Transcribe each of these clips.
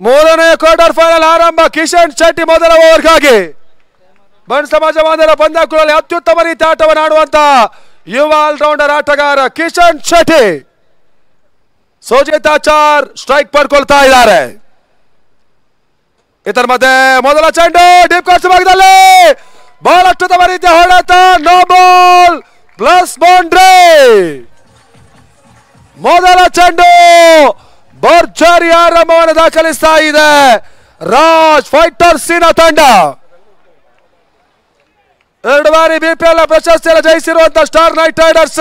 ಮೂರನೇ quarter final ಆರಂಭ. ಕಿಶನ್ ಶೆಟ್ಟಿ ಮೊದಲ ಓವರ್ಗಾಗಿ ಬಂಡ್ ಸಮಾಜ ಬಾಂಧವರ ಪಂದ್ಯಾಕುಳಲ್ಲಿ ಅತ್ಯುತ್ತಮ ರೀತಿ ಆಟವನ್ನು ಆಡುವಂತ ಯುವ ಆಲ್ರೌಂಡರ್ ಆಟಗಾರ ಕಿಶನ್ ಶೆಟ್ಟಿ. ಸೋಜಿತಾಚಾರ್ ಸ್ಟ್ರೈಕ್ ಪಡ್ಕೊಳ್ತಾ ಇದ್ದಾರೆ. ಇದರ ಮಧ್ಯೆ ಮೊದಲ ಚೆಂಡು ಡೀಪ್ ಕೋರ್ಸ್ ಭಾಗದಲ್ಲಿ ಬಹಳಷ್ಟು ತಮ್ಮ ರೀತಿಯ ಹೊಡೆತ. No ball plus boundary. ಮೊದಲ ಚೆಂಡು ಭರ್ಜರಿ ಆರಂಭವನ್ನು ದಾಖಲಿಸ್ತಾ ಇದೆ ರಾಜ್ ಫೈಟರ್ಸಿನ ತಂಡ. 2 ಬಾರಿ ಬಿಪಿಎಲ್ ಪ್ರಶಸ್ತಿಯನ್ನು ಜಯಿಸಿರುವಂತಹ ಸ್ಟಾರ್ ನೈಟ್ ರೈಡರ್ಸ್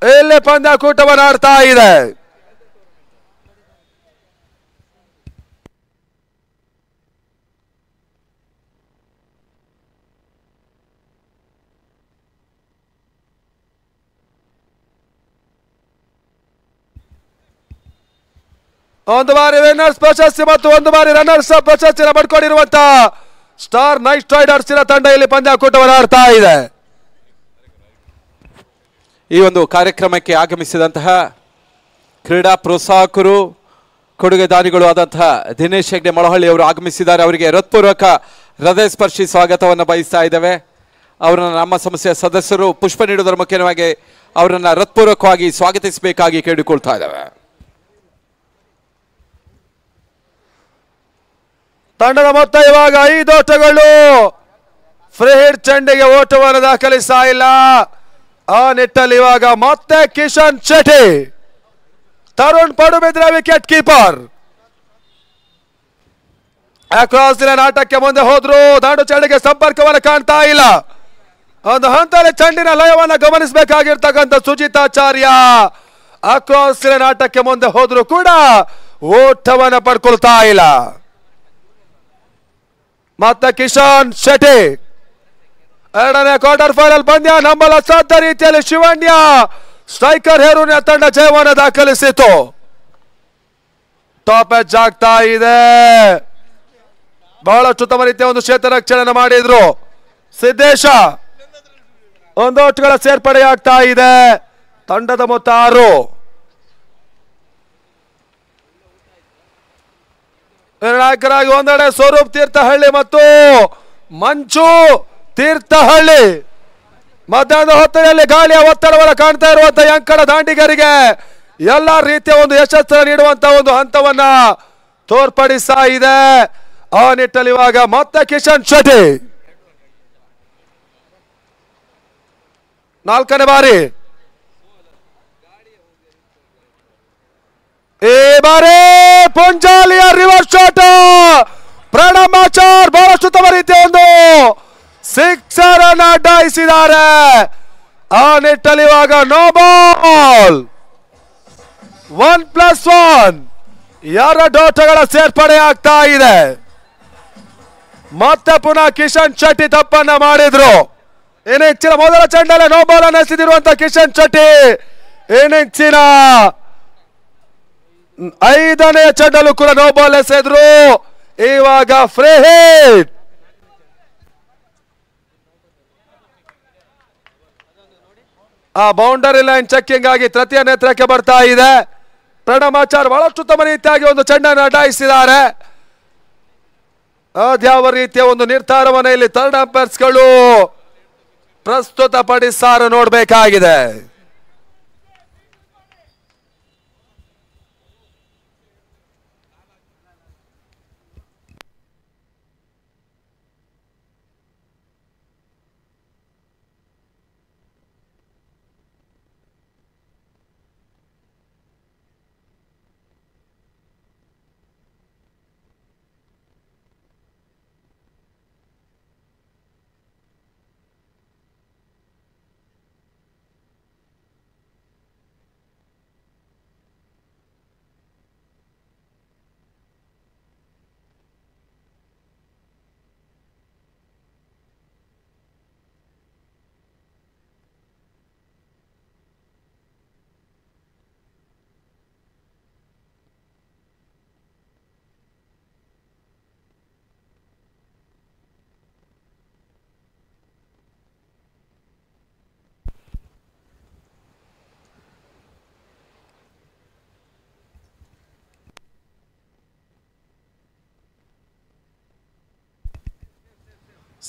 ಇಲ್ಲಿ ಪಂದ್ಯಾಕೂಟವನ್ನು ಆಡ್ತಾ ಇದೆ. ಒಂದು ಬಾರಿ ವಿನ್ನರ್ಸ್ ಪ್ರಶಸ್ತಿ ಮತ್ತು 1 ಬಾರಿ ರನ್ನರ್ಸ್ ಅಪ್ ಪ್ರಶಸ್ತಿಯನ್ನು ಪಡ್ಕೊಂಡಿರುವಂತಹ ಸ್ಟಾರ್ ನೈಟ್ ರೈಡರ್ಸ್ ತಂಡ ಇಲ್ಲಿ ಪಂದ್ಯಾಕೂಟವನ್ನು ಆಡ್ತಾ ಇದೆ. ಈ ಒಂದು ಕಾರ್ಯಕ್ರಮಕ್ಕೆ ಆಗಮಿಸಿದಂತಹ ಕ್ರೀಡಾ ಪ್ರೋತ್ಸಾಹಕರು ಕೊಡುಗೆದಾರಿಗಳು ಆದಂತಹ ದಿನೇಶ್ ಹೆಗ್ಡೆ ಮೊಳಹಳ್ಳಿ ಅವರು ಆಗಮಿಸಿದ್ದಾರೆ. ಅವರಿಗೆ ಹೃತ್ಪೂರ್ವಕ ಹೃದಯ ಸ್ಪರ್ಶಿ ಸ್ವಾಗತವನ್ನು ಬಯಸ್ತಾ ಇದ್ದೇವೆ. ಅವರನ್ನು ನಮ್ಮ ಸಂಸ್ಥೆಯ ಸದಸ್ಯರು ಪುಷ್ಪ ನೀಡುವುದರ ಮುಖ್ಯವಾಗಿ ಅವರನ್ನು ಹೃತ್ಪೂರ್ವಕವಾಗಿ ಸ್ವಾಗತಿಸಬೇಕಾಗಿ ಕೇಳಿಕೊಳ್ತಾ ಇದ್ದೇವೆ. ತಂಡದ ಮೊತ್ತ ಇವಾಗ 5 ಓಟಗಳು. ಫ್ರೀ ಹಿಟ್ ಚೆಂಡಿಗೆ ಓಟವನ್ನು ದಾಖಲಿಸ್ತಾ ಇಲ್ಲ. ಆ ನಿಟ್ಟಲ್ಲಿ ಇವಾಗ ಮತ್ತೆ Kishan Shetty, Tarun Padubidri wicket keeper across the line ಆಟಕ್ಕೆ ಮುಂದೆ ಹೋದ್ರು. ದಾಂಡು ಚೆಂಡಿಗೆ ಸಂಪರ್ಕವನ್ನು ಕಾಣ್ತಾ ಇಲ್ಲ. ಒಂದು ಹಂತದಲ್ಲಿ ಚೆಂಡಿನ ಲಯವನ್ನು ಗಮನಿಸಬೇಕಾಗಿರ್ತಕ್ಕಂಥ ಸುಜಿತಾಚಾರ್ಯ ಅಕ್ರಾಸ್ ದಿ ಲೈನ್ ಆಟಕ್ಕೆ ಮುಂದೆ ಹೋದ್ರು ಕೂಡ ಓಟವನ್ನು ಪಡ್ಕೊಳ್ತಾ ಇಲ್ಲ. ಮತ್ತೆ ಕಿಶನ್ ಶೆಟ್ಟಿ 2ನೇ ಕ್ವಾರ್ಟರ್ ಫೈನಲ್ ಪಂದ್ಯ ನಂಬಲು ಅಸಾಧ್ಯ ರೀತಿಯಲ್ಲಿ ಶಿವಣ್ಯ ಸ್ಟ್ರೈಕರ್ ಹೇರೂರಿನ ತಂಡ ಜಯವನ್ನು ದಾಖಲಿಸಿತು. ಟಾಪ್ ಎಚ್ ಆಗ್ತಾ ಇದೆ. ಬಹಳಷ್ಟು ಉತ್ತಮ ರೀತಿಯ ಒಂದು ಕ್ಷೇತ್ರ ರಕ್ಷಣೆ ಮಾಡಿದ್ರು ಸಿದ್ದೇಶ. 1 ಓಟ್ಗಳ ಸೇರ್ಪಡೆ ಆಗ್ತಾ ಇದೆ. ತಂಡದ ಮೊತ್ತ 6. ನಿರ್ಣಾಯಕರಾಗಿ ಒಂದೆಡೆ ಸ್ವರೂಪ್ ತೀರ್ಥಹಳ್ಳಿ ಮತ್ತು ಮಂಚು ತೀರ್ಥಹಳ್ಳಿ. ಮಧ್ಯಾಹ್ನದ ಹೊತ್ತಿನಲ್ಲಿ ಗಾಳಿಯ ಒತ್ತಡವನ್ನು ಕಾಣ್ತಾ ಇರುವಂತಹ ಅಂಕಣ ದಾಂಡಿಗರಿಗೆ ಎಲ್ಲ ರೀತಿಯ ಒಂದು ಯಶಸ್ಸನ್ನು ನೀಡುವಂತಹ ಒಂದು ಹಂತವನ್ನ ತೋರ್ಪಡಿಸ್ತಾ ಇದೆ. ಆ ನಿಟ್ಟಲ್ಲಿ ಇವಾಗ ಮತ್ತೆ ಕಿಶನ್ ಶೆಟ್ಟಿ 4ನೇ ಬಾರಿ. ಈ ಬಾರಿ ಪುಂಜಾಲಿಯ ರಿವರ್ಸ್ ಶಾಟ್. ಪ್ರಣಮಾಚಾರ್ ಬಹಳಷ್ಟು ಉತ್ತಮ ರೀತಿಯ ಒಂದು ಸಿಕ್ಸರ್ ಅನ್ನು ಅಡ್ಡಾಯಿಸಿದ್ದಾರೆ. ಆ ನಿಟ್ಟಲ್ಲಿ ಇವಾಗ ನೋ ಬಾಲ್ 1+1 2 ಓಟಗಳ ಸೇರ್ಪಡೆ ಆಗ್ತಾ ಇದೆ. ಮತ್ತೆ ಪುನಃ ಕಿಶನ್ ಶೆಟ್ಟಿ ತಪ್ಪನ್ನ ಮಾಡಿದ್ರು. ಇನ್ನಿಂಗ್ಸಿನ ಮೊದಲ ಚೆಂಡಲ್ಲೇ ನೋ ಬಾಲ್ ಅನ್ನು ಎಸೆದಿರುವಂತಹ ಕಿಶನ್ ಶೆಟ್ಟಿ ಇನ್ನಿಂಗ್ಸಿನ 5ನೇ ಚೆಂಡಲ್ಲೂ ಕೂಡ ನೋ ಬಾಲ್ ಎಸೆದ್ರು. ಇವಾಗ ಫ್ರೀ ಹಿಟ್. ಆ ಬೌಂಡರಿ ಲೈನ್ ಚೆಕ್ಕಿಂಗ್ ಆಗಿ ತೃತೀಯ ನೇತ್ರಕ್ಕೆ ಬರ್ತಾ ಇದೆ. ಪ್ರಣಮಾಚಾರ್ ಬಹಳಷ್ಟು ಉತ್ತಮ ರೀತಿಯಾಗಿ ಒಂದು ಚೆಂಡನ್ನು ಅಡ್ಡಾಯಿಸಿದ್ದಾರೆ. ಅದ್ಯಾವ ರೀತಿಯ ಒಂದು ನಿರ್ಧಾರವನ್ನು ಇಲ್ಲಿ ಥರ್ಡ್ ಅಂಪೈರ್ಸ್ಗಳು ಪ್ರಸ್ತುತಪಡಿಸಾರ ನೋಡಬೇಕಾಗಿದೆ.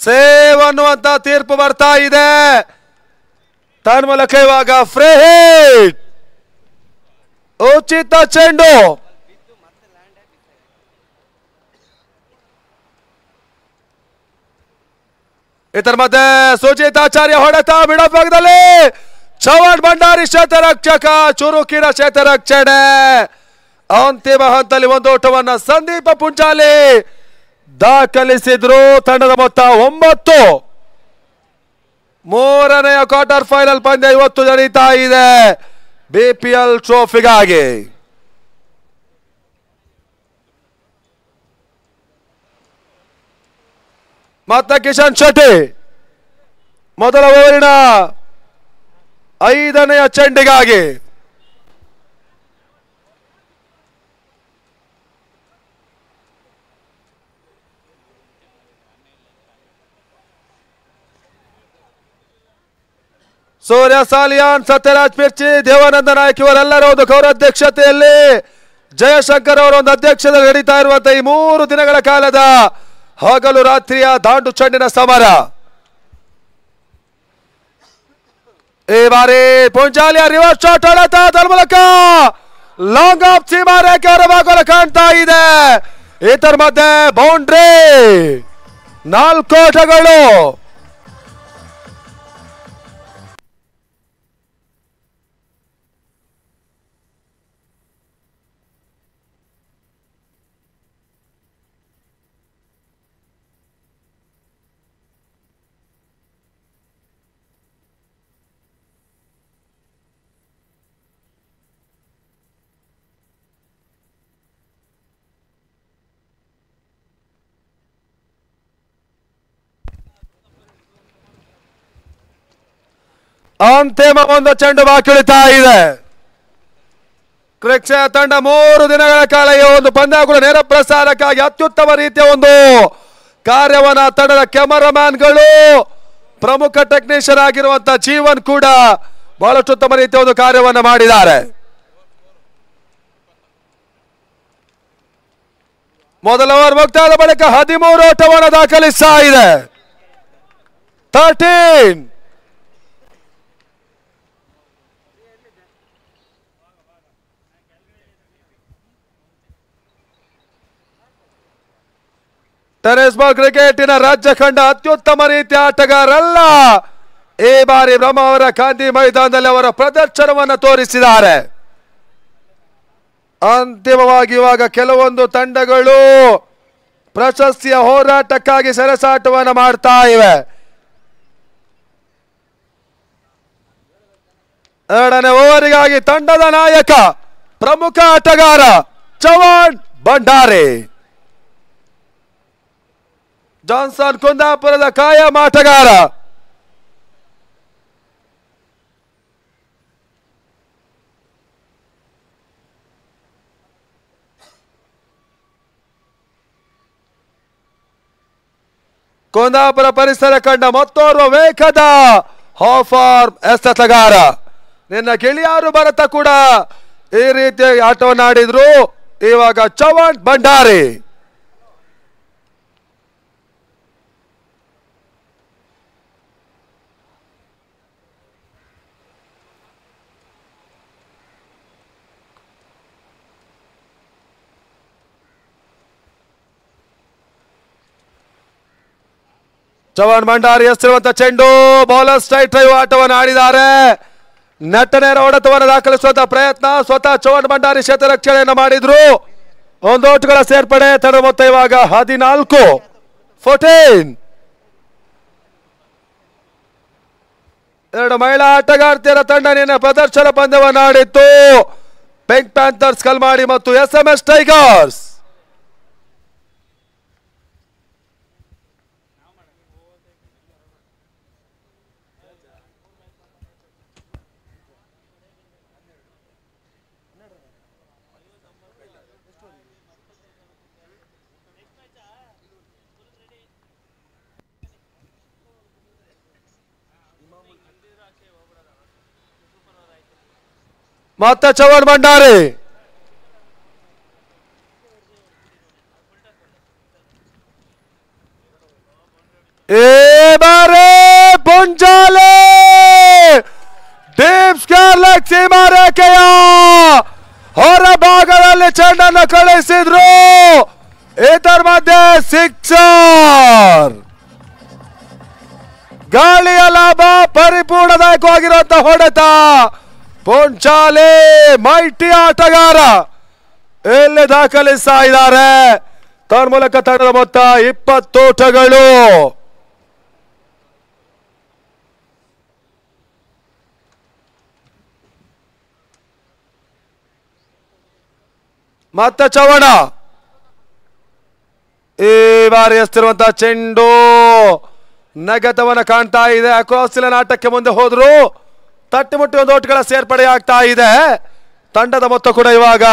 ಸೇವ್ ಅನ್ನುವಂತ ತೀರ್ಪು ಬರ್ತಾ ಇದೆ. ತನ್ಮೂಲಕ ಇವಾಗ ಫ್ರೀ ಹಿಟ್, ಉಚಿತ ಚೆಂಡು. ಇದರ ಮಧ್ಯೆ ಸುಜಿತ್ ಆಚಾರ್ಯ ಹೊಡೆತ ಬಿಡೋ ಭಾಗದಲ್ಲಿ ಚವನ್ ಭಂಡಾರಿ ಶತರಕ್ಷಕ ಚುರುಕಿನ ಶತರಕ್ಷಣೆ. ಅಂತಿಮ ಹಂತದಲ್ಲಿ ಒಂದು ಓಟವನ್ನ ಸಂದೀಪ ಪುಂಜಾಲಿ ದಾಖಲಿಸಿದ್ರು. ತಂಡದ ಮೊತ್ತ 9. ಮೂರನೆಯ ಕ್ವಾರ್ಟರ್ ಫೈನಲ್ ಪಂದ್ಯ ಇವತ್ತು ನಡೀತಾ ಇದೆ ಬಿಪಿಎಲ್ ಟ್ರೋಫಿಗಾಗಿ. ಮತ್ತೆ ಕಿಶನ್ ಶೆಟ್ಟಿ ಮೊದಲ ಓವರಿನ 5ನೆಯ ಚೆಂಡಿಗಾಗಿ. ಸೂರ್ಯ ಸಾಲಿಯಾನ್, ಸತ್ಯರಾಜ್ ಮಿರ್ಚಿ, ದೇವಾನಂದ ನಾಯಕ್ ಇವರೆಲ್ಲರ ಒಂದು ಗೌರವಾಧ್ಯಕ್ಷತೆಯಲ್ಲಿ ಜಯಶಂಕರ್ ಅವರ ಒಂದು ಅಧ್ಯಕ್ಷತೆಯಲ್ಲಿ ನಡೀತಾ ಇರುವಂತಹ ಈ 3 ದಿನಗಳ ಕಾಲದ ಹಗಲು ರಾತ್ರಿಯ ದಾಂಡು ಚೆಂಡಿನ ಸಮರ. ಈ ಬಾರಿ ಪುಂಜಾಲಿಯ ರಿವರ್ಸ್ ಶಾಟ್ ಹೊಡೆತ ಮೂಲಕ ಲಾಂಗ್ ಆಫ್ ಸೀಮಾ ರೇಖೆ ಹೊರಭಾಗದಲ್ಲಿ ಕಾಣ್ತಾ ಇದೆ. ಇದರ ಮಧ್ಯೆ ಬೌಂಡ್ರಿ 4 ಓಟಗಳು. ಅಂತಿಮ ಒಂದು ಚೆಂಡು ಬಾಕಿ ಉಳಿತಾ ಇದೆ. ಕ್ರಿಕೆಟ್ ತಂಡ 3 ದಿನಗಳ ಕಾಲ ಈ ಒಂದು ಪಂದ್ಯಾವಳಿಗಳ ನೇರ ಪ್ರಸಾರಕ್ಕಾಗಿ ಅತ್ಯುತ್ತಮ ರೀತಿಯ ಒಂದು ಕಾರ್ಯವನ್ನ ತಂಡದ ಕ್ಯಾಮರಾಮ್ಯಾನ್ಗಳು, ಪ್ರಮುಖ ಟೆಕ್ನಿಷಿಯನ್ ಆಗಿರುವಂತಹ ಜೀವನ್ ಕೂಡ ಬಹಳಷ್ಟು ಉತ್ತಮ ರೀತಿಯ ಒಂದು ಕಾರ್ಯವನ್ನ ಮಾಡಿದ್ದಾರೆ. ಮೊದಲ ಓವರ್ ಮುಕ್ತಾಯದ ಬಳಿಕ 13 ಓಟವನ್ನು ದಾಖಲಿಸ್ತಾ ಇದೆ. 13. ಟೆನಿಸ್ ಬಾಲ್ ಕ್ರಿಕೆಟಿನ ರಾಜ್ಯ ಕಂಡ ಅತ್ಯುತ್ತಮ ರೀತಿಯ ಆಟಗಾರಲ್ಲ ಈ ಬಾರಿ ಬ್ರಹ್ಮ ಅವರ ಗಾಂಧಿ ಮೈದಾನದಲ್ಲಿ ಅವರ ಪ್ರದರ್ಶನವನ್ನು ತೋರಿಸಿದ್ದಾರೆ. ಅಂತಿಮವಾಗಿ ಇವಾಗ ಕೆಲವೊಂದು ತಂಡಗಳು ಪ್ರಶಸ್ತಿಯ ಹೋರಾಟಕ್ಕಾಗಿ ಸೆಣಸಾಟವನ್ನು ಮಾಡ್ತಾ ಇವೆ. 2ನೇ ಓವರಿಗಾಗಿ ತಂಡದ ನಾಯಕ ಪ್ರಮುಖ ಆಟಗಾರ ಚವನ್ ಭಂಡಾರಿ. ಜಾನ್ಸನ್ ಕುಂದಾಪುರದ ಕಾಯಂ ಆಟಗಾರ. ಕುಂದಾಪುರ ಪರಿಸರ ಕಂಡ ಮತ್ತೋರ್ವ ವೇಗದ ಹಾಫ್ ಆರ್ಮ್ ಎಸೆತಗಾರ. ನಿನ್ನ ಗೆಳೆಯರು ಭರತ ಕೂಡ ಈ ರೀತಿಯ ಆಟವನ್ನು ಆಡಿದ್ರು. ಇವಾಗ ಚವನ್ ಭಂಡಾರಿ. ಚವನ್ ಭಂಡಾರಿ ಎಸೆದಿರುವಂತಹ ಚೆಂಡು ಬೌಲರ್ ಸ್ಟ್ರೈಟ್ ಡ್ರೈವ್ ಆಟವನ್ನು ಆಡಿದ್ದಾರೆ. ನೆಟ್ಟನೇರ ಹೊಡೆತವನ್ನು ದಾಖಲಿಸುವಂತಹ ಪ್ರಯತ್ನ ಸ್ವತಃ ಚವನ್ ಭಂಡಾರಿ ಶತರಕ್ಷಣೆಯನ್ನು ಮಾಡಿದ್ರು. ಒಂದು ಓಟುಗಳ ಸೇರ್ಪಡೆ. ತಂಡ ಮೊತ್ತ ಇವಾಗ 14. 2 ಮಹಿಳಾ ಆಟಗಾರ್ತಿಯರ ತಂಡ ನಿನ್ನೆ ಪ್ರದರ್ಶನ ಪಂದ್ಯವನ್ನು ಆಡಿತ್ತು. ಪಿಂಕ್ ಪ್ಯಾಂಥರ್ಸ್ ಕಲ್ಮಾಡಿ ಮತ್ತು SMS ಟೈಗರ್ಸ್. ಮತ್ತೆ ಚವನ್ ಭಂಡಾರಿ. ಸೀಮಾರೇಖೆಯ ಹೊರ ಭಾಗದಲ್ಲಿ ಚೆಂಡನ್ನು ಕಳಿಸಿದ್ರು. ಇದರ ಮಧ್ಯೆ ಸಿಕ್ಸರ್. ಗಾಳಿಯ ಲಾಭ, ಪರಿಪೂರ್ಣದಾಯಕವಾಗಿರುವಂತಹ ಹೊಡೆತ. ಪುಂಚಾಲೆ ಮೈಟಿ ಆಟಗಾರ ಇಲ್ಲಿ ದಾಖಲಿಸ್ತಾ ಇದ್ದಾರೆ. ತನ್ಮೂಲಕ ತಂಡದ ಮೊತ್ತ 20 ಓಟಗಳು. ಮತ್ತೆ ಚವಣ ಈ ಬಾರಿ ಎಸ್ತಿರುವಂತಹ ಚೆಂಡು ನಗತವನ್ನ ಕಾಣ್ತಾ ಇದೆ. ಅಕ್ರಾಸ್ ಆಟಕ್ಕೆ ಮುಂದೆ ಹೋದ್ರು. ತಟ್ಟಿಮುಟ್ಟಿ ಒಂದು ಓಟಗಳ ಸೇರ್ಪಡೆ ಆಗ್ತಾ ಇದೆ. ತಂಡದ ಮೊತ್ತ ಕೂಡ ಇವಾಗ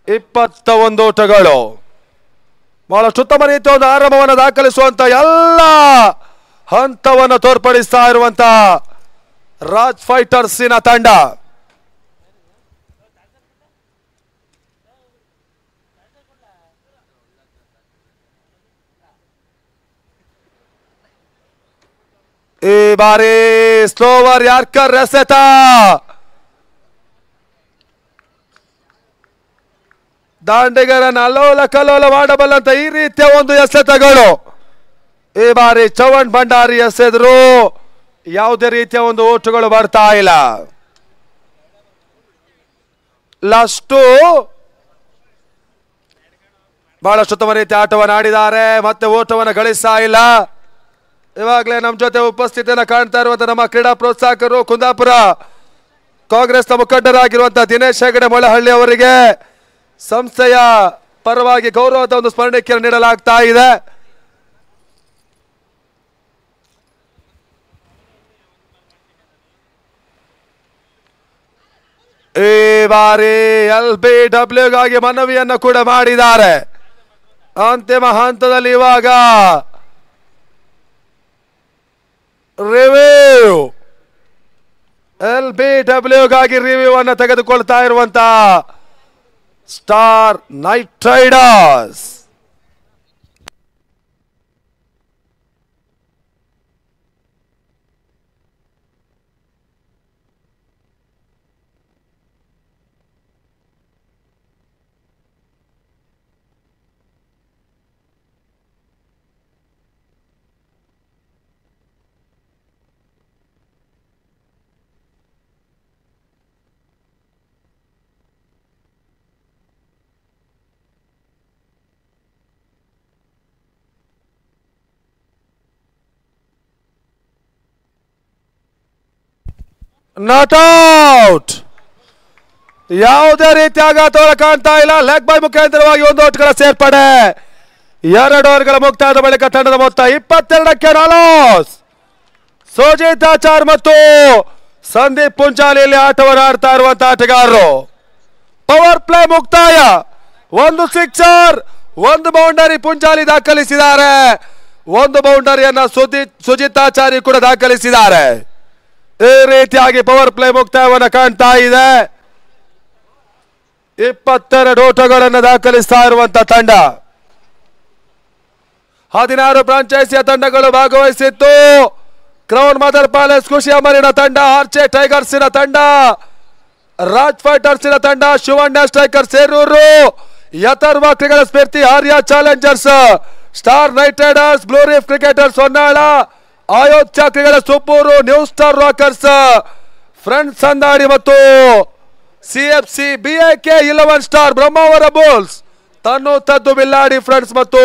21 ಓಟಗಳು. ಬಹಳಷ್ಟು ಉತ್ತಮ ರೀತಿಯ ಒಂದು ಆರಂಭವನ್ನು ದಾಖಲಿಸುವಂತ ಎಲ್ಲ ಹಂತವನ್ನು ತೋರ್ಪಡಿಸ್ತಾ ಇರುವಂತ ರಾಜ್ ಫೈಟರ್ಸಿನ ತಂಡ. ಈ ಬಾರಿ ಸ್ಲೋವರ್ ಯಾರ್ಕರ್ ಎಸೆತ. ದಾಂಡಿಗರನ್ನು ಅಲ್ಲೋಲ ಕಲ್ಲೋಲ ಮಾಡಬಲ್ಲಂತ ಈ ರೀತಿಯ ಒಂದು ಎಸೆತಗಳು ಈ ಬಾರಿ ಚವಣ್ ಭಂಡಾರಿ ಎಸೆದ್ರು. ಯಾವುದೇ ರೀತಿಯ ಒಂದು ಓಟಗಳು ಬರ್ತಾ ಇಲ್ಲ. ಲಾಸ್ಟು ಬಹಳಷ್ಟು ಉತ್ತಮ ರೀತಿಯ ಆಟವನ್ನು ಆಡಿದ್ದಾರೆ. ಮತ್ತೆ ಓಟವನ್ನು ಗಳಿಸ್ತಾ ಇಲ್ಲ. ಇವಾಗಲೇ ನಮ್ಮ ಜೊತೆ ಉಪಸ್ಥಿತಿಯನ್ನು ಕಾಣ್ತಾ ಇರುವಂತ ನಮ್ಮ ಕ್ರೀಡಾ ಪ್ರೋತ್ಸಾಹಕರು ಕುಂದಾಪುರ ಕಾಂಗ್ರೆಸ್ನ ಮುಖಂಡರಾಗಿರುವಂತಹ ದಿನೇಶ್ ಹೆಗಡೆ ಮೊಳಹಳ್ಳಿ ಅವರಿಗೆ ಸಂಸ್ಥೆಯ ಪರವಾಗಿ ಗೌರವದ ಒಂದು ಸ್ಮರಣಿಕೆಯನ್ನು ನೀಡಲಾಗ್ತಾ ಇದೆ. ಈ ಬಾರಿ LBWಗಾಗಿ ಮನವಿಯನ್ನು ಕೂಡ ಮಾಡಿದ್ದಾರೆ. ಅಂತಿಮ ಹಂತದಲ್ಲಿ ಇವಾಗ ರಿವ್ಯೂ LBWಗಾಗಿ ರಿವ್ಯೂ ಅನ್ನು ತೆಗೆದುಕೊಳ್ತಾ ಇರುವಂತ star night Riders. Not out. ಯಾವುದೇ ರೀತಿಯ ಆಘಾತವನ್ನು ಕಾಣ್ತಾ ಇಲ್ಲ. ಲೆಗ್ ಬೈ ಮುಖಾಂತರವಾಗಿ ಒಂದು ಓಟ್ಗಳ ಸೇರ್ಪಡೆ. 2 ಓವರ್ಗಳ ಮುಕ್ತಾಯದ ಬಳಿಕ ತಂಡದ ಮೊತ್ತ 22ಕ್ಕೆ ನಾಲೋಸ್. ಸುಜಿತ್ ಆಚಾರ್ ಮತ್ತು ಸಂದೀಪ್ ಪುಂಚಾಲಿಯಲ್ಲಿ ಆಟವನ್ನು ಆಡ್ತಾ ಇರುವಂತಹ ಆಟಗಾರರು. ಪವರ್ ಪ್ಲೇ ಮುಕ್ತಾಯ. 1 ಸಿಕ್ಸರ್, 1 ಬೌಂಡರಿ ಪುಂಚಾಲಿ ದಾಖಲಿಸಿದ್ದಾರೆ. 1 ಬೌಂಡರಿಯನ್ನ ಸುಜಿತ್ ಆಚಾರಿ ಕೂಡ ದಾಖಲಿಸಿದ್ದಾರೆ. ಈ ರೀತಿಯಾಗಿ ಪವರ್ ಪ್ಲೇ ಮುಕ್ತಾಯವನ್ನು ಕಾಣ್ತಾ ಇದೆ. 22 ಓಟಗಳನ್ನು ದಾಖಲಿಸ್ತಾ ಇರುವಂತ ತಂಡ. 16 ಫ್ರಾಂಚೈಸಿಯ ತಂಡಗಳು ಭಾಗವಹಿಸಿತ್ತು. ಕ್ರೌನ್ ಮದರ್ ಪ್ಯಾಲೇಸ್ ಖುಷಿ ಅಮರಿನ ತಂಡ, ಆರ್ಚೆ ಟೈಗರ್ಸಿನ ತಂಡ, ರಾಜ್ ಫೈಟರ್ಸಿನ ತಂಡ, Shivanna striker Seruru, Yatharva cricket Spoorthi Arya challengers, star night riders, blue reef cricketers Honnala, Ayodhya cricket Suppuru, new star rockers, friends Sandadi ಮತ್ತು CFC BAK 11 star Brahmavar bulls, ತನ್ನು ತದ್ದು ಬಿಲ್ಲಾಡಿ ಫ್ರೆಂಡ್ಸ್ ಮತ್ತು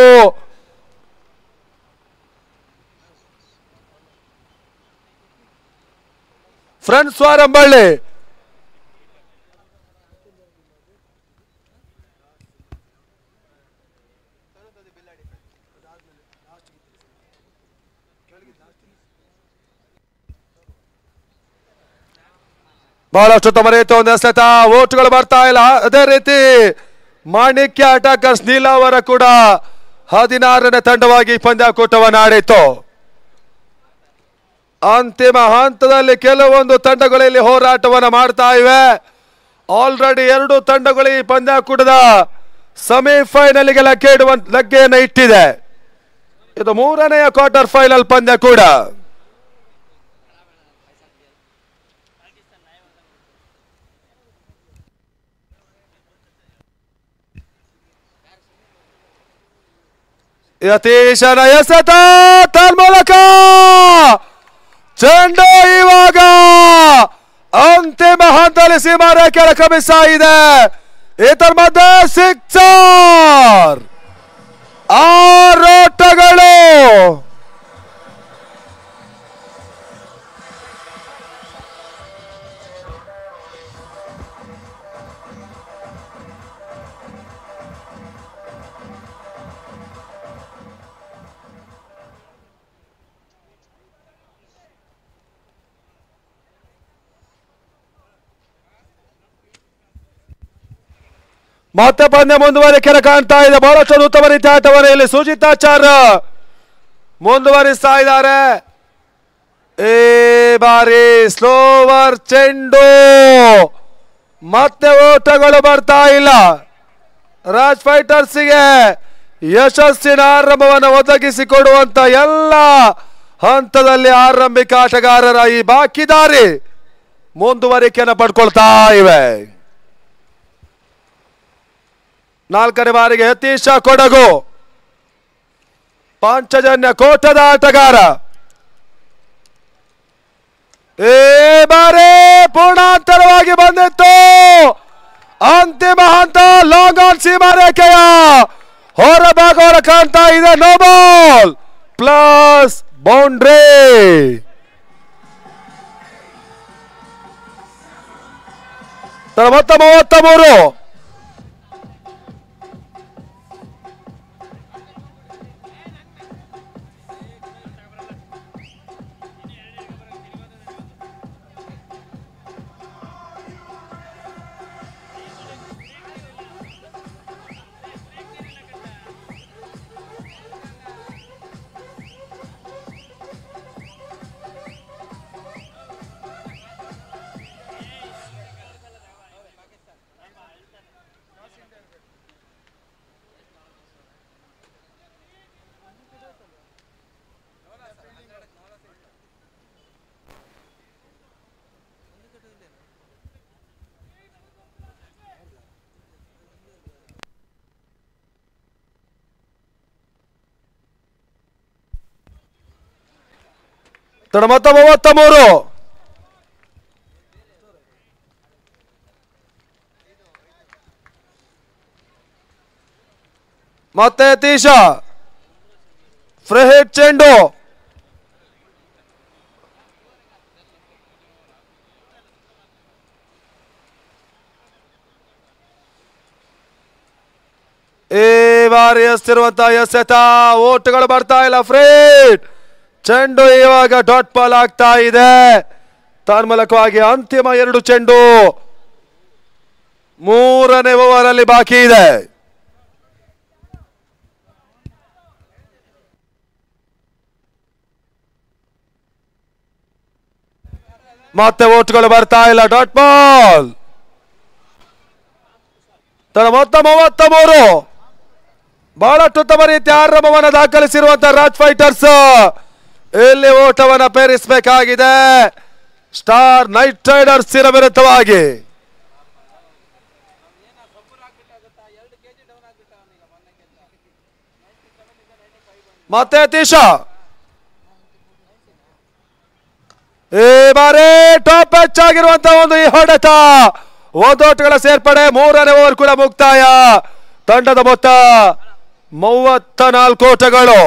ಫ್ರೆಂಡ್ಸ್ ವಾರಂಬಳ್ಳಿ. ಬಹಳಷ್ಟು ಉತ್ತಮ ರೀತಿ ಒಂದು ಎಸೆತ. ಓಟ್ಗಳು ಬರ್ತಾ ಇಲ್ಲ. ಅದೇ ರೀತಿ ಮಾಣಿಕ್ಯ ಅಟಾಕರ್ಸ್ ನೀಲಾವರ ಕೂಡ 16ನೇ ತಂಡವಾಗಿ ಪಂದ್ಯಾಕೂಟವನ್ನು ಆಡಿತು. ಅಂತಿಮ ಹಂತದಲ್ಲಿ ಕೆಲವೊಂದು ತಂಡಗಳು ಇಲ್ಲಿ ಹೋರಾಟವನ್ನು ಮಾಡ್ತಾ ಇವೆ. ಆಲ್ರೆಡಿ 2 ತಂಡಗಳು ಈ ಪಂದ್ಯಾಕೂಟದ ಸೆಮಿಫೈನಲ್ಗೆ ಲಗ್ಗೆಯನ್ನು ಇಟ್ಟಿದೆ. ಇದು 3ನೆಯ ಕ್ವಾರ್ಟರ್ ಫೈನಲ್ ಪಂದ್ಯ ಕೂಡ. ಯತೀಶನ ಎಸೆತ ತನ್ಮೂಲಕ ಚೆಂಡು ಇವಾಗ ಅಂತಿಮ ಹಂತದಲ್ಲಿ ಸೀಮಾರೇಖೆ ಕ್ರಮಿಸ್ತಾ ಇದೆ. ಇದರ ಮಧ್ಯೆ ಸಿಕ್ಸರ್ 6 ಓಟಗಳು. ಮತ್ತೆ ಪಂದ್ಯ ಮುಂದುವರಿಕೆ ಕಾಣ್ತಾ ಇದೆ. ಬಹಳಷ್ಟು ಉತ್ತಮ ರೀತಿಯ ಆಟವನ್ನು ಇಲ್ಲಿ ಸುಜಿತಾಚಾರ್ ಮುಂದುವರಿಸ್ತಾ ಇದ್ದಾರೆ. ಈ ಬಾರಿ ಸ್ಲೋವರ್ ಚೆಂಡು, ಮತ್ತೆ ಓಟಗಳು ಬರ್ತಾ ಇಲ್ಲ. ರಾಜ್ ಫೈಟರ್ಸ್ಗೆ ಯಶಸ್ಸಿನ ಆರಂಭವನ್ನು ಒದಗಿಸಿಕೊಡುವಂತ ಎಲ್ಲ ಹಂತದಲ್ಲಿ ಆರಂಭಿಕ ಆಟಗಾರರ ಈ ಬಾಕಿದಾರಿ ಮುಂದುವರಿಕೆಯನ್ನು ಪಡ್ಕೊಳ್ತಾ ಇವೆ. 4ನೇ ಬಾರಿಗೆ ಯತೀಶ ಕೊಡಗು ಪಾಂಚಜನ್ಯ ಕೋಟದ ಆಟಗಾರ. ಈ ಬಾರಿ ಪೂರ್ಣಾಂತರವಾಗಿ ಬಂದಿತ್ತು. ಅಂತಿಮ ಹಂತ ಲಾಂಗ್ ಆನ್ ಸೀಮಾರೇಖೆಯ ಹೊರಭಾಗವನ್ನು ಕಾಣ್ತಾ ಇದೆ. No ball plus boundary. ಮೊತ್ತ 33. ಮೊತ್ತ 33. ಮತ್ತೆ ಯತೀಶ ಫ್ರೀ ಹಿಟ್ ಚೆಂಡು. ಈ ಬಾರಿ ಎಸ್ತಿರುವಂತಹ ಎಸೆತ, ಓಟುಗಳು ಬರ್ತಾ ಇಲ್ಲ. ಫ್ರೀ ಹಿಟ್ ಚೆಂಡು ಇವಾಗ ಡಾಟ್ ಬಾಲ್ ಆಗ್ತಾ ಇದೆ. ತನ್ಮೂಲಕವಾಗಿ ಅಂತಿಮ 2 ಚೆಂಡು 3ನೇ ಓವರ್ ಅಲ್ಲಿ ಬಾಕಿ ಇದೆ. ಮತ್ತೆ ಓಟುಗಳು ಬರ್ತಾ ಇಲ್ಲ. Dot ball. ಮೊತ್ತ 33. ಬಹಳಷ್ಟು ಉತ್ತಮ ರೀತಿಯ ಆರಂಭವನ್ನು ದಾಖಲಿಸಿರುವಂತಹ ರಾಜ್ ಫೈಟರ್ಸ್ ಇಲ್ಲಿ ಓಟವನ್ನು ಪೇರಿಸಬೇಕಾಗಿದೆ ಸ್ಟಾರ್ ನೈಟ್ ರೈಡರ್ಸ್ ವಿರುದ್ಧವಾಗಿ. ಮತ್ತೆ ಯತೀಶ ಈ ಬಾರಿ ಟಾಪ್ ಮ್ಯಾಚ್ ಆಗಿರುವಂತಹ ಒಂದು ಈ ಹೊಡೆತ, 1 ಓಟಗಳ ಸೇರ್ಪಡೆ. 3ನೇ ಓವರ್ ಕೂಡ ಮುಕ್ತಾಯ. ತಂಡದ ಮೊತ್ತ 34 ಓಟಗಳು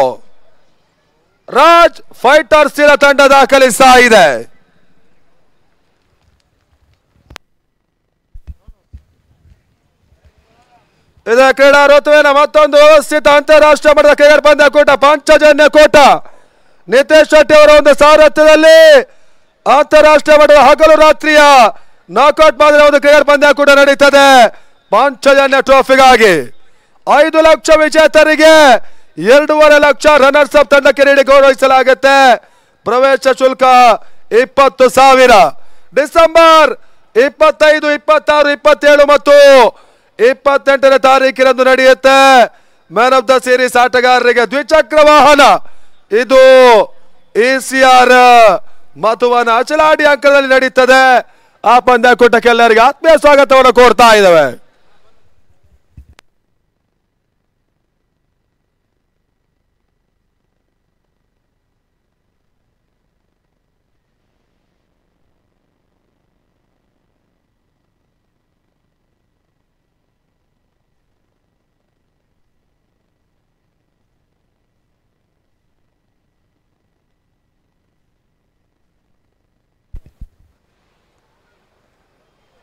ರಾಜ್ ಫೈಟರ್ಸ್ ತಂಡ ದಾಖಲಿಸ್ತಾ ಇದೆ. ಇದೇ ಕ್ರೀಡಾ ಋತುವಿನ ಮತ್ತೊಂದು ವ್ಯವಸ್ಥಿತ ಅಂತಾರಾಷ್ಟ್ರೀಯ ಮಟ್ಟದ ಕ್ರಿಕೆಟ್ ಪಂದ್ಯಾಕೂಟ ಪಾಂಚಜನ್ಯ ಕೋಟ ನಿತೇಶ್ ಶೆಟ್ಟಿ ಅವರ ಒಂದು ಸಾರಥ್ಯದಲ್ಲಿ ಅಂತಾರಾಷ್ಟ್ರೀಯ ಮಟ್ಟದ ಹಗಲು ರಾತ್ರಿಯ ನಾಕ್ಔಟ್ ಮಾದರಿಯ ಒಂದು ಕ್ರಿಕೆಟ್ ಪಂದ್ಯಾಕೂಟ ನಡೀತದೆ. ಪಾಂಚಜನ್ಯ ಟ್ರೋಫಿಗಾಗಿ 5 ಲಕ್ಷ ವಿಜೇತರಿಗೆ 2.5 ಲಕ್ಷ ರನ್ನರ್ಸ್ ಅಪ್ ತಂಡಕ್ಕೆ ನೀಡಿ ಗೌರವಿಸಲಾಗುತ್ತೆ. ಪ್ರವೇಶ ಶುಲ್ಕ 20,000. ಡಿಸೆಂಬರ್ 25, 26, 27 ಮತ್ತು 28ನೇ ತಾರೀಕಿನಂದು ನಡೆಯುತ್ತೆ. ಮ್ಯಾನ್ ಆಫ್ ದ ಸೀರೀಸ್ ಆಟಗಾರರಿಗೆ ದ್ವಿಚಕ್ರ ವಾಹನ, ಇದು ECR ಮಧುವನ ಅಚಲಾಡಿ ಅಂಕದಲ್ಲಿ ನಡೀತದೆ. ಆ ಪಂದ್ಯಾಕೂಟಕ್ಕೆ ಎಲ್ಲರಿಗೆ ಆತ್ಮೀಯ ಸ್ವಾಗತವನ್ನು ಕೋರ್ತಾ ಇದ್ದೇವೆ.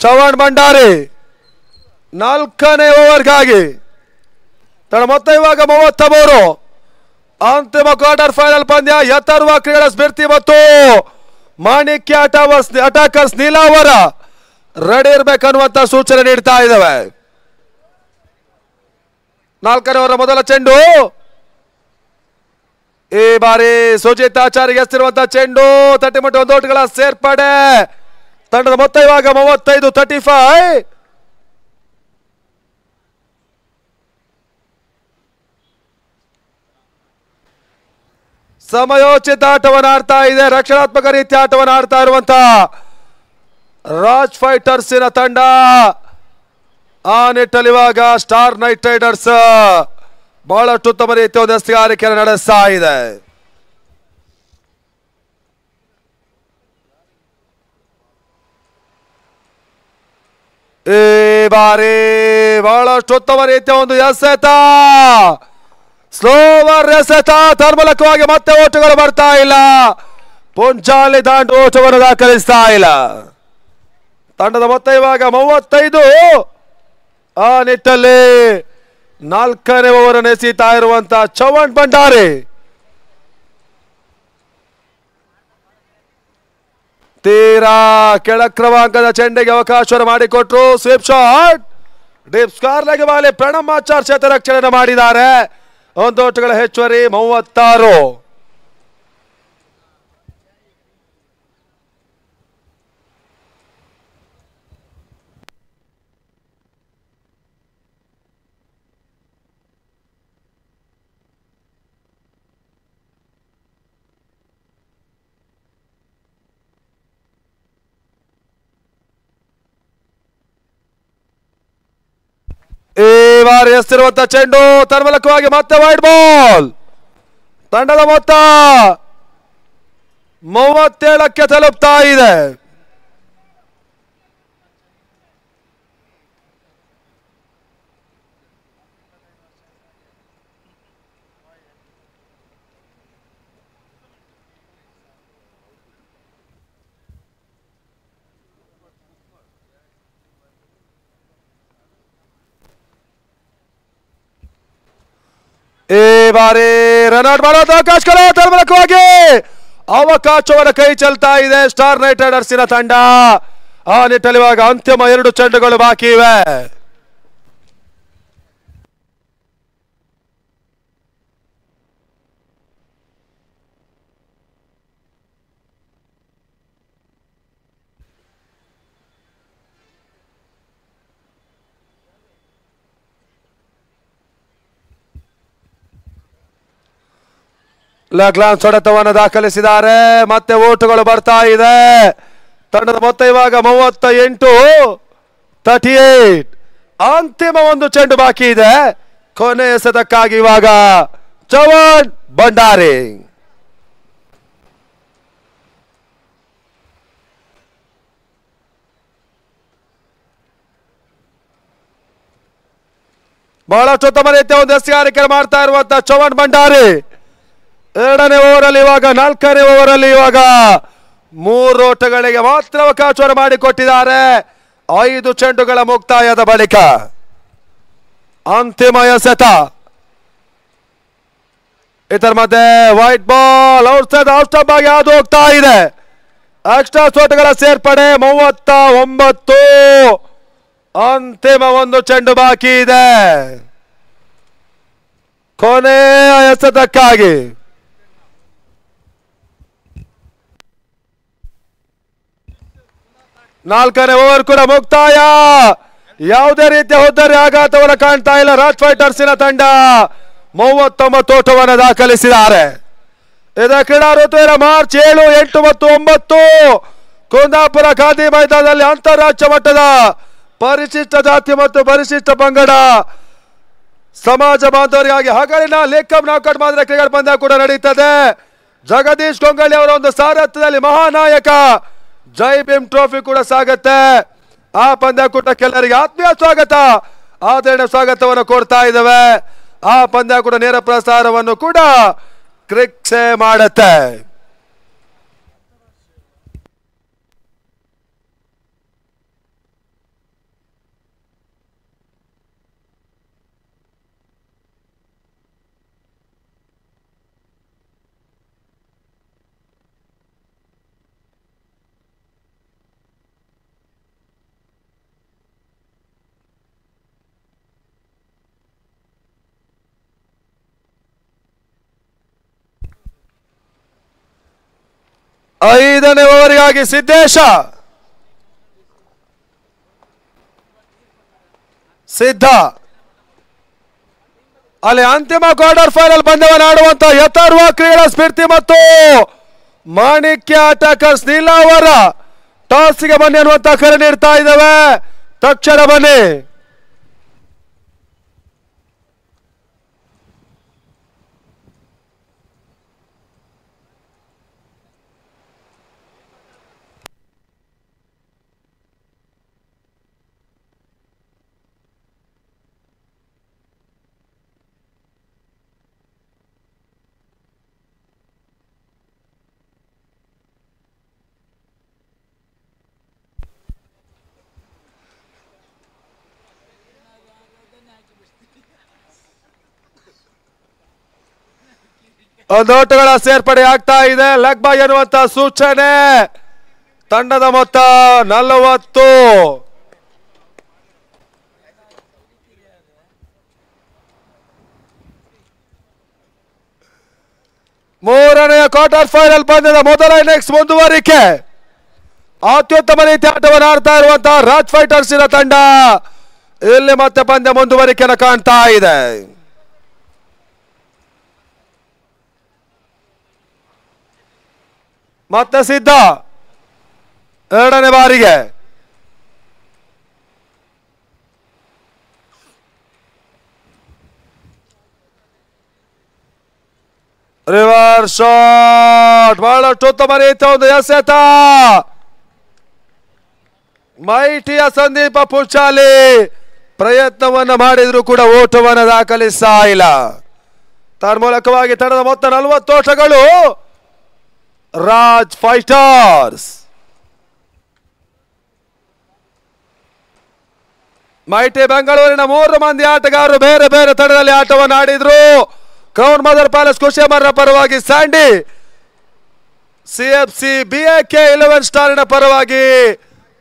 ಚವಣ್ ಭಂಡಾರಿ 4ನೇ ಓವರ್ಗಾಗಿ ತನ್ನ ಮೊತ್ತ ಇವಾಗ 33. ಅಂತಿಮ ಕ್ವಾರ್ಟರ್ ಫೈನಲ್ ಪಂದ್ಯ ಯಥರ್ವ ಕ್ರೀಡಾ ಸ್ಫೂರ್ತಿ ಮತ್ತು ಮಾಣಿಕ್ಯ ಅಟಾಕರ್ಸ್ ನೀಲಾವರ ರೆಡಿ ಇರ್ಬೇಕನ್ನುವಂತ ಸೂಚನೆ ನೀಡ್ತಾ ಇದ್ದಾವೆ. 4ನೇ ಓವರ್ ಮೊದಲ ಚೆಂಡು. ಈ ಬಾರಿ ಸುಜಿತ್ ಆಚಾರ್ಯ ಎಸ್ತಿರುವಂತಹ ಚೆಂಡು ತಟ್ಟಿಮಟ್ಟಿ 1 ಓಟುಗಳ ಸೇರ್ಪಡೆ. ತಂಡದ ಮೊತ್ತ ಇವಾಗ 35 35. ಸಮಯೋಚಿತ ಆಟವನ್ನು ಆಡ್ತಾ ಇದೆ, ರಕ್ಷಣಾತ್ಮಕ ರೀತಿಯ ಆಟವನ್ನು ಆಡ್ತಾ ಇರುವಂತ ರಾಜ್ ಫೈಟರ್ಸಿನ ತಂಡ. ಆ ನಿಟ್ಟಲ್ಲಿ ಇವಾಗ ಸ್ಟಾರ್ ನೈಟ್ ರೈಡರ್ಸ್ ಬಹಳಷ್ಟು ಉತ್ತಮ ರೀತಿಯ ಒಂದು ಎಸೆಗಾರಿಕೆಯನ್ನು ನಡೆಸ್ತಾ ಇದೆ. ಈ ಬಾರಿ ಬಹಳಷ್ಟು ಉತ್ತಮ ರೀತಿಯ ಒಂದು ಎಸೆತ, ಸ್ಲೋವರ್ ಎಸೆತ. ತನ್ಮೂಲಕವಾಗಿ ಮತ್ತೆ ಓಟುಗಳು ಬರ್ತಾ ಇಲ್ಲ. ಪುಂಚಾಲಿ ದಾಂಡು ಓಟವನ್ನು ದಾಖಲಿಸ್ತಾ ಇಲ್ಲ. ತಂಡದ ಮೊತ್ತ ಇವಾಗ 35. ಆ ನಿಟ್ಟಲ್ಲಿ 4ನೇ ಓವರ್ ಎಸೀತಾ ಇರುವಂತ ಚವಣ್ ಭಂಡಾರಿ ತೀರಾ ಕೆಳ ಕ್ರಮಾಂಕದ ಚೆಂಡಿಗೆ ಅವಕಾಶವನ್ನು ಮಾಡಿಕೊಟ್ರು. Sweep shot, deep square leg ಬಾಲಿ ಪ್ರಣಮ್ ಆಚಾರ್ ಶತ ರಕ್ಷಣೆ ಮಾಡಿದ್ದಾರೆ. 1 ಓಟುಗಳ ಹೆಚ್ಚುವರಿ 36. ಈ ಬಾರಿ ಎಸ್ತಿರುವಂತ ಚೆಂಡು ತನ್ಮೂಲಕವಾಗಿ ಮತ್ತೆ ವೈಡ್ ಬಾಲ್. ತಂಡದ ಮೊತ್ತ 37ಕ್ಕೆ ತಲುಪ್ತಾ ಇದೆ. ಈ ಬಾರಿ ರನ್ಔಟ್ ಮಾಡೋದು ಅವಕಾಶಗಳು ತನ್ಮೂಲಕವಾಗಿ ಅವಕಾಶವನ್ನು ಕೈ ಚೆಲ್ತಾ ಇದೆ ಸ್ಟಾರ್ ನೈಟ್ ರೈಡರ್ಸಿನ ತಂಡ. ಆ ನಿಟ್ಟಲ್ಲಿ ಇವಾಗ ಅಂತಿಮ 2 ಚೆಂಡುಗಳು ಬಾಕಿ ಇವೆ. ಲೆಗ್ಲಾನ್ಸ್ ಹೊಡೆತವನ್ನು ದಾಖಲಿಸಿದ್ದಾರೆ. ಮತ್ತೆ ಓಟುಗಳು ಬರ್ತಾ ಇದೆ. ತಂಡದ ಮೊತ್ತ ಇವಾಗ 38 38. ಅಂತಿಮ 1 ಚೆಂಡು ಬಾಕಿ ಇದೆ. ಕೊನೆ ಎಸೆತಕ್ಕಾಗಿ ಇವಾಗ ಚವಣ್ ಭಂಡಾರಿ. ಬಹಳಷ್ಟು ಉತ್ತಮ ರೀತಿಯ ಒಂದು ಎಸೆಗಾರಿಕೆ ಮಾಡ್ತಾ ಇರುವಂತಹ ಚವಣ್ ಭಂಡಾರಿ 2ನೇ ಓವರಲ್ಲಿ ಇವಾಗ 4ನೇ ಓವರಲ್ಲಿ ಇವಾಗ 3 ಓಟಗಳಿಗೆ ಮಾತ್ರ ಅವಕಾಶವನ್ನು ಮಾಡಿಕೊಟ್ಟಿದ್ದಾರೆ. 5 ಚೆಂಡುಗಳ ಮುಕ್ತಾಯದ ಬಳಿಕ ಅಂತಿಮ ಎಸೆತ. ಇದರ ಮಧ್ಯೆ ವೈಟ್ ಬಾಲ್ ಔಟ್ ಸ್ಟಂಪ್ ಆಗಿ ಹಾದು ಹೋಗ್ತಾ ಇದೆ. ಎಕ್ಸ್ಟ್ರಾ ಓಟಗಳ ಸೇರ್ಪಡೆ 39. ಅಂತಿಮ 1 ಚೆಂಡು ಬಾಕಿ ಇದೆ ಕೊನೆಯ ಎಸೆತಕ್ಕಾಗಿ. 4ನೇ ಓವರ್ ಕೂಡ ಮುಕ್ತಾಯ. ಯಾವುದೇ ರೀತಿಯ ಹೊದ್ದರಿ ಆಘಾತವನ್ನು ಕಾಣ್ತಾ ಇಲ್ಲ. ರಾಜ್ ಫೈಟರ್ಸಿನ ತಂಡ 39 ಓಟವನ್ನು ದಾಖಲಿಸಿದ್ದಾರೆ. ಇದ ಕ್ರೀಡಾ ಋತುವಿನ ಮಾರ್ಚ್ 7, 8 ಮತ್ತು 9 ಕುಂದಾಪುರ ಗಾಂಧಿ ಮೈದಾನದಲ್ಲಿ ಅಂತಾರಾಷ್ಟ್ರೀಯ ಮಟ್ಟದ ಪರಿಶಿಷ್ಟ ಜಾತಿ ಮತ್ತು ಪರಿಶಿಷ್ಟ ಪಂಗಡ ಸಮಾಜ ಬಾಂಧವರಿಗಾಗಿ ಹಗಲಿನ ಲೇಕಪ್ ನಾಕೌಟ್ ಮಾದರಿ ಕ್ರಿಕೆಟ್ ಪಂದ್ಯ ಕೂಡ ನಡೆಯುತ್ತದೆ. ಜಗದೀಶ್ ಗೊಂಗಳಿ ಅವರ ಒಂದು ಸಾರಥ್ಯದಲ್ಲಿ ಮಹಾನಾಯಕ ಜೈ ಭೀಮ್ ಟ್ರೋಫಿ ಕೂಡ ಸಾಗುತ್ತೆ. ಆ ಪಂದ್ಯಕೂಟಕ್ಕೆ ಎಲ್ಲರಿಗೆ ಆತ್ಮೀಯ ಸ್ವಾಗತ, ಆದರಣೀಯ ಸ್ವಾಗತವನ್ನು ಕೊಡ್ತಾ ಇದ್ದೇವೆ. ಆ ಪಂದ್ಯ ಕೂಡ ನೇರ ಪ್ರಸಾರವನ್ನು ಕೂಡ ಕ್ರಿಕ್ಸೆ ಮಾಡುತ್ತೆ. 5ನೇ ಓವರಿಗಾಗಿ ಸಿದ್ದೇಶ ಸಿದ್ಧ. ಅಲ್ಲಿ ಅಂತಿಮ ಕ್ವಾರ್ಟರ್ ಫೈನಲ್ ಪಂದ್ಯವನ್ನು ಆಡುವಂತ ಯಥಾರ್ವ ಕ್ರೀಡಾ ಸ್ಫೂರ್ತಿ ಮತ್ತು ಮಾಣಿಕ್ಯ ಅಟಾಕರ್ಸ್ ನೀಲಾವರ ಟಾಸ್ಗೆ ಬನ್ನಿ ಅನ್ನುವಂತ ಕರೆ ನೀಡ್ತಾ ಇದ್ದಾವೆ. ತಕ್ಷಣ ಬನ್ನಿ. ನೋಟುಗಳ ಸೇರ್ಪಡೆ ಆಗ್ತಾ ಇದೆ. ಲೆಗ್ ಬಾಯ್ ಎನ್ನುವಂತ ಸೂಚನೆ. ತಂಡದ ಮೊತ್ತ 40. ಮೂರನೆಯ ಕ್ವಾರ್ಟರ್ ಫೈನಲ್ ಪಂದ್ಯದ ಮೊದಲ ಇನ್ನಿಂಗ್ಸ್ ಮುಂದುವರಿಕೆ. ಅತ್ಯುತ್ತಮ ರೀತಿ ಆಟವನ್ನು ಆಡ್ತಾ ಇರುವಂತಹ ರಾಜ್ ಫೈಟರ್ಸಿನ ತಂಡ ಇಲ್ಲಿ ಮತ್ತೆ ಪಂದ್ಯ ಮುಂದುವರಿಕೆಯನ್ನು ಕಾಣ್ತಾ ಇದೆ. ಮತ್ತೆ ಸಿದ್ಧ ಎರಡನೇ ಬಾರಿಗೆ. ರಿವರ್ಸ್ ಶಾಟ್ ಬಹಳಷ್ಟು ಉತ್ತಮ ರೀತಿಯ ಒಂದು ಎಸೆತ. ಮೈಟಿಯ ಸಂದೀಪ ಪುಂಚಾಲಿ ಪ್ರಯತ್ನವನ್ನು ಮಾಡಿದ್ರು ಕೂಡ ಓಟವನ್ನು ದಾಖಲಿಸ್ತಾ ಇಲ್ಲ. ತನ್ಮೂಲಕವಾಗಿ ತಂಡದ ಮೊತ್ತ 40 ಓಟಗಳು. ರಾಜ್ ಫೈಟರ್ಸ್ ಮೈಟಿ ಬೆಂಗಳೂರಿನ 3 ಮಂದಿ ಆಟಗಾರರು ಬೇರೆ ಬೇರೆ ತಂಡದಲ್ಲಿ ಆಟವನ್ನು ಆಡಿದ್ರು. ಕ್ರೌನ್ ಮದರ್ ಪ್ಯಾಲೇಸ್ ಕುಶೇಮರ್ನ ಪರವಾಗಿ ಸ್ಯಾಂಡಿ, ಸಿಎಫ್ಸಿ BAK 11 ಸ್ಟಾರಿನ ಪರವಾಗಿ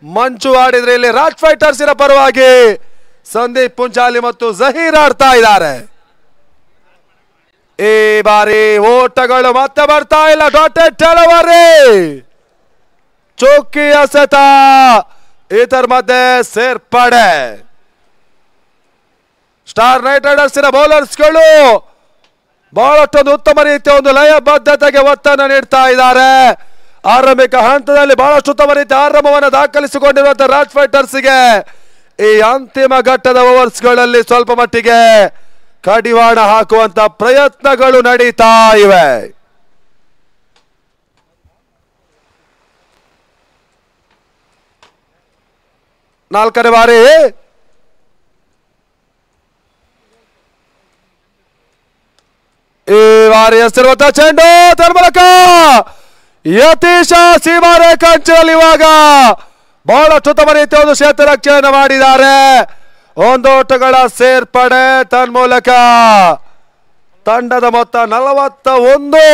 ಮಂಚು ಆಡಿದ್ರೆ. ಇಲ್ಲಿ ರಾಜ್ ಫೈಟರ್ಸಿನ ಪರವಾಗಿ ಸಂದೀಪ್ ಪುಂಚಾಲಿ ಮತ್ತು ಜಹೀರ್ ಆಡ್ತಾ ಇದ್ದಾರೆ. ಈ ಬಾರಿ ಓಟಗಳು ಮತ್ತೆ ಬರ್ತಾ ಇಲ್ಲ. ಡಾಟೆಡ್ ಡೆಲಿವರಿ, ಚೌಕಿ ಎಸೆತ, ಇದರ ಮಧ್ಯೆ ಸೇರ್ಪಡೆ. ಸ್ಟಾರ್ ನೈಟ್ ರೈಡರ್ಸಿನ ಬೌಲರ್ಸ್ಗಳು ಬಹಳಷ್ಟೊಂದು ಉತ್ತಮ ರೀತಿಯ ಒಂದು ಲಯಬದ್ಧತೆಗೆ ಒತ್ತನ್ನು ನೀಡ್ತಾ ಇದ್ದಾರೆ. ಆರಂಭಿಕ ಹಂತದಲ್ಲಿ ಬಹಳಷ್ಟು ಉತ್ತಮ ರೀತಿಯ ಆರಂಭವನ್ನು ದಾಖಲಿಸಿಕೊಂಡಿರುವಂತಹ ರಾಜ್ ಫೈಟರ್ಸ್ಗೆ ಈ ಅಂತಿಮ ಘಟ್ಟದ ಓವರ್ಸ್ಗಳಲ್ಲಿ ಸ್ವಲ್ಪ ಮಟ್ಟಿಗೆ ಕಡಿವಾಣ ಹಾಕುವಂತ ಪ್ರಯತ್ನಗಳು ನಡೀತಾ ಇವೆ. ನಾಲ್ಕನೇ ಬಾರಿ ಈ ಬಾರಿ ಎಸೆದಿರುವಂತಹ ಚೆಂಡು ತನ್ಮೂಲಕ ಯತೀಶ ಸೀಮಾ ರೇಖಾಂಚಿನಲ್ಲಿ ಇವಾಗ ಬಹಳಷ್ಟು ಉತ್ತಮ ರೀತಿಯ ಒಂದು ಕ್ಷೇತ್ರ ರಕ್ಷಣೆ ಮಾಡಿದ್ದಾರೆ. ಒಂದೋಟಗಳ ಸೇರ್ಪಡೆ ತನ್ಮೂಲಕ ತಂಡದ ಮೊತ್ತ 41.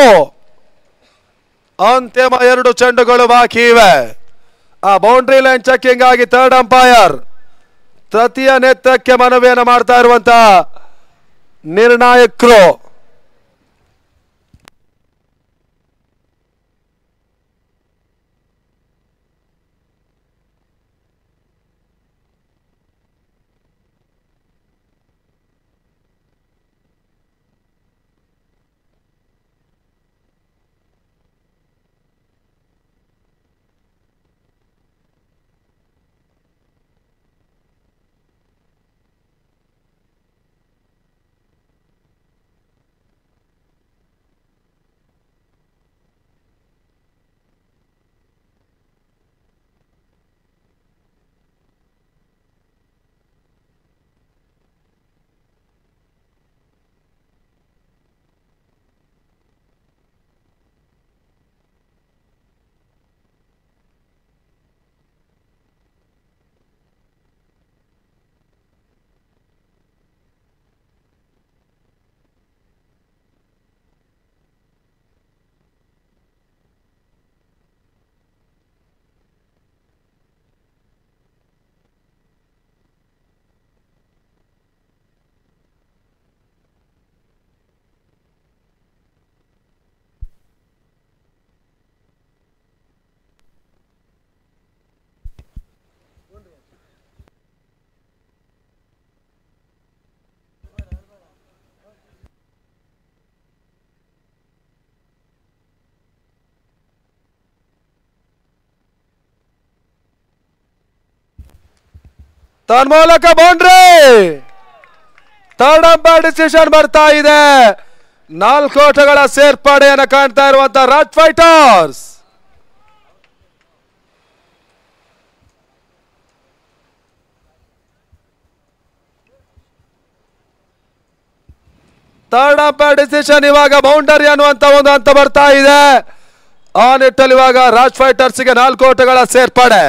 ಅಂತಿಮ 2 ಚೆಂಡುಗಳು ಬಾಕಿ ಇವೆ. ಆ ಬೌಂಡ್ರಿ ಲೈನ್ ಚೆಕಿಂಗ್ ಆಗಿ ಥರ್ಡ್ ಅಂಪೈರ್ ತೃತೀಯ ನೇತ್ರಕ್ಕೆ ಮನವಿಯನ್ನು ಮಾಡ್ತಾ ಇರುವಂತಹ ನಿರ್ಣಾಯಕರು. ತನ್ಮೂಲಕ ಬೌಂಡ್ರಿ. ಥರ್ಡ್ ಅಂಪೈರ್ ಡಿಸಿಷನ್ ಬರ್ತಾ ಇದೆ. 4 ಓಟಗಳ ಸೇರ್ಪಡೆಯನ್ನು ಕಾಣ್ತಾ ಇರುವಂತ Raj Fighters. Third umpire decision ಇವಾಗ ಬೌಂಡರಿ ಅನ್ನುವಂತ ಒಂದು ಹಂತ ಬರ್ತಾ ಇದೆ. ಆ ನಿಟ್ಟಲ್ಲಿ ಇವಾಗ ರಾಜ್ ಫೈಟರ್ಸ್ಗೆ 4 ಓಟಗಳ ಸೇರ್ಪಡೆ.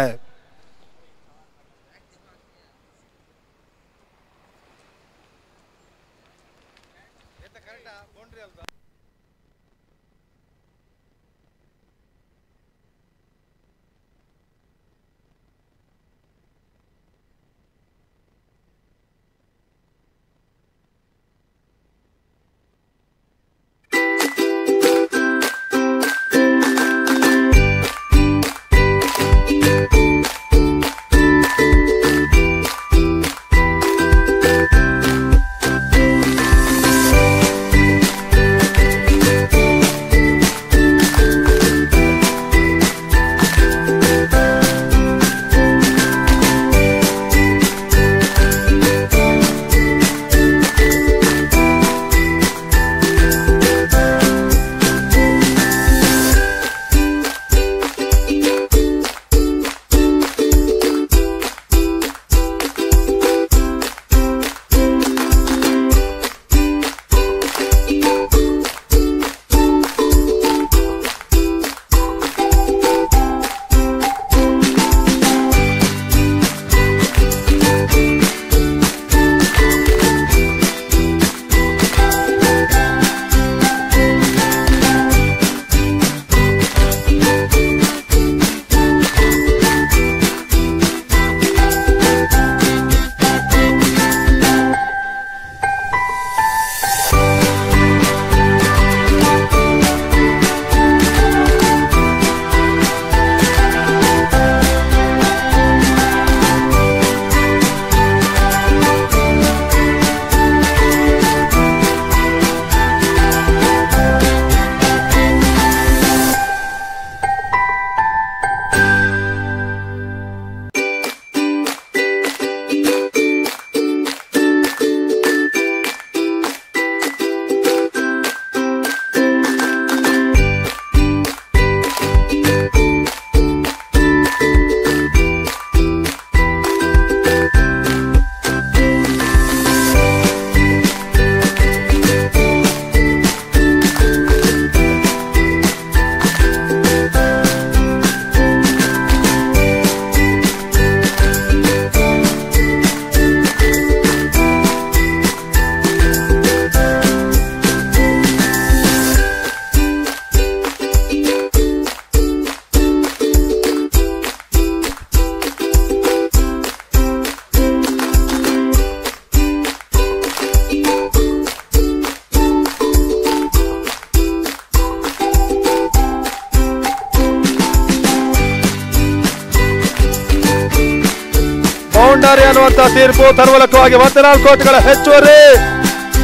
ಬೌಂಡರಿ ಅನ್ನುವಂತ ತೀರ್ಪು ತನ್ಮೂಲಕವಾಗಿ 14 ಕೋಟಿಗಳ ಹೆಚ್ಚುವರಿ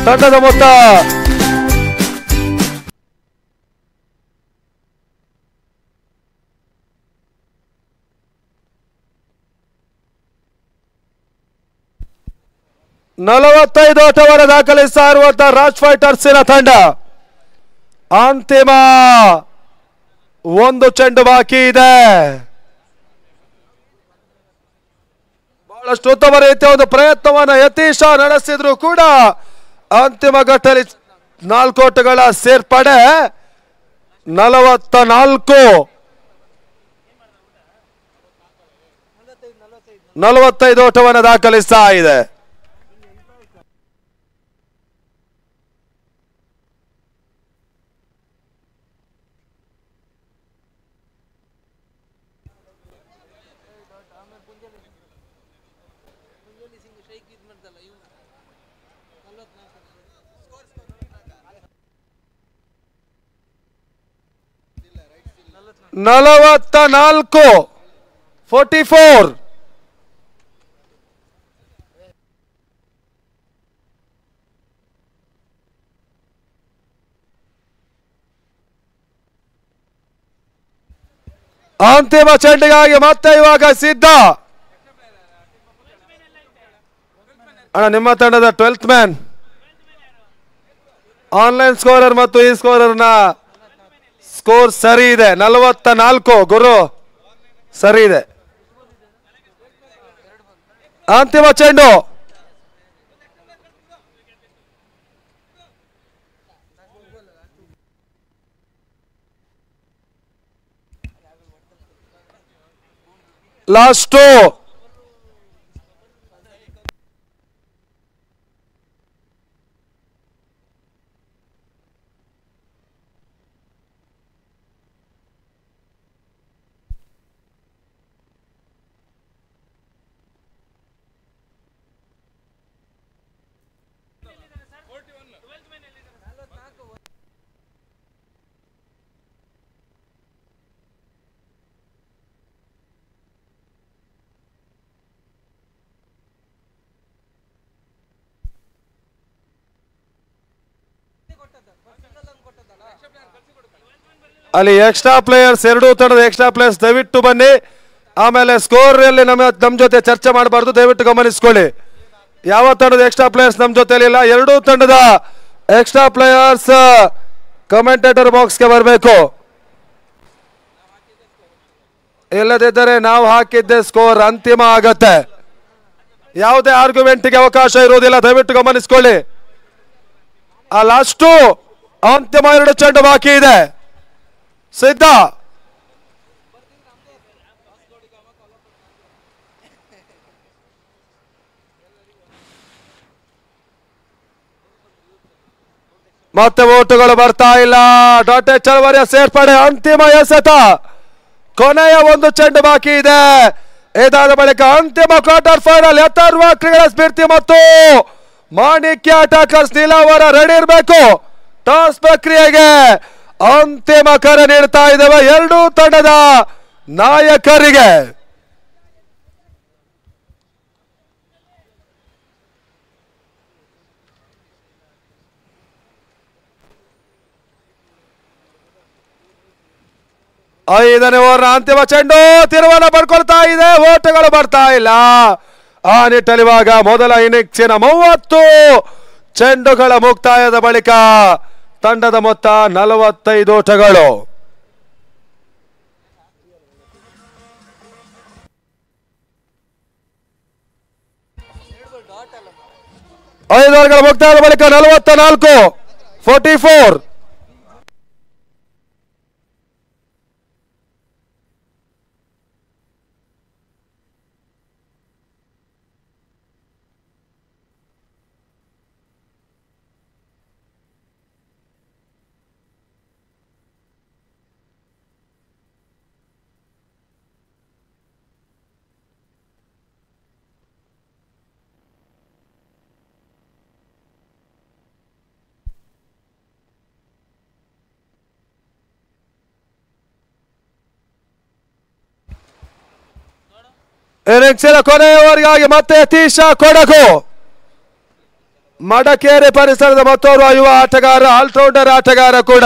ತಂಡದ ಮೊತ್ತ. ನಲವತ್ತೈದು ಓಟವನ್ನು ದಾಖಲಿಸ್ತಾ ಇರುವಂತಹ ರಾಜ್ ಫೈಟರ್ಸಿನ ತಂಡ ಅಂತಿಮ ಒಂದು ಚೆಂಡು ಬಾಕಿ ಇದೆ. ಬಹಳಷ್ಟು ಉತ್ತಮ ರೀತಿಯ ಒಂದು ಪ್ರಯತ್ನವನ್ನು ಯತೀಶ ನಡೆಸಿದ್ರು ಕೂಡ ಅಂತಿಮ ಘಟ್ಟದಲ್ಲಿ 4 ಓಟಗಳ ಸೇರ್ಪಡೆ 45 ಓಟವನ್ನು ದಾಖಲಿಸ್ತಾ ಇದೆ. ನಲವತ್ತ 44 ಅಂತಿಮ ಚೆಂಡಿಗಾಗಿ ಮತ್ತೆ ಇವಾಗ ಸಿದ್ಧ. ಅಣ್ಣ ನಿಮ್ಮ ತಂಡದ 12th ಮ್ಯಾನ್ ಆನ್ಲೈನ್ ಸ್ಕೋರರ್ ಮತ್ತು ಈ ಸ್ಕೋರರ್ನ ಸ್ಕೋರ್ ಸರಿ ಇದೆ 44 ಗುರು ಸರಿ ಇದೆ. ಅಂತಿಮ ಚೆಂಡು ಲಾಸ್ಟು ಅಲ್ಲಿ ಎಕ್ಸ್ಟ್ರಾ ಪ್ಲೇಯರ್ಸ್ ಎರಡೂ ತಂಡದ ಎಕ್ಸ್ಟ್ರಾ ಪ್ಲೇಯರ್ಸ್ ದಯವಿಟ್ಟು ಬನ್ನಿ. ಆಮೇಲೆ ಸ್ಕೋರ್ ಅಲ್ಲಿ ನಮ್ಮ ಜೊತೆ ಚರ್ಚೆ ಮಾಡಬಾರ್ದು, ದಯವಿಟ್ಟು ಗಮನಿಸ್ಕೊಳ್ಳಿ. ಯಾವ ತಂಡದ ಎಕ್ಸ್ಟ್ರಾ ಪ್ಲೇಯರ್ಸ್ ನಮ್ಮ ಜೊತೆಲಿ ಇಲ್ಲ. ಎರಡೂ ತಂಡದ ಎಕ್ಸ್ಟ್ರಾ ಪ್ಲೇಯರ್ಸ್ ಕಮೆಂಟೇಟರ್ ಬಾಕ್ಸ್ಗೆ ಬರಬೇಕು. ಇಲ್ಲದಿದ್ದರೆ ನಾವು ಹಾಕಿದ್ದೆ ಸ್ಕೋರ್ ಅಂತಿಮ ಆಗತ್ತೆ. ಯಾವುದೇ ಆರ್ಗ್ಯುಮೆಂಟ್ಗೆ ಅವಕಾಶ ಇರುವುದಿಲ್ಲ, ದಯವಿಟ್ಟು ಗಮನಿಸ್ಕೊಳ್ಳಿ. ಆ ಲಾಸ್ಟು ಅಂತಿಮ 2 ಚೆಂಡು ಬಾಕಿ ಇದೆ. ಸಿದ್ಧ ಮತ್ತೆ ಓಟುಗಳು ಬರ್ತಾ ಇಲ್ಲ. ಡಾಟೆ ಚಳವರಿಯ ಸೇರ್ಪಡೆ ಅಂತಿಮ ಎಸೆತ. ಕೊನೆಯ 1 ಚೆಂಡು ಬಾಕಿ ಇದೆ. ಇದಾದ ಬಳಿಕ ಅಂತಿಮ ಕ್ವಾರ್ಟರ್ ಫೈನಲ್ ಯಥಾರ್ವ ಕ್ರೀಡಾ ಸ್ಫೂರ್ತಿ ಮತ್ತು ಮಾಣಿಕ್ಯ ಅಟಾಕರ್ಸ್ ನೀಲಾವರ ರೆಡಿ ಇರಬೇಕು. ಟಾಸ್ ಪ್ರಕ್ರಿಯೆಗೆ ಅಂತಿಮ ಕರೆ ನೀಡ್ತಾ ಇದ್ದೇವೆ ಎರಡೂ ತಂಡದ ನಾಯಕರಿಗೆ. ಐದನೇ ಓವರ್ನ ಅಂತಿಮ ಚೆಂಡು ತಿರುವನ್ನ ಪಡ್ಕೊಳ್ತಾ ಇದೆ. ಓಟಗಳು ಬರ್ತಾ ಇಲ್ಲ. ಆ ನಿಟ್ಟಲ್ಲಿ ಇವಾಗ ಮೊದಲ ಇನ್ನಿಂಗ್ಸಿನ 30 ಚೆಂಡುಗಳ ಮುಕ್ತಾಯದ ಬಳಿಕ ತಂಡದ ಮೊತ್ತ 45 ಓಟಗಳು. ಐದು ಓವರ್ಗಳ ಮುಕ್ತಾಯದ ಬಳಿಕ 44 ಇನ್ನಿಂಗ್ಸಿನ ಕೊನೆಯ ಓವರ್ಗಾಗಿ ಮತ್ತೆ ಯತೀಶ ಕೊಡಗು. ಮಡಕೇರಿ ಪರಿಸರದ ಮತ್ತೋರ್ವ ಯುವ ಆಟಗಾರ, ಆಲ್ರೌಂಡರ್ ಆಟಗಾರ ಕೂಡ.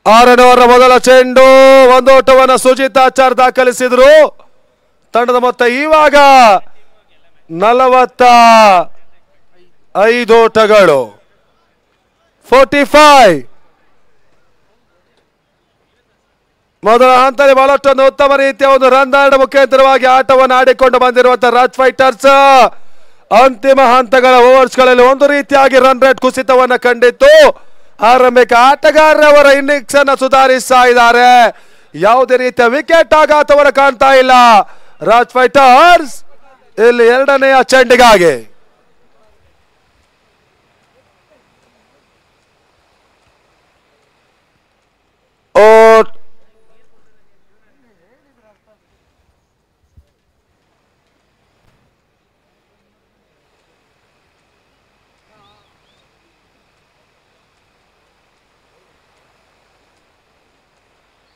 ಆರನೇ ಓವರ್ ಮೊದಲ ಚೆಂಡು. 1 ಓಟವನ್ನು ಸುಜಿತ್ ಆಚಾರ್ ದಾಖಲಿಸಿದ್ರು. ತಂಡದ ಮೊತ್ತ ಇವಾಗ 45 ಓಟಗಳು. 45 ಮೊದಲ ಹಂತದಲ್ಲಿ ಬಹಳಷ್ಟೊಂದು ಉತ್ತಮ ರೀತಿಯ ಒಂದು ರನ್ ದಾಡ ಮುಖಾಂತರವಾಗಿ ಆಟವನ್ನು ಆಡಿಕೊಂಡು ಬಂದಿರುವಂತಹ ರಾಜ್ ಫೈಟರ್ಸ್ ಅಂತಿಮ ಹಂತಗಳ ಓವರ್ಸ್ಗಳಲ್ಲಿ ಒಂದು ರೀತಿಯಾಗಿ ರನ್ ರೇಟ್ ಕುಸಿತವನ್ನು ಕಂಡಿತ್ತು. ಆರಂಭಿಕ ಆಟಗಾರರವರ ಇನ್ನಿಂಗ್ಸ್ ಅನ್ನು ಸುಧಾರಿಸ್ತಾ ಇದ್ದಾರೆ. ಯಾವುದೇ ರೀತಿಯ ವಿಕೆಟ್ ಆಘಾತವನ್ನು ಕಾಣ್ತಾ ಇಲ್ಲ ರಾಜ್ ಫೈಟರ್ಸ್. ಇಲ್ಲಿ ಎರಡನೆಯ ಚೆಂಡಿಗಾಗಿ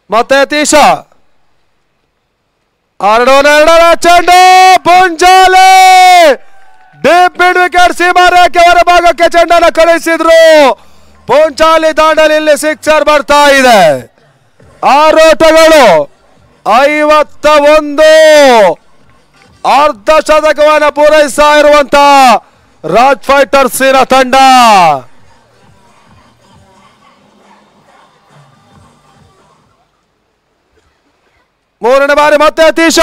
ಮತ್ತೆ ತೀಶ 2-2 ಚೆಂಡು ಪುಂಜಾಲೆ ಡೀಪ್ ಮಿಡ್ ವಿಕೆಟ್ ಸೀಮಾರೇಖೆ ಹೊರ ಭಾಗಕ್ಕೆ ಚೆಂಡನ್ನು ಕಳಿಸಿದ್ರು. ಪುಂಚಾಲಿ ದಾಂಡಲಿಯಲ್ಲಿ ಸಿಕ್ಸರ್ ಬರ್ತಾ ಇದೆ. 6 ಓಟಗಳು 51 ಅರ್ಧ ಶತಕವನ್ನು ಪೂರೈಸ್ತಾ ಇರುವಂತ ರಾಜ್ ಫೈಟರ್ಸ್ ತಂಡ. ಮೂರನೇ ಬಾರಿ ಮತ್ತೆ ಅತೀಶ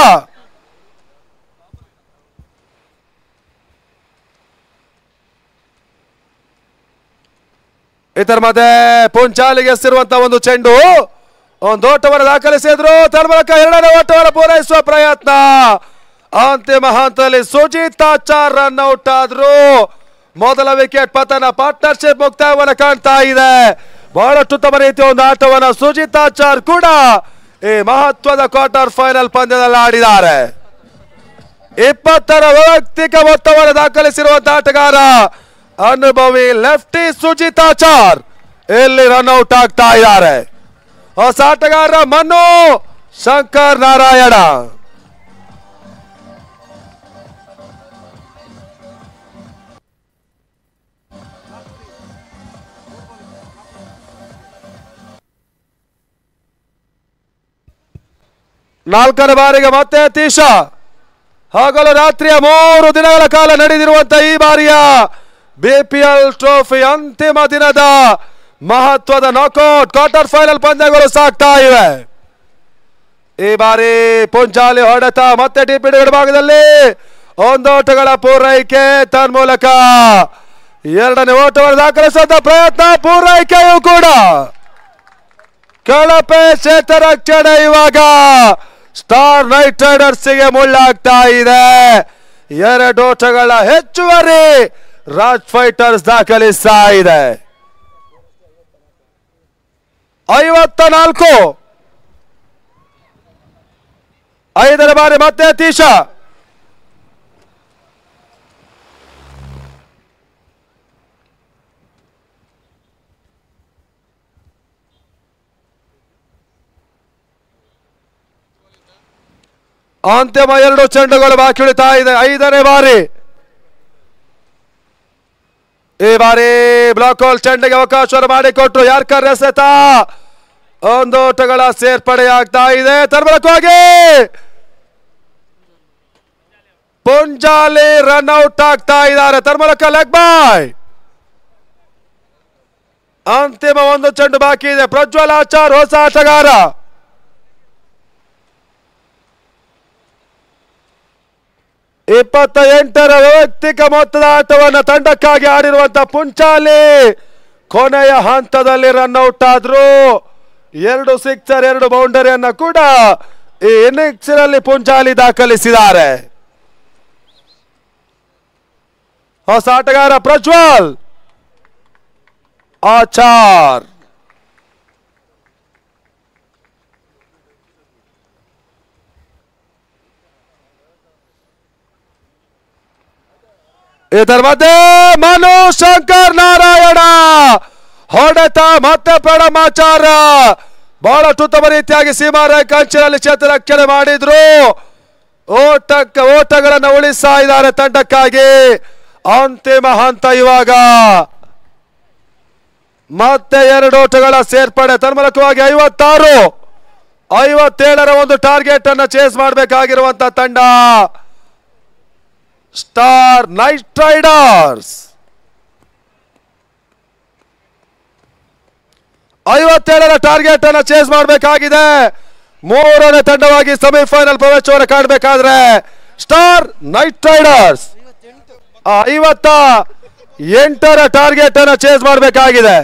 ಇದರ ಮಧ್ಯೆ ಪುಂಚಾಲಿಗೆ ಎಸೆದಿರುವಂತಹ ಒಂದು ಚೆಂಡು ಒಂದು ಓಟವನ್ನು ದಾಖಲಿಸಿದ್ರು. ತನ್ಮೂಲಕ 2ನೇ ಓಟವನ್ನು ಪೂರೈಸುವ ಪ್ರಯತ್ನ. ಅಂತಿಮ ಹಂತದಲ್ಲಿ ಸುಜಿತಾಚಾರ್ ರನ್ ಔಟ್ ಆದ್ರು. ಮೊದಲ ವಿಕೆಟ್ ಪತನ. ಪಾರ್ಟ್ನರ್ಶಿಪ್ ಮುಕ್ತಾಯವನ್ನು ಕಾಣ್ತಾ ಇದೆ. ಬಹಳಷ್ಟು ಉತ್ತಮ ರೀತಿಯ ಒಂದು ಆಟವನ್ನು ಸುಜಿತಾಚಾರ್ ಕೂಡ ಈ ಮಹತ್ವದ ಕ್ವಾರ್ಟರ್ ಫೈನಲ್ ಪಂದ್ಯದಲ್ಲಿ ಆಡಿದ್ದಾರೆ. 20ರ ವೈಯಕ್ತಿಕ ಮೊತ್ತವನ್ನು ದಾಖಲಿಸಿರುವಂತಹ ಆಟಗಾರ ಅನುಭವಿ ಲೆಫ್ಟಿ ಸುಜಿತಾಚಾರ್ ಇಲ್ಲಿ ರನ್ ಔಟ್ ಆಗ್ತಾ ಇದ್ದಾರೆ. ಹೊಸ ಆಟಗಾರ ಮನು ಶಂಕರ್ ನಾರಾಯಣ. ನಾಲ್ಕನೇ ಬಾರಿಗೆ ಮತ್ತೆ ಅತೀಶ. ಹಗಲು ರಾತ್ರಿಯ 3 ದಿನಗಳ ಕಾಲ ನಡೆದಿರುವಂತಹ ಈ ಬಾರಿಯ ಬಿಪಿಎಲ್ ಟ್ರೋಫಿ ಅಂತಿಮ ದಿನದ ಮಹತ್ವದ ನಾಕ್ಔಟ್ ಕ್ವಾರ್ಟರ್ ಫೈನಲ್ ಪಂದ್ಯಗಳು ಸಾಗ್ತಾ ಇವೆ. ಈ ಬಾರಿ ಪುಂಚಾಲಿ ಹೊಡೆತ ಮತ್ತೆ ಡಿಪಿ ಭಾಗದಲ್ಲಿ 1 ಓಟಗಳ ಪೂರೈಕೆ. ತನ್ಮೂಲಕ 2ನೇ ಓಟವನ್ನು ದಾಖಲಿಸುವಂತ ಪ್ರಯತ್ನ. ಪೂರೈಕೆಯೂ ಕೂಡ ಕಳಪೆ ಕ್ಷೇತ್ರರಕ್ಷಣೆ. ಇವಾಗ ಸ್ಟಾರ್ ನೈಟ್ ರೈಡರ್ಸ್ ಗೆ ಮುಳ್ಳಾಗ್ತಾ ಇದೆ. 2 ಓಟಗಳ ಹೆಚ್ಚುವರಿ ರಾಜ್ ಫೈಟರ್ಸ್ ದಾಖಲಿಸ್ತಾ ಇದೆ. 54. 5ನೇ ಬಾರಿ ಮತ್ತೆ ಅತೀಶ. ಅಂತಿಮ 2 ಚೆಂಡುಗಳು ಬಾಕಿ ಉಳಿತಾ ಇದೆ. 5ನೇ ಬಾರಿ. ಈ ಬಾರಿ ಬ್ಲಾಕ್ ಹೋಲ್ ಚೆಂಡಿಗೆ ಅವಕಾಶವನ್ನು ಮಾಡಿಕೊಟ್ರು ಯಾರ್ಕರ್ ಎಸೆತ. 1 ಓಟಗಳ ಸೇರ್ಪಡೆಯಾಗ್ತಾ ಇದೆ. ತನ್ಮೂಲಕವಾಗಿ ಪುಂಜಾಲಿ ರನ್ ಔಟ್ ಆಗ್ತಾ ಇದ್ದಾರೆ. ತನ್ಮೂಲಕ ಲೆಗ್ ಬಾಯ್. ಅಂತಿಮ 1 ಚೆಂಡು ಬಾಕಿ ಇದೆ. ಪ್ರಜ್ವಲ್ ಆಚಾರ್ ಹೊಸ ಆಟಗಾರ. ರ ವೈಯಕ್ತಿಕ ಮೊತ್ತದ ಆಟವನ್ನು ತಂಡಕ್ಕಾಗಿ ಆಡಿರುವಂತಹ ಪುಂಚಾಲಿ ಕೊನೆಯ ಹಂತದಲ್ಲಿ ರನ್ ಔಟ್ ಆದ್ರು. 2 ಸಿಕ್ಸರ್ 2 ಬೌಂಡರಿಯನ್ನ ಕೂಡ ಈ ಇನ್ನಿಂಗ್ಸ್ ನಲ್ಲಿ ಪುಂಚಾಲಿ ದಾಖಲಿಸಿದ್ದಾರೆ. ಹೊಸ ಆಟಗಾರ ಪ್ರಜ್ವಲ್ ಆಚಾರ್. ಇದರ ಮಧ್ಯೆ ಮನು ಶಂಕರ್ ನಾರಾಯಣ ಹೊಡೆತ ಮತ್ತೆ ಪ್ರಣಮಾಚಾರ. ಬಹಳಷ್ಟು ಉತ್ತಮ ರೀತಿಯಾಗಿ ಸೀಮಾರೇಖೆ ಅಂಚಿನಲ್ಲಿ ಕ್ಷೇತ್ರ ರಕ್ಷಣೆ ಮಾಡಿದ್ರು. ಓಟಗಳನ್ನು ಉಳಿಸ್ತಾ ಇದ್ದಾರೆ ತಂಡಕ್ಕಾಗಿ. ಅಂತಿಮ ಹಂತ ಇವಾಗ ಮತ್ತೆ 2 ಓಟಗಳ ಸೇರ್ಪಡೆ. ತನ್ಮೂಲಕವಾಗಿ 56, 57ರ ಒಂದು ಟಾರ್ಗೆಟ್ ಅನ್ನು ಚೇಸ್ ಮಾಡಬೇಕಾಗಿರುವಂತಹ ತಂಡ ಸ್ಟಾರ್ ನೈಟ್ ರೈಡರ್ಸ್. 57ರ ಟಾರ್ಗೆಟ್ ಅನ್ನು ಚೇಸ್ ಮಾಡಬೇಕಾಗಿದೆ. 3ನೇ ತಂಡವಾಗಿ ಸೆಮಿಫೈನಲ್ ಪ್ರವೇಶವನ್ನು ಕಾಣಬೇಕಾದ್ರೆ ಸ್ಟಾರ್ ನೈಟ್ ರೈಡರ್ಸ್ 58ರ ಟಾರ್ಗೆಟ್ ಅನ್ನು ಚೇಸ್ ಮಾಡಬೇಕಾಗಿದೆ.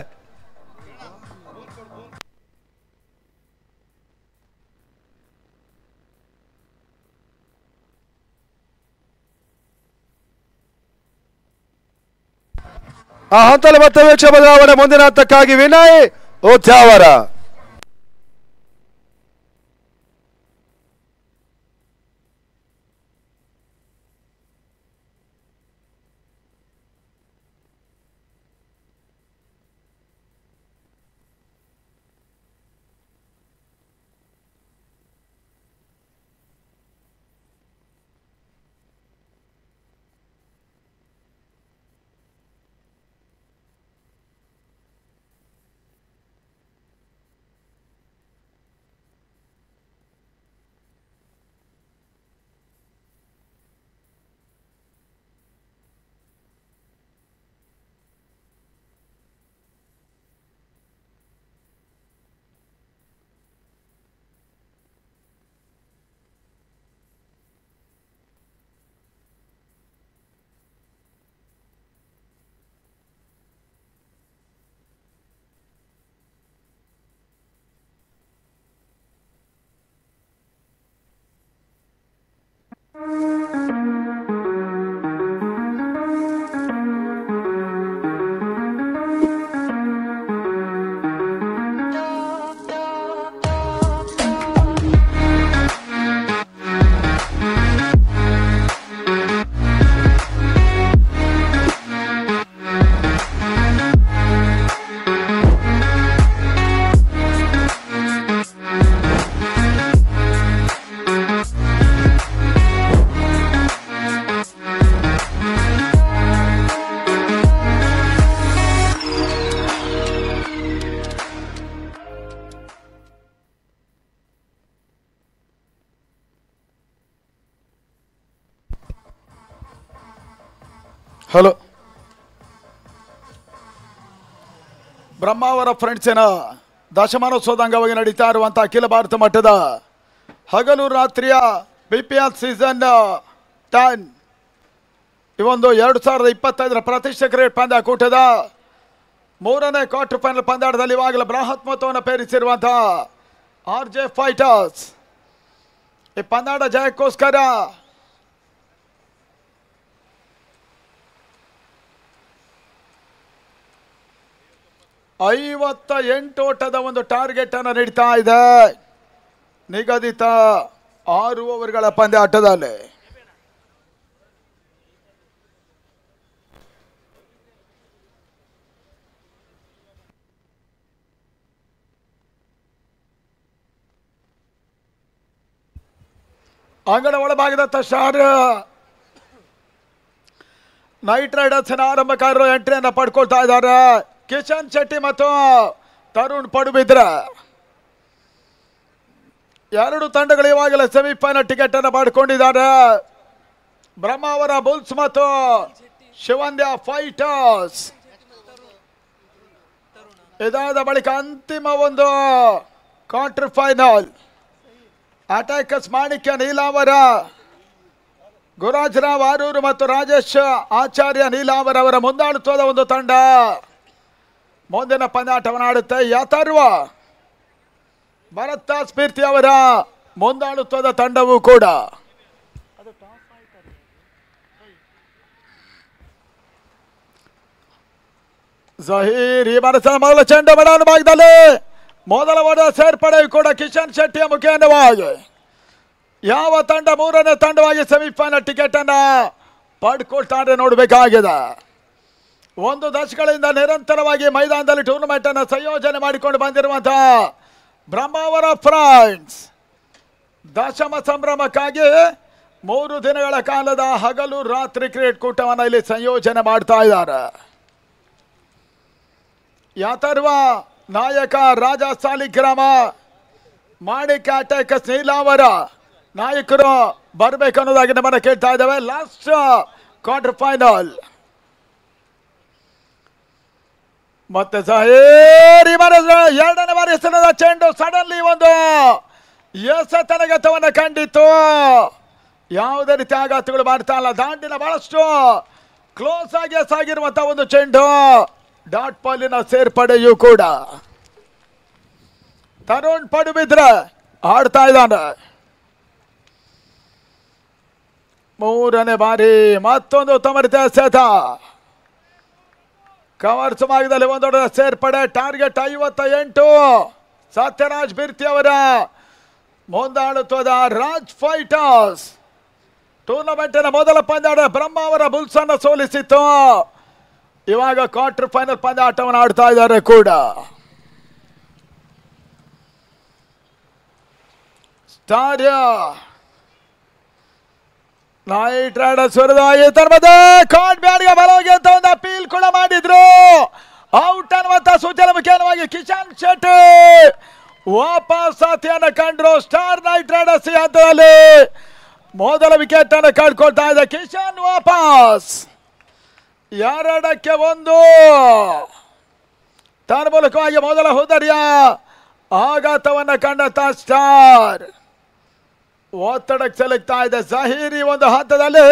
ಆ ಹಂತದಲ್ಲಿ ಮತ್ತೆ ವೇಕ್ಷ ಬದಲಾವಣೆ. ಮುಂದಿನ ಹಂತಕ್ಕಾಗಿ ವಿನಯ್ ಉದ್ಯಾವರ. ಹಲೋ, ಬ್ರಹ್ಮಾವರ ಫ್ರೆಂಡ್ಸಿನ ದಶಮಾನೋತ್ಸವದ ಅಂಗವಾಗಿ ನಡೀತಾ ಇರುವಂತಹ ಅಖಿಲ ಭಾರತ ಮಟ್ಟದ ಹಗಲು ರಾತ್ರಿಯ BPL ಸೀಸನ್ 10 ಈ ಒಂದು 2025 ಪ್ರತಿಷ್ಠೆ ಕ್ರಿಕೆಟ್ ಪಂದ್ಯಾಕೂಟದ ಮೂರನೇ ಕ್ವಾರ್ಟರ್ ಫೈನಲ್ ಪಂದ್ಯಾಟದಲ್ಲಿ ಇವಾಗಲೇ ಬೃಹತ್ ಮೊತ್ತವನ್ನು ಪೇರಿಸಿರುವಂತಹ RJ ಫೈಟರ್ಸ್ ಈ ಪಂದ್ಯಾಟ ಜಯಕ್ಕೋಸ್ಕರ $58 ಓಟದ ಒಂದು ಟಾರ್ಗೆಟ್ ಅನ್ನು ನೀಡ್ತಾ ಇದೆ ನಿಗದಿತ 6 ಓವರ್ಗಳ ಪಂದ್ಯಾಟದಲ್ಲಿ. ಅಂಗಣ ಒಳಭಾಗದತ್ತ ಸ್ಟಾರ್ ನೈಟ್ ರೈಡರ್ಸ್ನ ಆರಂಭಕಾರರು ಎಂಟ್ರಿಯನ್ನು ಪಡ್ಕೊಳ್ತಾ ಇದ್ದಾರೆ. ಕಿಶನ್ ಶೆಟ್ಟಿ ಮತ್ತು ತರುಣ್ ಪಡುಬಿದ್ರೆ ಎರಡು ತಂಡಗಳು ಇವಾಗಲೇ ಸೆಮಿಫೈನಲ್ ಟಿಕೆಟ್ ಅನ್ನು ಪಡ್ಕೊಂಡಿದ್ದಾರೆ. ಬ್ರಹ್ಮಾವರ ಬುಲ್ಸ್ ಮತ್ತು ಶಿವಂದ್ಯ ಫೈಟರ್ಸ್ ಇದಾದ ಬಳಿಕ ಅಂತಿಮ ಒಂದು ಕ್ವಾರ್ಟರ್ ಫೈನಲ್ ಅಟ್ಯಾಕರ್ಸ್ ಮಾಣಿಕ್ಯ ನೀಲಾವರ, ಗುರಾಜ್ರಾವ್ ಆರೂರು ಮತ್ತು ರಾಜೇಶ್ ಆಚಾರ್ಯ ನೀಲಾವರ ಅವರ ಮುಂದಾಳುತ್ವದ ಒಂದು ತಂಡ ಮುಂದಿನ ಪಂದ್ಯಾಟವನ್ನು ಆಡುತ್ತೆ. ಯಥರ್ವ ಭರತ್ ಸ್ಫೂರ್ತಿ ಅವರ ಮುಂದಾಳುತ್ವದ ತಂಡವೂ ಕೂಡ ಜಹೀರ್ ಈ ಭಾರತದ ಮೊದಲ ಚೆಂಡು ಬಡಾವಣೆ ಭಾಗದಲ್ಲಿ ಮೊದಲ ಓಟ ಸೇರ್ಪಡೆ ಕೂಡ ಕಿಶನ್ ಶೆಟ್ಟಿಯ ಮುಖೇನವಾಗಿ ಯಾವ ತಂಡ ಮೂರನೇ ತಂಡವಾಗಿ ಸೆಮಿಫೈನಲ್ ಟಿಕೆಟ್ ಅನ್ನ ಪಡ್ಕೊಳ್ತಾರೆ ನೋಡಬೇಕಾಗಿದೆ. ಒಂದು ದಶಕಗಳಿಂದ ನಿರಂತರವಾಗಿ ಮೈದಾನದಲ್ಲಿ ಟೂರ್ನಮೆಂಟ್ ಅನ್ನು ಸಂಯೋಜನೆ ಮಾಡಿಕೊಂಡು ಬಂದಿರುವಂತಹ ಬ್ರಹ್ಮಾವರ ಫ್ರೆಂಡ್ಸ್ ದಶಮ ಸಂಭ್ರಮಕ್ಕಾಗಿ 3 ದಿನಗಳ ಕಾಲದ ಹಗಲು ರಾತ್ರಿ ಕ್ರಿಕೆಟ್ ಕೂಟವನ್ನು ಇಲ್ಲಿ ಸಂಯೋಜನೆ ಮಾಡ್ತಾ ಇದ್ದಾರೆ. ಯಾತರ್ವ ನಾಯಕ ರಾಜ ಸಾಲಿಗ್ರಾಮ, ಮಾಣಿಕ್ಯ ಅಟ್ಯಾಕರ್ಸ್ ನೀಲಾವರ ನಾಯಕರು ಬರ್ಬೇಕನ್ನೋದಾಗಿ ನಮ್ಮನ್ನ ಕೇಳ್ತಾ ಇದ್ದಾವೆ. ಲಾಸ್ಟ್ ಕ್ವಾರ್ಟರ್ ಫೈನಲ್ ಮತ್ತೆ ಎರಡನೇ ಬಾರಿ ಹೆಸರದ ಚೆಂಡು ಸಡನ್ಲಿ ಒಂದು ಎಸೆತನಗತವನ್ನು ಕಂಡಿತ್ತು. ಯಾವುದೇ ರೀತಿ ಆಘಾತಗಳು ಮಾಡ್ತಾ ಇಲ್ಲ. ದಾಂಡಿನ ಬಹಳಷ್ಟು ಕ್ಲೋಸ್ ಆಗಿ ಸಾಗಿರುವಂತಹ ಒಂದು ಚೆಂಡು ಡಾಟ್ ಬಾಲಿನ ಸೇರ್ಪಡೆಯೂ ಕೂಡ. ತರುಣ್ ಪಡುಬಿದ್ರೆ ಆಡ್ತಾ ಇದ್ದಾನೆ. ಮೂರನೇ ಬಾರಿ ಮತ್ತೊಂದು ಉತ್ತಮ ರೀತಿಯ ಎಸೆತ. ಕವರ್ಸ್ ಭಾಗದಲ್ಲಿ ಒಂದು ದೊಡ್ಡ ಸೇರ್ಪಡೆ. ಟಾರ್ಗೆಟ್ 58. ಸತ್ಯರಾಜ್ ಬಿರ್ತಿ ಅವರ ಮುಂದಾಳುತ್ವದ ರಾಜ್ ಫೈಟರ್ಸ್ ಟೂರ್ನಮೆಂಟಿನ ಮೊದಲ ಪಂದ್ಯಾಟ ಬ್ರಹ್ಮಾವರ ಬುಲ್ಸ್ ಅನ್ನು ಸೋಲಿಸಿತ್ತು. ಇವಾಗ ಕ್ವಾರ್ಟರ್ ಫೈನಲ್ ಪಂದ್ಯಾಟವನ್ನು ಆಡ್ತಾ ಇದ್ದಾರೆ ಕೂಡ. ಸ್ಟಾರ್ ನೈಟ್ ರೈಡರ್ಸ್ ವಿರುದ್ಧ ಕಾರ್ಡ್ ಬ್ಯಾಡ್ಗೆ ಬಲವಾಗಿ ಅಂತ ಒಂದು ಅಪೀಲ್ ಕೂಡ ಮಾಡಿದ್ರು. ಔಟ್ ಅನ್ನುವಂತ ಸೂಚನೆ ಮುಖೇನವಾಗಿ ಕಿಶನ್ ಶೆಟ್ಟಿ ವಾಪಸ್ ಸಾಥಿಯನ್ನು ಕಂಡ್ರು. ಸ್ಟಾರ್ ನೈಟ್ ರೈಡರ್ಸ್ ಈ ಹಂತದಲ್ಲಿ ಮೊದಲ ವಿಕೆಟ್ ಅನ್ನು ಕಳ್ಕೊಳ್ತಾ ಇದೆ. ಕಿಶನ್ ವಾಪಸ್ 2-1 ತನ್ಮೂಲಕವಾಗಿ ಮೊದಲ ಹುದರಿಯ ಆಘಾತವನ್ನು ಕಂಡಂತ ಸ್ಟಾರ್ ಒತ್ತಡಕ್ಕೆ ಸೆಲೆಕ್ತಾ ಇದೆ. ಜಹೀರಿ ಒಂದು ಹಂತದಲ್ಲಿ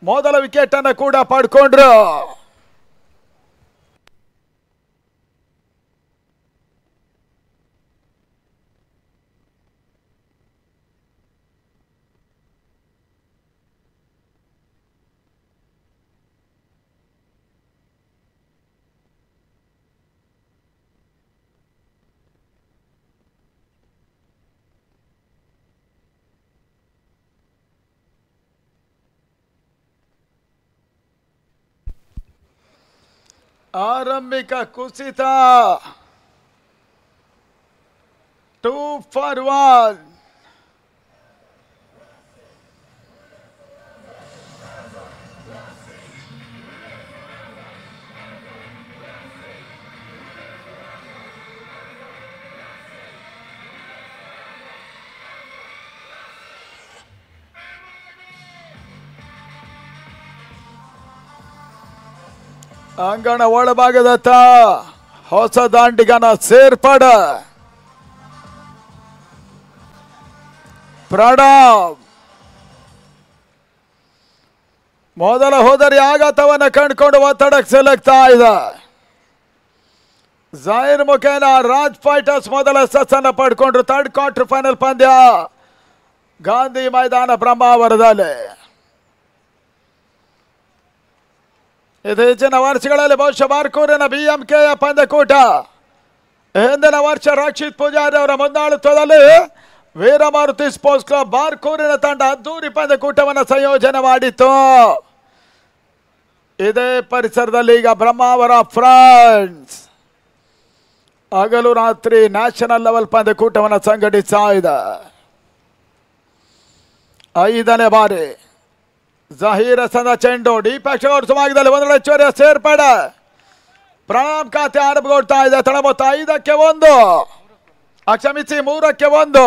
ಮೊದಲ ವಿಕೆಟ್ ಅನ್ನು ಕೂಡ ಪಡ್ಕೊಂಡ್ರು. ಆರಂಭಿಕ ಕುಸಿತ 2 for 1. ಅಂಗಣ ಒಳಭಾಗದತ್ತ ಹೊಸ ದಾಂಡಿಗನ ಸೇರ್ಪಡ ಪ್ರಣಾಮ್. ಮೊದಲ ಹೋದರಿ ಆಘಾತವನ್ನ ಕಂಡುಕೊಂಡು ಒತ್ತಡಕ್ಕೆ ಸಿಲುಕ್ತಾ ಇದೆ. ಜಾಹಿರ್ ಮುಖೇನ ರಾಜ್ ಫೈಟರ್ಸ್ ಮೊದಲ ಸಸ್ಸನ್ನು ಪಡ್ಕೊಂಡ್ರು. ಥರ್ಡ್ ಕ್ವಾರ್ಟರ್ ಫೈನಲ್ ಪಂದ್ಯ ಗಾಂಧಿ ಮೈದಾನ ಬ್ರಹ್ಮಾವರದಲ್ಲಿ. ಇತ್ತೀಚಿನ ವರ್ಷಗಳಲ್ಲಿ ಬಹುಶಃ ಬಾರ್ಕೂರಿನ BMKಯ ಪಂದ್ಯಕೂಟ, ಹಿಂದಿನ ವರ್ಷ ರಕ್ಷಿತ್ ಪೂಜಾರಿ ಅವರ ಮುಂದಾಳತ್ವದಲ್ಲಿ ವೀರಮಾರುತಿ ಸ್ಪೋರ್ಟ್ಸ್ ಕ್ಲಬ್ ಬಾರ್ಕೂರಿನ ತಂಡ ಅದ್ದೂರಿ ಪಂದ್ಯಕೂಟವನ್ನು ಸಂಯೋಜನೆ ಮಾಡಿತ್ತು. ಇದೇ ಪರಿಸರದಲ್ಲಿ ಈಗ ಬ್ರಹ್ಮಾವರ ಫ್ರೆಂಡ್ಸ್ ಹಗಲು ರಾತ್ರಿ ನ್ಯಾಷನಲ್ ಲೆವೆಲ್ ಪಂದ್ಯಕೂಟವನ್ನು ಸಂಘಟಿಸ್ತಾ ಇದೆ. 5ನೇ ಬಾರಿ ಜಹೀರ್ ಹಸನ್ ಚೆಂಡು ಡೀಪ್ ಭಾಗದಲ್ಲಿ ಒಂದರ ಹೆಚ್ಚುವರಿಯ ಸೇರ್ಪಡೆ. ಪ್ರಣಾಮ್ ಖಾತೆ ಆರಂಭಗೊಳ್ತಾ ಇದೆ. ತಳ ಮೊತ್ತ 5ಕ್ಕೆ 1, ಕ್ಷಮಿಸಿ 3ಕ್ಕೆ 1.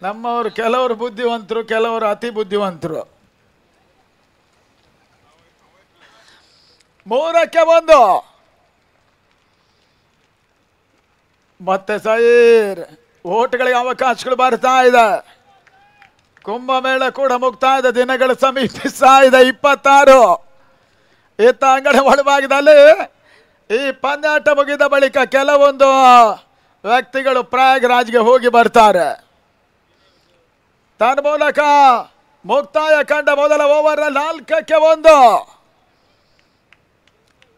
ನಮ್ಮವರು ಕೆಲವರು ಬುದ್ಧಿವಂತರು, ಕೆಲವರು ಅತಿ ಬುದ್ಧಿವಂತರು. 3ಕ್ಕೆ 1 ಮತ್ತೆ ಜಹೀರ್. ಓಟ್ಗಳಿಗೆ ಅವಕಾಶಗಳು ಬರ್ತಾ ಇದೆ. ಕುಂಭಮೇಳ ಕೂಡ ಮುಕ್ತಾಯದ ದಿನಗಳು ಸಮೀಪಿಸ್ತಾ ಇದೆ. 26 ಇತ್ತ ಅಂಗಡ ಒಳಭಾಗದಲ್ಲಿ ಈ ಪಂದ್ಯಾಟ ಮುಗಿದ ಬಳಿಕ ಕೆಲವೊಂದು ವ್ಯಕ್ತಿಗಳು ಪ್ರಯಾಗ್ರಾಜ್ಗೆ ಹೋಗಿ ಬರ್ತಾರೆ. ತನ್ನ ಮೂಲಕ ಮುಕ್ತಾಯ ಕಂಡ ಮೊದಲ ಓವರ್ 4ಕ್ಕೆ 1.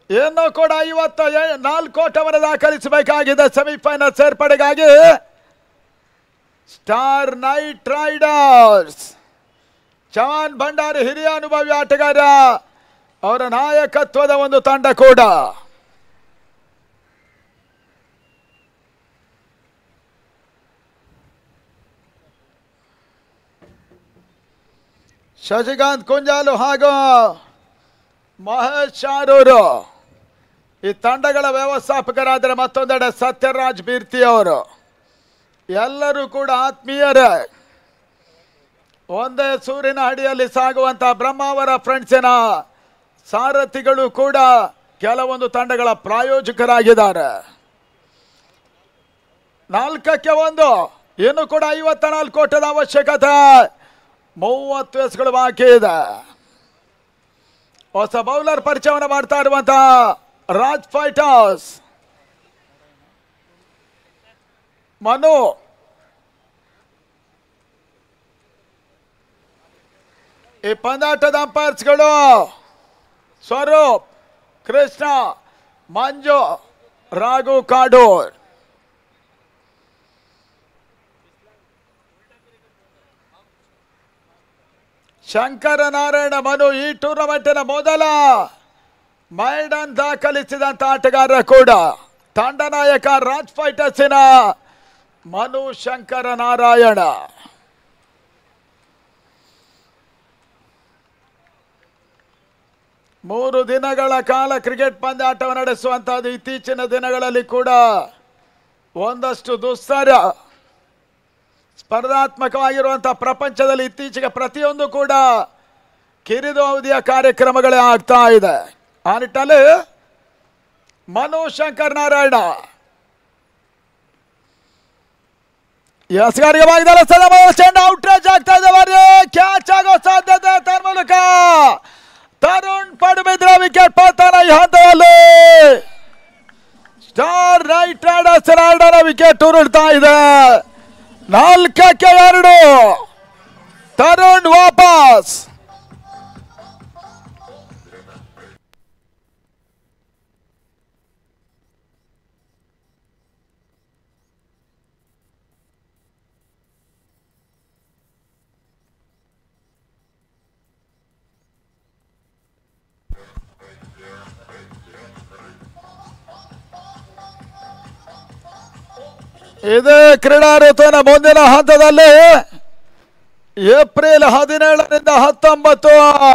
ಇನ್ನೂ ಕೂಡ 54 ಓಟವನ್ನು ದಾಖಲಿಸಬೇಕಾಗಿದೆ ಸೆಮಿಫೈನಲ್ ಸೇರ್ಪಡೆಗಾಗಿ. Star night riders Chavan Bhandari ಹಿರಿಯ ಅನುಭವಿ ಆಟಗಾರ, ಅವರ ನಾಯಕತ್ವದ ಒಂದು ತಂಡ ಕೂಡ. ಶಶಿಕಾಂತ್ ಕುಂಜಾಲು ಹಾಗೂ ಮಹೇಶ್ ಶಾರೂರು ಈ ತಂಡಗಳ ವ್ಯವಸ್ಥಾಪಕರಾದರೆ. ಮತ್ತೊಂದೆಡೆ ಸತ್ಯರಾಜ್ ಬೀರ್ತಿ ಅವರು. ಎಲ್ಲರೂ ಕೂಡ ಆತ್ಮೀಯರೇ. ಒಂದೇ ಸೂರಿನ ಅಡಿಯಲ್ಲಿ ಸಾಗುವಂತಹ ಬ್ರಹ್ಮಾವರ ಫ್ರೆಂಡ್ಸಿನ ಸಾರಥಿಗಳು ಕೂಡ ಕೆಲವೊಂದು ತಂಡಗಳ ಪ್ರಾಯೋಜಕರಾಗಿದ್ದಾರೆ. 4ಕ್ಕೆ 1. ಇನ್ನು ಕೂಡ 54 ಓಟದ ಅವಶ್ಯಕತೆ. 30 ಎಸ್ಗಳು ಬಾಕಿ ಇದೆ. ಹೊಸ ಬೌಲರ್ ಪರಿಚಯವನ್ನು ಮಾಡ್ತಾ ಇರುವಂತಹ ರಾಜ್ ಫೈಟರ್ಸ್ ಮನು. ಈ ಪಂದ್ಯಾಟದ ಅಂಪೈರ್ಸ್ಗಳು ಸ್ವರೂಪ್, ಕೃಷ್ಣ, ಮಂಜು, ರಾಘು ಕಾಡೂರ್. ಶಂಕರ ನಾರಾಯಣ ಮನು ಈ ಟೂರ್ನಮೆಂಟಿನ ಮೊದಲ ಮೈಡನ್ ದಾಖಲಿಸಿದಂತ ಆಟಗಾರ ಕೂಡ. ತಂಡ ನಾಯಕ ರಾಜ್ ಫೈಟರ್ಸಿನ ಮನು ಶಂಕರ ನಾರಾಯಣ. ಮೂರು ದಿನಗಳ ಕಾಲ ಕ್ರಿಕೆಟ್ ಪಂದ್ಯಾಟವನ್ನು ನಡೆಸುವಂತಹದ್ದು ಇತ್ತೀಚಿನ ದಿನಗಳಲ್ಲಿ ಕೂಡ ಒಂದಷ್ಟು ದುಸ್ತರ. ಸ್ಪರ್ಧಾತ್ಮಕವಾಗಿರುವಂತಹ ಪ್ರಪಂಚದಲ್ಲಿ ಇತ್ತೀಚೆಗೆ ಪ್ರತಿಯೊಂದು ಕೂಡ ಕಿರಿದು ಅವಧಿಯ ಕಾರ್ಯಕ್ರಮಗಳೇ ಆಗ್ತಾ ಇದೆ. ಆ ನಿಟ್ಟಲ್ಲಿ ಮನು ಶಂಕರ್ ನಾರಾಯಣ ಎಸ್ಗಾರಿಗೆ ಭಾಗದಲ್ಲಿ ಚೆಂಡು ಔಟ್ರೇಜ್ ಆಗ್ತಾ ಇದೆ. ಕ್ಯಾಚ್ ಆಗೋ ಸಾಧ್ಯತೆ ತನ್ನ ಮೂಲಕ ತರುಣ್ ಪಡುಬಿದ್ರೆ ವಿಕೆಟ್ ಪತನ. ಈ ಹಂತದಲ್ಲಿ star right riders rider wicket ಉರುಳ್ತಾ ಇದೆ. 4ಕ್ಕೆ 2 ತರುಣ್ ವಾಪಸ್. ಇದೇ ಕ್ರೀಡಾ ಋತುವಿನ ಮುಂದಿನ ಹಂತದಲ್ಲಿ ಏಪ್ರಿಲ್ 17ರಿಂದ 19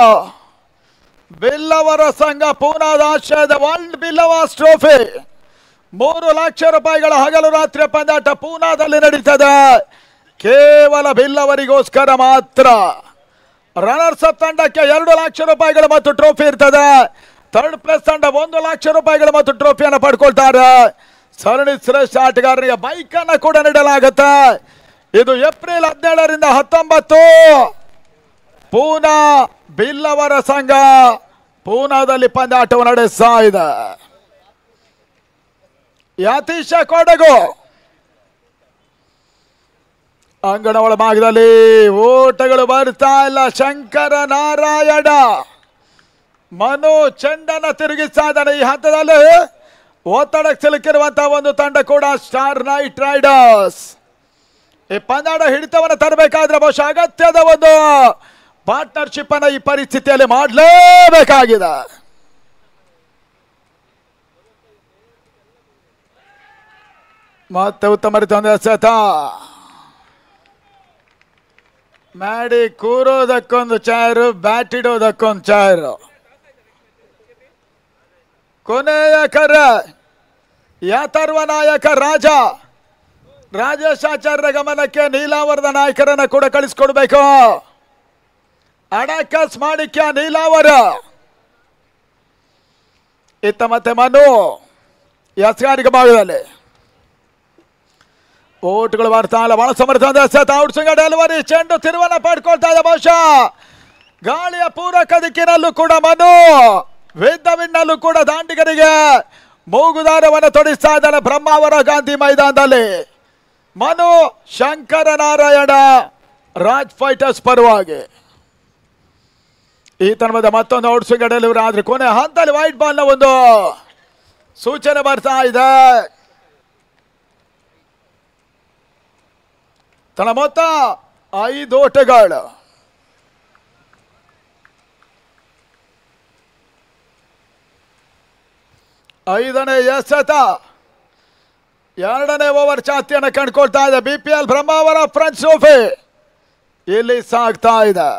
ಬಿಲ್ಲವರ ಸಂಘ ಪೂನಾದ ಆಶ್ರಯದ ವರ್ಲ್ಡ್ ಬಿಲ್ಲವಾಸ್ ಟ್ರೋಫಿ 3 ಲಕ್ಷ ರೂಪಾಯಿಗಳ ಹಗಲು ರಾತ್ರಿ ಪಂದ್ಯಾಟ ಪೂನಾದಲ್ಲಿ ನಡೀತದೆ. ಕೇವಲ ಬಿಲ್ಲವರಿಗೋಸ್ಕರ ಮಾತ್ರ. ರನ್ನರ್ಸ್ ಅಪ್ ತಂಡಕ್ಕೆ 2 ಲಕ್ಷ ರೂಪಾಯಿಗಳು ಮತ್ತು ಟ್ರೋಫಿ ಇರ್ತದೆ. ಥರ್ಡ್ ಪ್ಲೇಸ್ ತಂಡ 1 ಲಕ್ಷ ರೂಪಾಯಿಗಳು ಮತ್ತು ಟ್ರೋಫಿಯನ್ನು ಪಡ್ಕೊಳ್ತಾರೆ. ಸರಣಿ ಶ್ರೇಷ್ಠ ಆಟಗಾರರಿಗೆ ಬೈಕ್ ಅನ್ನ ಕೂಡ ನೀಡಲಾಗುತ್ತೆ. ಇದು ಏಪ್ರಿಲ್ 17ರಿಂದ 19 ಪೂನಾ ಬಿಲ್ಲವರ ಸಂಘ ಪೂನಾದಲ್ಲಿ ಪಂದ್ಯಾಟವನ್ನು ನಡೆಸ್ತಾ ಇದೆ. ಯತೀಶ ಕೊಡಗು ಅಂಗಣ ಒಳಭಾಗದಲ್ಲಿ ಓಟಗಳು ಬರ್ತಾ ಇಲ್ಲ. ಶಂಕರ ನಾರಾಯಣ ಮನು ಚೆಂಡನ್ನು ತಿರುಗಿಸ್ತಾ ಇದ್ದಾನೆ. ಈ ಹಂತದಲ್ಲಿ ಒತ್ತಡಕ್ಕೆ ಸಿಲುಕಿರುವಂತಹ ಒಂದು ತಂಡ ಕೂಡ ಸ್ಟಾರ್ ನೈಟ್ ರೈಡರ್ಸ್. ಈ ಪಂದ್ಯಾಟ ಹಿಡಿತವನ್ನು ತರಬೇಕಾದ್ರೆ ಬಹುಶಃ ಅಗತ್ಯದ ಒಂದು ಪಾರ್ಟ್ನರ್ಶಿಪ್ ಅನ್ನು ಈ ಪರಿಸ್ಥಿತಿಯಲ್ಲಿ ಮಾಡಲೇಬೇಕಾಗಿದೆ. ಮತ್ತೆ ಉತ್ತಮ ರೀತಿಯ ಎಸೆತ ಮಾಡಿ ಕೂರೋದಕ್ಕೊಂದು ಚೇರು, ಬ್ಯಾಟ್ ಇಡೋದಕ್ಕೊಂದು ಚೇರು. ಕೊನೆಯ ಕರೆ ಯಾತರ್ವ ನಾಯಕ ರಾಜೇಶ್ ಆಚಾರ್ಯ ಗಮನಕ್ಕೆ ನೀಲಾವರದ ನಾಯಕರನ್ನ ಕೂಡ ಕಳಿಸ್ಕೊಡ್ಬೇಕು. ಅಡಕಸ್ ಮಾಣಿಕ್ಯ ನೀಲಾವರ ಇತ್ತ ಮತ್ತೆ ಮನು ಎಸ್ಗಾರಿಕೆ ಭಾಗದಲ್ಲಿ ಓಟ್ಗಳು ಬರ್ತಾ ಇಲ್ಲ. ಬಹಳ ಸಮರ್ಥ ಔಟ್ ಸ್ವಿಂಗ್ ಡೆಲಿವರಿ, ಚೆಂಡು ತಿರುವನ್ನ ಪಡ್ಕೊಳ್ತಾ ಇದೆ. ಬಹುಶಃ ಗಾಳಿಯ ಪೂರಕ ದಿಕ್ಕಿನಲ್ಲೂ ಕೂಡ ಮನು, ವಿನ್ನಲ್ಲೂ ಕೂಡ ದಾಂಡಿಗರಿಗೆ ಮೂಗುದಾರವನ್ನು ತೊಡಿಸ್ತಾ ಇದ್ದಾನೆ ಬ್ರಹ್ಮಾವರ ಗಾಂಧಿ ಮೈದಾನದಲ್ಲಿ. ಮನು ಶಂಕರ ನಾರಾಯಣ ರಾಜ್ ಫೈಟರ್ಸ್ ಪರವಾಗಿ ಈ ತನದ ಮತ್ತೊಂದು ಔಟ್ ಸ್ವಿಂಗ್ ಡೆಲಿವರಿ ಆದ್ರೆ ಕೊನೆ ಹಂತದಲ್ಲಿ ವೈಟ್ ಬಾಲ್ ನ ಒಂದು ಸೂಚನೆ ಬರ್ತಾ ಇದೆ. ತನ್ನ ಮೊತ್ತ 5 ಓಟಗಳು. ಐದನೇ ಎಸೆತ 2ನೇ ಓವರ್ ಚಾತಿಯನ್ನು ಕಂಡುಕೊಳ್ತಾ ಇದೆ. BPL ಬ್ರಹ್ಮಾವರ ಫ್ರೆಂಚ್ ಟ್ರೋಫಿ ಇಲ್ಲಿ ಸಾಗ್ತಾ ಇದೆ.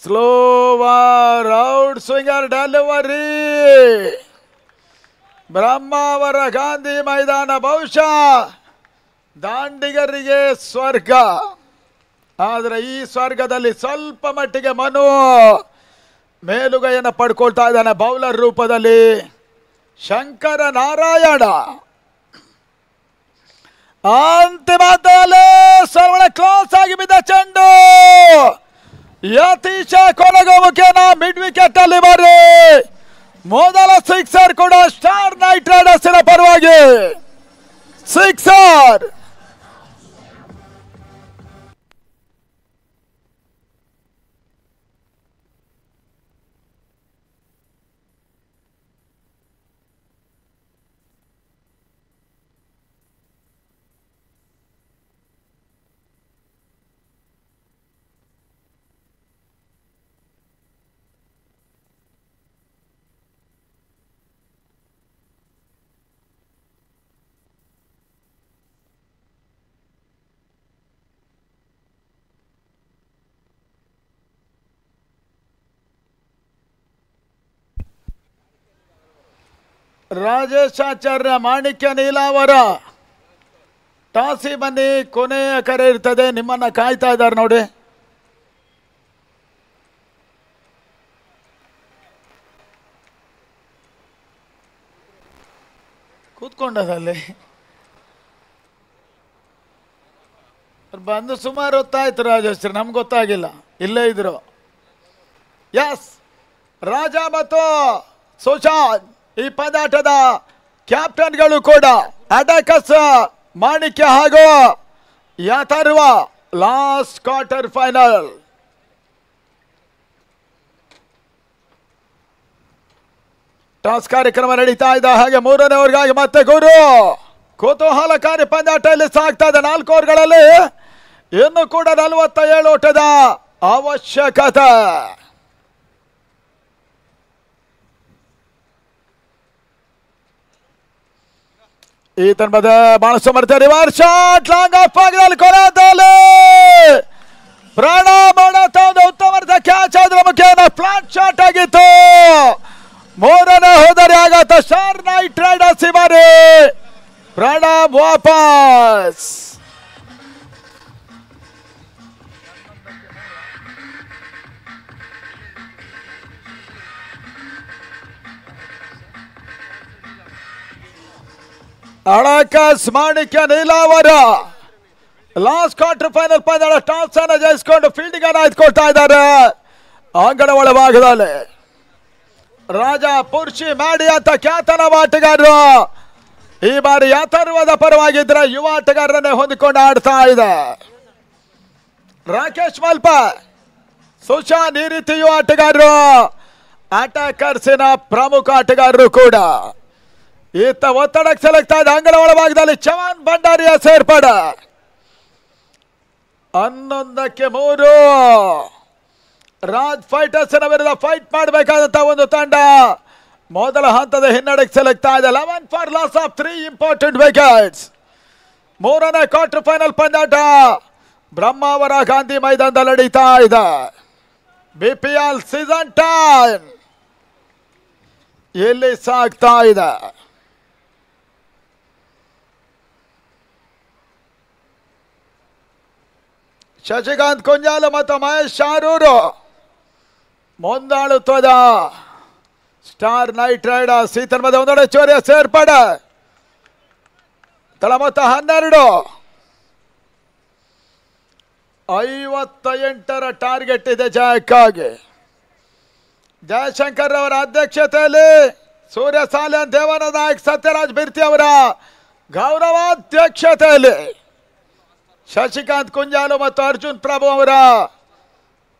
Slower out swinger delivery Brahmavar Gandhi ಮೈದಾನ ಬಹುಶಃ ದಾಂಡಿಗರಿಗೆ ಸ್ವರ್ಗ. ಆದರೆ ಈ ಸ್ವರ್ಗದಲ್ಲಿ ಸ್ವಲ್ಪ ಮಟ್ಟಿಗೆ ಮನು ಮೇಲುಗೈಯನ್ನು ಪಡ್ಕೊಳ್ತಾ ಇದ್ದಾನೆ ಬೌಲರ್ ರೂಪದಲ್ಲಿ. ಶಂಕರ ನಾರಾಯಣ ಅಂತಿಮದಲ್ಲಿ ಸರ್ವಳ ಕ್ಲಾಸ್ ಆಗಿ ಬಿದ್ದ ಚೆಂಡು ಯತೀಶ ಕೊಡಗು ಮುಖೇನ ಮಿಡ್ ವಿಕೆಟ್ ಅಲ್ಲಿ ಬರಿ ಮೊದಲ ಸಿಕ್ಸರ್ ಕೂಡ ಸ್ಟಾರ್ ನೈಟ್ ರೈಡರ್ಸ್ ಪರವಾಗಿ ಸಿಕ್ಸರ್. ರಾಜೇಶ್ ಆಚಾರ್ಯ ಮಾಣಿಕ್ಯ ನೀಲಾವರ ಟಾಸಿ ಬನ್ನಿ, ಕೊನೆಯ ಕರೆ ಇರ್ತದೆ. ನಿಮ್ಮನ್ನ ಕಾಯ್ತಾ ಇದ್ದಾರೆ ನೋಡಿ. ಕೂತ್ಕೊಂಡದಲ್ಲಿ ಬಂದು ಸುಮಾರು ಹೊತ್ತಾಯ್ತು ರಾಜೇಶ್, ನಮ್ಗೆ ಗೊತ್ತಾಗಿಲ್ಲ, ಇಲ್ಲೇ ಇದ್ರು. ಎಸ್, ರಾಜ ಮತ್ತು ಸುಶಾಂತ್ ಈ ಪಂದ್ಯಾಟದ ಕ್ಯಾಪ್ಟನ್ಗಳು ಕೂಡ. ಅಡಕಸ್ ಮಾಣಿಕ್ಯ ಹಾಗೂ ಯಾತರ್ವ ಲಾಸ್ಟ್ ಕ್ವಾರ್ಟರ್ ಫೈನಲ್. ಟಾಸ್ ಕಾರ್ಯಕ್ರಮ ನಡೀತಾ ಇದೆ. ಹಾಗೆ 3ನೇ ಓವರ್ಗಾಗಿ ಮತ್ತೆ ಗುರು ಕುತೂಹಲಕಾರಿ ಪಂದ್ಯಾಟ ಇಲ್ಲಿ ಸಾಗ್ತಾ ಇದೆ. 4 ಓವರ್ಗಳಲ್ಲಿ ಇನ್ನು ಕೂಡ 47 ಓಟದ ಅವಶ್ಯಕತೆ. ಈ ತನ್ಮದ ಬಹಳ ಸಮರ್ಥ ರಿವರ್ಸ್ ಶಾಟ್, ಲಾಂಗ್ ಆಫ್ ಆಗದಲ್ಲಿ ಕೊನೆಯಲ್ಲಿ ಪ್ರಣಾಮ್ ಒಂದು ಉತ್ತಮ ಕ್ಯಾಚ್ ಆದ್ರ ಮುಖೇನ ಫ್ಲಾಟ್ ಶಾಟ್ ಆಗಿತ್ತು. 3ನೇ ಹೋದರೆ ಆಗತ್ತ ಸ್ಟಾರ್ ನೈಟ್ ರೈಡರ್ಸ್ ಈ ಬಾರಿ. ಪ್ರಣಾಮ್ ವಾಪಸ್ ಅಳಕಾಸ್ ಮಾಣಿಕ್ಯ ನೀಲಾವರ ಲಾಸ್ಟ್ ಕ್ವಾರ್ಟರ್ ಫೈನಲ್ ಪಂದ್ಯದ ಟಾಸ್ ಅನ್ನು ಜಯಿಸಿಕೊಂಡು ಫೀಲ್ಡಿಂಗ್ ಅನ್ನು ಆಯ್ದುಕೊಳ್ತಾ ಇದ್ದಾರೆ. ಅಂಗಣ ಒಳಭಾಗದಲ್ಲಿ ರಾಜ ಪುರ್ಷಿ ಮಾಡಿ ಅಂತ ಖ್ಯಾತನ ಆಟಗಾರರು ಈ ಬಾರಿ ಅಥರ್ವದ ಪರವಾಗಿದ್ರೆ ಯುವ ಆಟಗಾರರನ್ನೇ ಹೊಂದಿಕೊಂಡು ಆಡ್ತಾ ಇದೆ. ರಾಕೇಶ್ ಮಲ್ಪ ಸುಶಾಂತ್ ಈ ರೀತಿ ಯುವ ಆಟಗಾರರು ಅಟ್ಯಾಕರ್ಸಿನ ಪ್ರಮುಖ ಆಟಗಾರರು ಕೂಡ ಈತ ಒತ್ತಡಕ್ಕೆ ಸೆಲೆಕ್ಟ್ ಆದ ಅಂಗಣ ಒಳಭಾಗದಲ್ಲಿ ಚವಾನ್ ಭಂಡಾರಿಯ ಸೇರ್ಪಡೆ 11-3 ರಾಜ್ ಫೈಟರ್ಸ್ ವಿರುದ್ಧ ಫೈಟ್ ಮಾಡಬೇಕಾದಂತ ಒಂದು ತಂಡ ಮೊದಲ ಹಂತದ ಹಿನ್ನಡೆಗೆ ಸೆಲೆಕ್ಟ್ ಆಗಿದೆ. 11 for loss of 3 important wickets. ಮೂರನೇ ಕ್ವಾರ್ಟರ್ ಫೈನಲ್ ಪಂದ್ಯಾಟ ಬ್ರಹ್ಮಾವರ ಗಾಂಧಿ ಮೈದಾನದಲ್ಲಿ ನಡೀತಾ ಇದೆ. BPL ಸೀಸನ್ ಟೈಮ್ ಇಲ್ಲಿ ಸಾಗ್ತಾ ಇದೆ. ಶಶಿಕಾಂತ್ ಕುಂಜಾಲ ಮತ್ತು ಮಹೇಶ್ ಶಾರೂರು ಮುಂದಾಳುತ್ವದ ಸ್ಟಾರ್ ನೈಟ್ ರೈಡರ್ಸ್ ಈ ತನ್ಮದ ಒಂದೊಡೆ ಚೋರಿಯ ಸೇರ್ಪಡೆ ತಳ ಮೊತ್ತ 12 58 ಟಾರ್ಗೆಟ್ ಇದೆ ಜಯಕ್ಕಾಗಿ. ಜಯಶಂಕರ್ ಅವರ ಅಧ್ಯಕ್ಷತೆಯಲ್ಲಿ ಸೂರ್ಯ ಸಾಲ್ಯನ್ ದೇವನ ನಾಯಕ್ ಸತ್ಯರಾಜ್ ಬಿರ್ತಿ ಅವರ ಗೌರವಾಧ್ಯಕ್ಷತೆಯಲ್ಲಿ ಶಶಿಕಾಂತ್ ಕುಂಜಾಲು ಮತ್ತು ಅರ್ಜುನ್ ಪ್ರಭು ಅವರ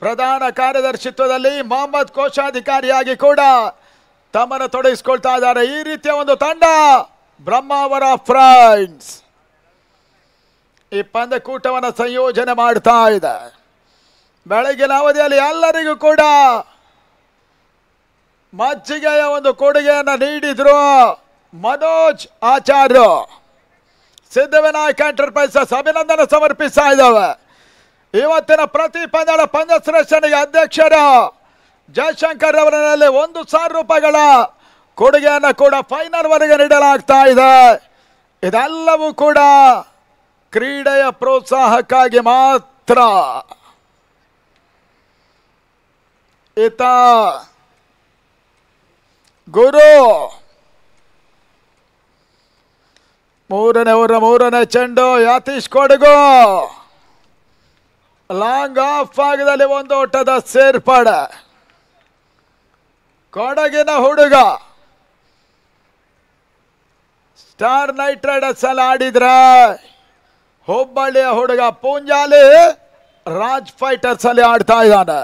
ಪ್ರಧಾನ ಕಾರ್ಯದರ್ಶಿತ್ವದಲ್ಲಿ ಮೊಹಮ್ಮದ್ ಕೋಶಾಧಿಕಾರಿಯಾಗಿ ಕೂಡ ತಮ್ಮನ್ನು ತೊಡಗಿಸಿಕೊಳ್ತಾ ಇದ್ದಾರೆ. ಈ ರೀತಿಯ ಒಂದು ತಂಡ ಬ್ರಹ್ಮಾವರ ಫ್ರೆಂಡ್ಸ್ ಈ ಪಂದ್ಯಕೂಟವನ್ನು ಸಂಯೋಜನೆ ಮಾಡ್ತಾ ಇದೆ. ಬೆಳಗಿನ ಅವಧಿಯಲ್ಲಿ ಎಲ್ಲರಿಗೂ ಕೂಡ ಮಜ್ಜಿಗೆಯ ಒಂದು ಕೊಡುಗೆಯನ್ನು ನೀಡಿದ್ರು ಮನೋಜ್ ಆಚಾರ್ಯ. ಸಿದ್ಧವಿನಾಯಕ್ ಎಂಟರ್ಪ್ರೈಸಸ್ ಅಭಿನಂದನೆ ಸಮರ್ಪಿಸ್ತಾ ಇದ್ದಾವೆ. ಇವತ್ತಿನ ಪ್ರತಿ ಪಂದ್ಯದ ಪಂದ್ಯ ಶ್ರೇಷ್ಠನಿಗೆ ಅಧ್ಯಕ್ಷರು ಜಯಶಂಕರ್ ಅವರಲ್ಲಿ 1,000 ರೂಪಾಯಿಗಳ ಕೊಡುಗೆಯನ್ನು ಕೂಡ ಫೈನಲ್ ವರೆಗೆ ನೀಡಲಾಗ್ತಾ ಇದೆ. ಇದೆಲ್ಲವೂ ಕೂಡ ಕ್ರೀಡೆಯ ಪ್ರೋತ್ಸಾಹಕ್ಕಾಗಿ ಮಾತ್ರ. ಈತ ಗುರು ಮೂರನೇ ಚೆಂಡು ಯತೀಶ್ ಕೊಡಗು ಲಾಂಗ್ ಆಫ್ ಭಾಗದಲ್ಲಿ ಒಂದು ಓಟದ ಸೇರ್ಪಡೆ. ಕೊಡಗಿನ ಹುಡುಗ ಸ್ಟಾರ್ ನೈಟ್ ರೈಡರ್ಸ್ ಅಲ್ಲಿ ಆಡಿದ್ರೆ ಹುಬ್ಬಳ್ಳಿಯ ಹುಡುಗ ಪೂಂಜಾಲಿ ರಾಜ್ ಫೈಟರ್ಸ್ ಅಲ್ಲಿ ಆಡ್ತಾ ಇದ್ದಾನೆ.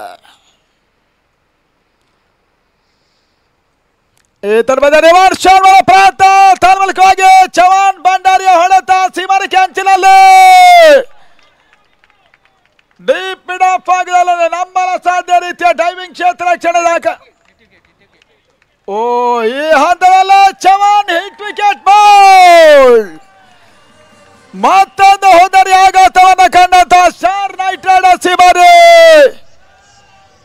ಈ ತರಹದ ರಿವರ್ಸ್ ಶಾಟ್ ಪ್ರಯತ್ನ ತಾಲ್ಮೂಲಕವಾಗಿ ಚವಾನ್ ಭಂಡಾರಿಯ ಹೊಡೆತ ಸೀಮಾರೇಖೆ ಅಂಚಿನಲ್ಲಿ ಡೀಪ್ ಮಿಡ್ ಆಫ್ ಆಗದಲ್ಲಿ ನಂಬಲ ಸಾಧ್ಯ ರೀತಿಯ ಡೈವಿಂಗ್ ಕ್ಷೇತ್ರ ಕ್ಷಣದಾಗ ಈ ಹಂತದಲ್ಲಿ ಚವಾನ್ ಹಿಟ್ ವಿಕೆಟ್ ಬಾಲ್. ಮತ್ತೊಂದು ಹೋದರಿ ಆಘಾತವನ್ನು ಕಂಡಂತ ಸ್ಟಾರ್ ನೈಟ್ ರೈಡರ್ಸ್ ಈ ಬಾರಿ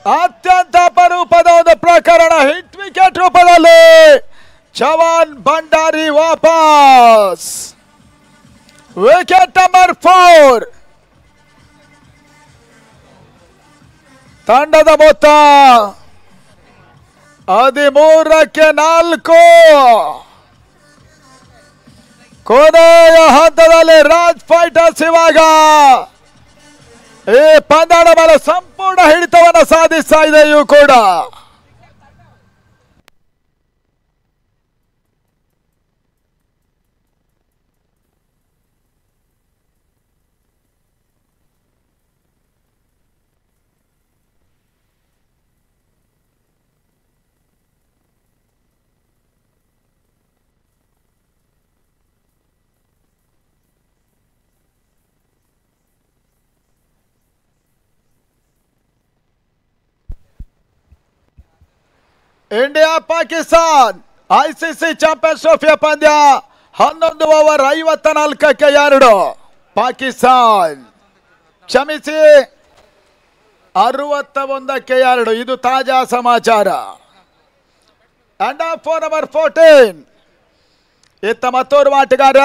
ಅತ್ಯಂತ ಅಪರೂಪದ ಒಂದು ಪ್ರಕರಣ. ಹಿಟ್ ವಿಕೆಟ್ ರೂಪದಲ್ಲಿ ಚವಾನ್ ಭಂಡಾರಿ ವಾಪಸ್. Wicket number 4. ತಂಡದ ಮೊತ್ತ 13-4. ಕೊನೆಯ ಹಂತದಲ್ಲಿ ರಾಜ್ ಫೈಟರ್ಸ್ ಇವಾಗ ಈ ಪಂದ್ಯದ ಮೇಲೆ ಸಂಪೂರ್ಣ ಹಿಡಿತವನ್ನು ಸಾಧಿಸ್ತಾ ಇದೆ. ಇವು ಕೂಡ ಇಂಡಿಯಾ ಪಾಕಿಸ್ತಾನ್ ICC ಚಾಂಪಿಯನ್ಸ್ ಟ್ರೋಫಿಯ ಪಂದ್ಯ 11 ಓವರ್ 54-2. ಪಾಕಿಸ್ತಾನ್ ಕ್ಷಮಿಸಿ 61-2. ಇದು ತಾಜಾ ಸಮಾಚಾರ. ಅಂಡ್ ಆಫ್ ನಂಬರ್ 14 ಇತ್ತ ಮತ್ತೋರ್ವ ಆಟಗಾರ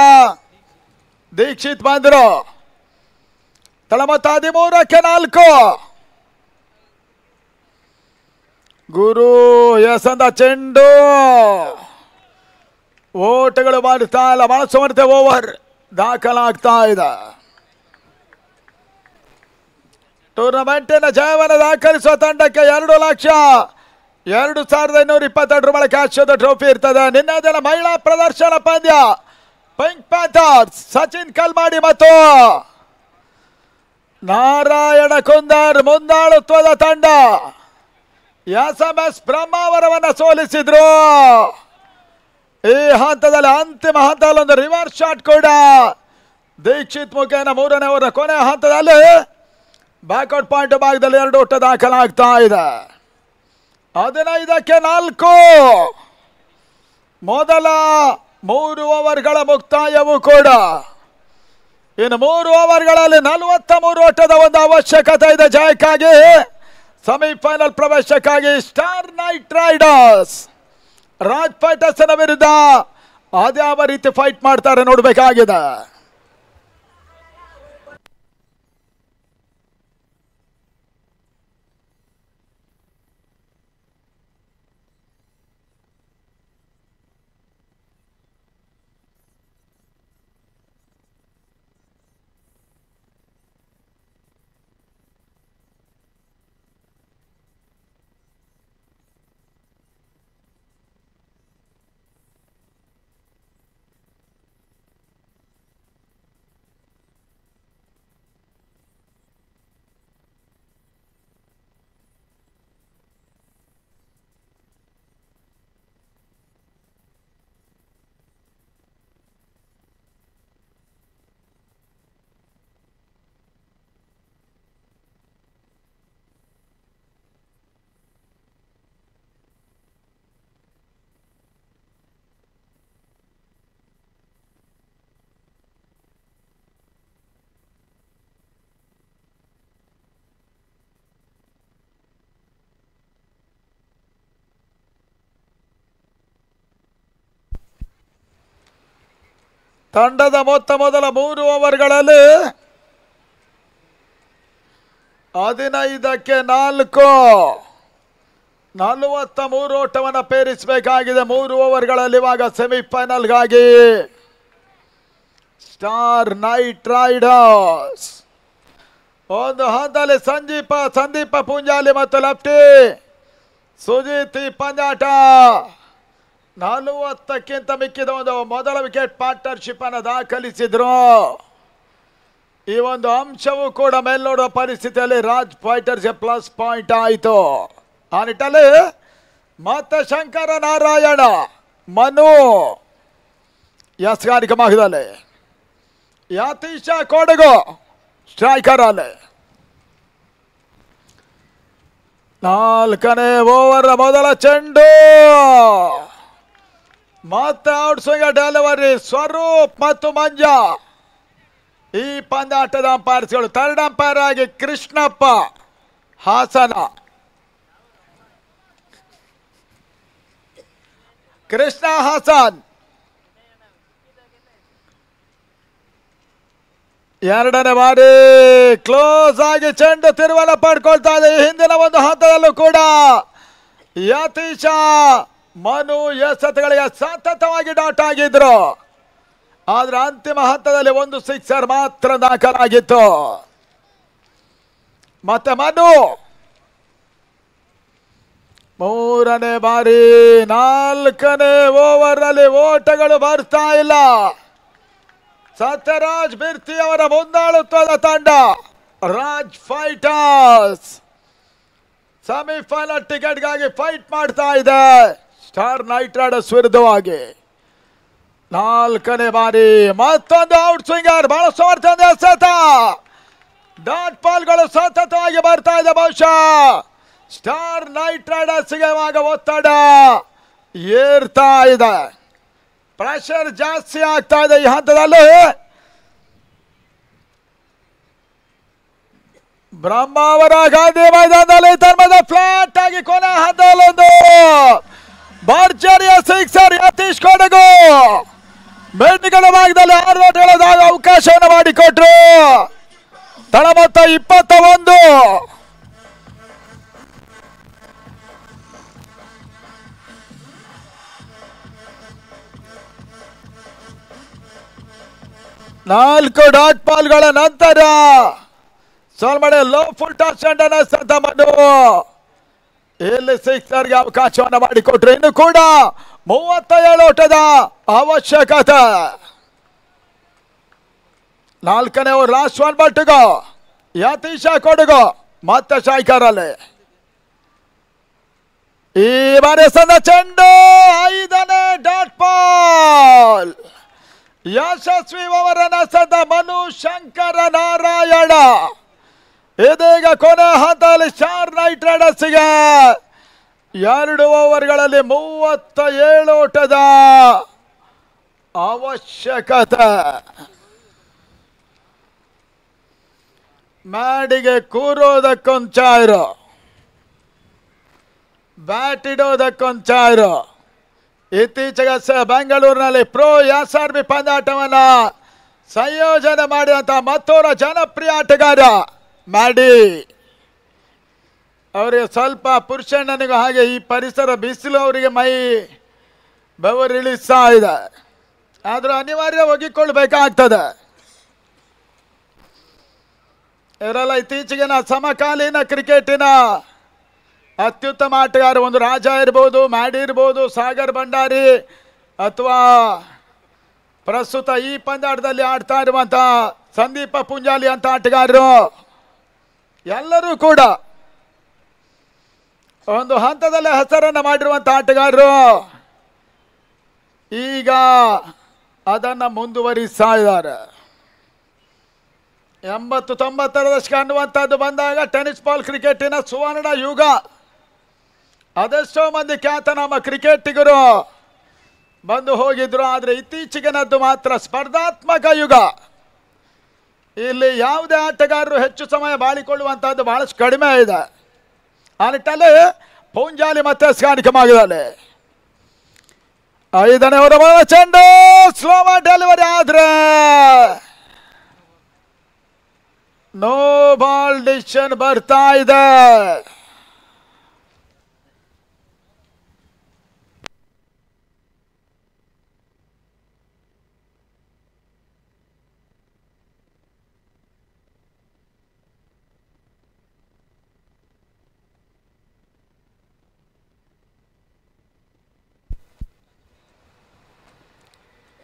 ದೀಕ್ಷಿತ್ ಬಂದ್ರು. ತಳಮತ್ತ 13-4. ಗುರು ಎಸಂದ ಚೆಂಡು ಓಟಗಳು ಮಾಡ್ತಾ ಇಲ್ಲ. ಬಹಳ ಸಮರ್ಥ ಓವರ್ ದಾಖಲಾಗ್ತಾ ಇದೆ. ಟೂರ್ನಮೆಂಟಿನ ಜಯವನ್ನು ದಾಖಲಿಸುವ ತಂಡಕ್ಕೆ 2,02,522 ರೂಪಾಯಿ ಕ್ಯಾಶ್ ಟ್ರೋಫಿ ಇರ್ತದೆ. ನಿನ್ನೆ ದಿನ ಮಹಿಳಾ ಪ್ರದರ್ಶನ ಪಂದ್ಯ ಪಿಂಕ್ ಪ್ಯಾಂಥರ್ಸ್ ಸಚಿನ್ ಕಲ್ಮಾಡಿ ಮತ್ತು ನಾರಾಯಣ ಕುಂದರ್ ಮುಂದಾಳುತ್ವದ ತಂಡ SMS ಬ್ರಹ್ಮಾವರವನ್ನು ಸೋಲಿಸಿದ್ರು. ಈ ಹಂತದಲ್ಲಿ ಅಂತಿಮ ಹಂತದಲ್ಲಿ ಒಂದು ರಿವರ್ಸ್ ಶಾಟ್ ಕೂಡ ದೀಕ್ಷಿತ್ ಮುಖೇನ ಮೂರನೇ ಓವರ್ ಕೊನೆ ಹಂತದಲ್ಲಿ ಬ್ಯಾಕ್ಔಟ್ ಪಾಯಿಂಟ್ ಭಾಗದಲ್ಲಿ 2 ಓಟ ದಾಖಲಾಗ್ತಾ ಇದೆ. 15ಕ್ಕೆ 4 ಮೊದಲ 3 ಓವರ್ಗಳ ಮುಕ್ತಾಯವೂ ಕೂಡ. ಇನ್ನು 3 ಓವರ್ಗಳಲ್ಲಿ 43 ಓಟದ ಒಂದು ಅವಶ್ಯಕತೆ ಇದೆ ಜಯಕ್ಕಾಗಿ, ಸೆಮಿಫೈನಲ್ ಪ್ರವೇಶಕ್ಕಾಗಿ. Star night riders Raj fighters ವಿರುದ್ಧ ಅದ್ಯಾವ ರೀತಿ ಫೈಟ್ ಮಾಡ್ತಾರೆ ನೋಡಬೇಕಾಗಿದೆ. ತಂಡದ ಮೊದಲ 3 ಓವರ್ಗಳಲ್ಲಿ 15ಕ್ಕೆ 4 43 ಓಟವನ್ನು ಪೇರಿಸಬೇಕಾಗಿದೆ 3 ಓವರ್ಗಳಲ್ಲಿ. ಇವಾಗ ಸೆಮಿಫೈನಲ್ಗಾಗಿ ಸ್ಟಾರ್ ನೈಟ್ ರೈಡರ್ಸ್ ಒಂದು ಹಂತದಲ್ಲಿ ಸಂದೀಪ ಪುಂಜಾಲಿ ಮತ್ತು ಲೆಫ್ಟಿ ಸುಜಿತ್ ಈ ಪಂದ್ಯಾಟ 40ಕ್ಕಿಂತ ಮಿಕ್ಕಿದ ಒಂದು ಮೊದಲ ವಿಕೆಟ್ ಪಾರ್ಟ್ನರ್ಶಿಪ್ ಅನ್ನು ದಾಖಲಿಸಿದ್ರು. ಈ ಒಂದು ಅಂಶವೂ ಕೂಡ ಮೇಲ್ನೋಡುವ ಪರಿಸ್ಥಿತಿಯಲ್ಲಿ ರಾಜ್ ಫೈಟರ್ಸ್ಗೆ ಪ್ಲಸ್ ಪಾಯಿಂಟ್ ಆಯಿತು. ಆ ನಿಟ್ಟಲ್ಲಿ ಮತ್ತೆ ಶಂಕರ ನಾರಾಯಣ ಮನು ಯಸ್ಗಾರಿಕ ಭಾಗದಲ್ಲಿ ಯತೀಶ ಕೊಡಗು ಸ್ಟ್ರೈಕರ್ ಅಲ್ಲಿ 4ನೇ ಓವರ್ ಮೊದಲ ಚೆಂಡು ಮತ್ತೆ ಔಟ್ ಸ್ವಿಂಗ್ ಡೆಲಿವರಿ ಸ್ವರೂಪ್ ಮತ್ತು ಮಂಜಾ. ಈ ಪಂದ್ಯಾಟದ ಅಂಪೈರ್ಸ್ಗಳು ಥರ್ಡ್ ಅಂಪೈರ್ ಆಗಿ ಕೃಷ್ಣಪ್ಪ ಹಾಸನ, ಕೃಷ್ಣ ಹಾಸನ್. 2ನೇ ಬಾರಿ ಕ್ಲೋಸ್ ಆಗಿ ಚೆಂಡು ತಿರುವನ್ನ ಪಡ್ಕೊಳ್ತಾ ಇದೆ. ಹಿಂದಿನ ಒಂದು ಹಂತದಲ್ಲೂ ಕೂಡ ಯತೀಶ ಮನು ಎಸೆತಗಳಿಗೆ ಸತತವಾಗಿ ಡಾಟ್ ಆಗಿದ್ರು. ಆದ್ರೆ ಅಂತಿಮ ಹಂತದಲ್ಲಿ ಒಂದು ಸಿಕ್ಸರ್ ಮಾತ್ರ ದಾಖಲಾಗಿತ್ತು. ಮತ್ತೆ ಮನು 3ನೇ ಬಾರಿ 4ನೇ ಓವರ್ ಅಲ್ಲಿ ಓಟಗಳು ಬರ್ತಾ ಇಲ್ಲ. ಸತ್ಯರಾಜ್ ಬಿರ್ತಿ ಅವರ ಮುಂದಾಳುತ್ವದ ತಂಡ ರಾಜ್ ಫೈಟರ್ಸ್ ಸೆಮಿಫೈನಲ್ ಟಿಕೆಟ್ಗಾಗಿ ಫೈಟ್ ಮಾಡ್ತಾ ಇದೆ ಸ್ಟಾರ್ ನೈಟ್ ರೈಡರ್ಸ್ ವಿರುದ್ಧವಾಗಿ. 4ನೇ ಬಾರಿ ಮತ್ತೊಂದು ಔಟ್ ಸ್ವಿಂಗರ್ ಬಹಳ ಸಮರ್ಥನೆ ಎಸೆತ. ಡಾಟ್ ಬಾಲ್ಗಳು ಸತತವಾಗಿ ಬರ್ತಾ ಇದೆ. ಬಹುಶಃ ಸ್ಟಾರ್ ನೈಟ್ ರೈಡರ್ಸ್ಗೆ ಇವಾಗ ಒತ್ತಡ ಏರ್ತಾ ಇದೆ, ಪ್ರೆಷರ್ ಜಾಸ್ತಿ ಆಗ್ತಾ ಇದೆ ಈ ಹಂತದಲ್ಲಿ. ಬ್ರಹ್ಮಾವರ ಗಾಂಧಿ ಮೈದಾನದಲ್ಲಿ ಧರ್ಮದ ಫ್ಲಾಟ್ ಆಗಿ ಕೊನೆ ಹಂತದಲ್ಲೊಂದು ಭರ್ಜರಿಯ ಸಿಕ್ಸರ್ ಯತೀಶ್ ಕೊಡಗು ಮೆಂಡಿಗಳ ಭಾಗದಲ್ಲಿ 6 ಓಟಗಳ ಅವಕಾಶವನ್ನು ಮಾಡಿಕೊಟ್ರು. ತಳ ಮೊತ್ತ 21. 4 ಡಾಟ್ ಬಾಲ್ಗಳ ನಂತರ ಸೋಲ್ಮಡೆ ಲೋ ಫುಲ್ ಟಾಸ್ ಚೆಂಡನ್ನು ಎಸೆದ ಮನು ಇಲ್ಲಿ ಸಿಕ್ಸರ್ಗೆ ಅವಕಾಶವನ್ನು ಮಾಡಿಕೊಟ್ರು. ಇನ್ನು ಕೂಡ 37 ಓಟದ ಅವಶ್ಯಕತೆ. 4ನೇ ಓವರ್ ಲಾಸ್ಟ್ ಒನ್ ಬಟ್ಟಿಗೋ ಯತೀಶ ಕೊಡುಗೋ ಮತ್ತೆ ಶಾಯ್ಕರಲ್ಲಿ ಈ ಬಾರಿ ಎಸೆದ ಚೆಂಡು 5ನೇ ಡಾಟ್ ಬಾಲ್ ಯಶಸ್ವಿ ಅವರನ್ನ ಎಸೆದ ಮನು ಶಂಕರ ನಾರಾಯಣ. ಇದೀಗ ಕೊನೆ ಹಂತದಲ್ಲಿ ಸ್ಟಾರ್ ನೈಟ್ ರೈಡರ್ಸ್ಗೆ 2 ಓವರ್ಗಳಲ್ಲಿ 37 ಓಟದ ಅವಶ್ಯಕತೆ. ಮ್ಯಾಡಿಗೆ ಕೂರೋದಕ್ಕೊಂದು ಚಾಯ್ರು, ಬ್ಯಾಟ್ ಇಡೋದಕ್ಕೊಂದು ಚಾಯ್ರು. ಇತ್ತೀಚೆಗೆ ಬೆಂಗಳೂರಿನಲ್ಲಿ ಪ್ರೋ SRB ಪಂದ್ಯಾಟವನ್ನು ಸಂಯೋಜನೆ ಮಾಡಿದಂಥ ಮತ್ತೋರ್ವ ಜನಪ್ರಿಯ ಆಟಗಾರ ಮ್ಯಾಡಿ. ಅವರಿಗೆ ಸ್ವಲ್ಪ ಪುರುಷಣ್ಣನಿಗೂ ಹಾಗೆ ಈ ಪರಿಸರ ಬಿಸಿಲು ಅವರಿಗೆ ಮೈ ಬೆವರಿಳಿಸ್ತಾ ಇದೆ. ಆದರೂ ಅನಿವಾರ್ಯ ಒಗ್ಗಿಕೊಳ್ಬೇಕಾಗ್ತದೆ. ಇವರೆಲ್ಲ ಇತ್ತೀಚೆಗಿನ ಸಮಕಾಲೀನ ಕ್ರಿಕೆಟಿನ ಅತ್ಯುತ್ತಮ ಆಟಗಾರ. ಒಂದು ರಾಜ ಇರ್ಬೋದು, ಮ್ಯಾಡಿ ಇರ್ಬೋದು, ಸಾಗರ್ ಭಂಡಾರಿ ಅಥವಾ ಪ್ರಸ್ತುತ ಈ ಪಂದ್ಯಾಟದಲ್ಲಿ ಆಡ್ತಾ ಇರುವಂಥ ಸಂದೀಪ ಪುಂಜಾಲಿ ಅಂತ ಆಟಗಾರರು ಎಲ್ಲರೂ ಕೂಡ ಒಂದು ಹಂತದಲ್ಲಿ ಹೆಸರನ್ನು ಮಾಡಿರುವಂಥ ಆಟಗಾರರು ಈಗ ಅದನ್ನು ಮುಂದುವರಿಸ್ತಾ ಇದ್ದಾರೆ. 80-90ರ ದಶಕ ಅನ್ನುವಂಥದ್ದು ಬಂದಾಗ ಟೆನ್ನಿಸ್ ಬಾಲ್ ಕ್ರಿಕೆಟಿನ ಸುವರ್ಣ ಯುಗ. ಅದೆಷ್ಟೋ ಮಂದಿ ಖ್ಯಾತನಾಮ ಕ್ರಿಕೆಟಿಗರು ಬಂದು ಹೋಗಿದ್ರು. ಆದರೆ ಇತ್ತೀಚೆಗಿನದ್ದು ಮಾತ್ರ ಸ್ಪರ್ಧಾತ್ಮಕ ಯುಗ. ಇಲ್ಲಿ ಯಾವುದೇ ಆಟಗಾರರು ಹೆಚ್ಚು ಸಮಯ ಬಾಳಿಕೊಳ್ಳುವಂಥದ್ದು ಬಹಳಷ್ಟು ಕಡಿಮೆ ಇದೆ. ಆ ನಿಟ್ಟಲ್ಲಿ ಪೂಂಜಾಲಿ ಮತ್ತೆ ಸ್ಕಾನಿಕಮಾಗಿದ್ದಾನೆ. 5ನೇ ಓವರ್ ಚೆಂಡು ಸ್ಲೋವ ಡೆಲಿವರಿ ಆದ್ರೆ ನೋ ಬಾಲ್ ಡಿಸಿಷನ್ ಬರ್ತಾ ಇದೆ.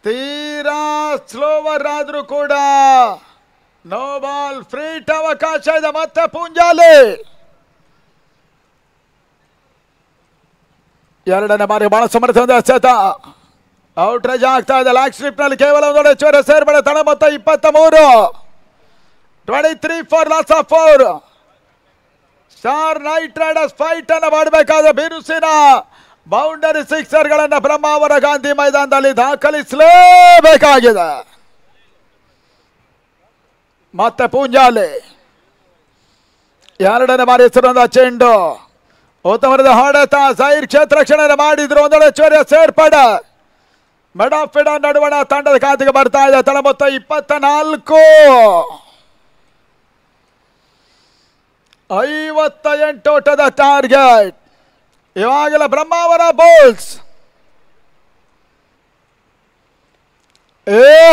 ತೀರಾ ಸ್ಲೋವರ್ ಆದ್ರೂ ಕೂಡ ನೋ ಬಾಲ್ ಫ್ರೀಟ್ ಅವಕಾಶ ಇದೆ. ಮತ್ತೆ ಪೂಂಜಾಲಿ 2ನೇ ಬಾರಿ ಬಹಳ ಸಮರ್ಥದಿಂದ ಎಸೆತ ಔಟ್ ರೇಜ್ ಆಗ್ತಾ ಇದೆ. ಲಾಕ್ ಸ್ಲಿಪ್ ನಲ್ಲಿ ಕೇವಲ ಒಂದು ಹೆಚ್ಚುವರಿ ಸೇರ್ಪಡೆ. ತಡ ಮೊತ್ತ 23. 23 for loss of 4. Star night Riders fight ಅನ್ನು ಮಾಡಬೇಕಾದ ಬಿರುಸಿನ ಬೌಂಡರಿ ಸಿಕ್ಸರ್ಗಳನ್ನು ಬ್ರಹ್ಮಾವರ ಗಾಂಧಿ ಮೈದಾನದಲ್ಲಿ ದಾಖಲಿಸಲೇಬೇಕಾಗಿದೆ. ಮತ್ತೆ ಪೂಂಜಾಲಿ 2ನೇ ಬಾರಿ ಹೆಸರಾದ ಚೆಂಡು ಉತ್ತಮವಾದ ಹೊಡೆತ. ಜೈರ್ ಕ್ಷೇತ್ರ ರಕ್ಷಣೆ ಮಾಡಿದ್ರು. ಒಂದೊಳ್ಳೆ ಹೆಚ್ಚುವರಿಯ ಸೇರ್ಪಡೆ ಮೆಡ್ ಆಫ್ ಫಿಡ ನಡುವಣ ತಂಡದ ಖಾತೆಗೆ ಬರ್ತಾ ಇದೆ. ತಳ ಮೊತ್ತ 24. 58 ಓಟದ ಟಾರ್ಗೆಟ್. ಇವಾಗಲೇ ಬ್ರಹ್ಮಾವರ ಬೌಲ್ಸ್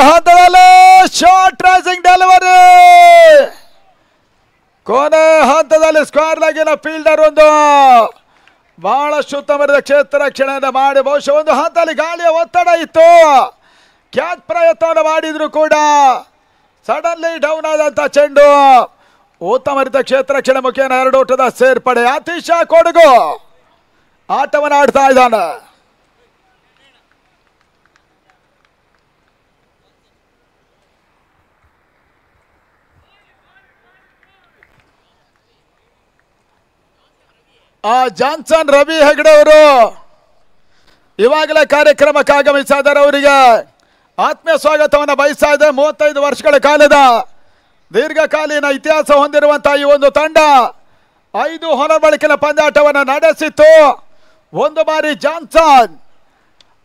ಹಂತದಲ್ಲಿ ಶಾರ್ಟ್ ರೈಸಿಂಗ್ ಡೆಲಿವರಿ. ಕೊನೆ ಹಂತದಲ್ಲಿ ಸ್ಕ್ವೇರ್ ಲೆಗ್ಗಿನ ಫೀಲ್ಡರ್ ಒಂದು ಬಹಳಷ್ಟು ಉತ್ತಮವಾದ ಕ್ಷೇತ್ರ ರಕ್ಷಣೆಯನ್ನು ಮಾಡಿ ಬಹುಶಃ ಒಂದು ಹಂತದಲ್ಲಿ ಗಾಳಿಯ ಒತ್ತಡ ಇತ್ತು. ಕ್ಯಾಚ್ ಪ್ರಯತ್ನವನ್ನು ಮಾಡಿದ್ರು ಕೂಡ ಸಡನ್ಲಿ ಡೌನ್ ಆದಂತ ಚೆಂಡು ಉತ್ತಮ ರೀತಿಯ ಕ್ಷೇತ್ರ ರಕ್ಷಣೆ ಮುಖೇನ 2 ಓಟದ ಸೇರ್ಪಡೆ. ಯತೀಶ ಕೊಡಗು ಆಟವನ್ನು ಆಡ್ತಾ ಇದ್ದಾನೆ. ಜಾನ್ಸನ್ ರವಿ ಹೆಗಡೆ ಅವರು ಇವಾಗಲೇ ಕಾರ್ಯಕ್ರಮಕ್ಕೆ ಆಗಮಿಸ್ತಾ ಇದ್ದಾರೆ. ಅವರಿಗೆ ಆತ್ಮೀಯ ಸ್ವಾಗತವನ್ನು ಬಯಸ್ತಾ ಇದೆ. 35 ವರ್ಷಗಳ ಕಾಲದ ದೀರ್ಘಕಾಲೀನ ಇತಿಹಾಸ ಹೊಂದಿರುವಂತಹ ಈ ಒಂದು ತಂಡ 5 ಹೊರಬಳಕಿನ ಪಂದ್ಯಾಟವನ್ನು ನಡೆಸಿತ್ತು. 1 ಬಾರಿ ಜಾನ್ಸನ್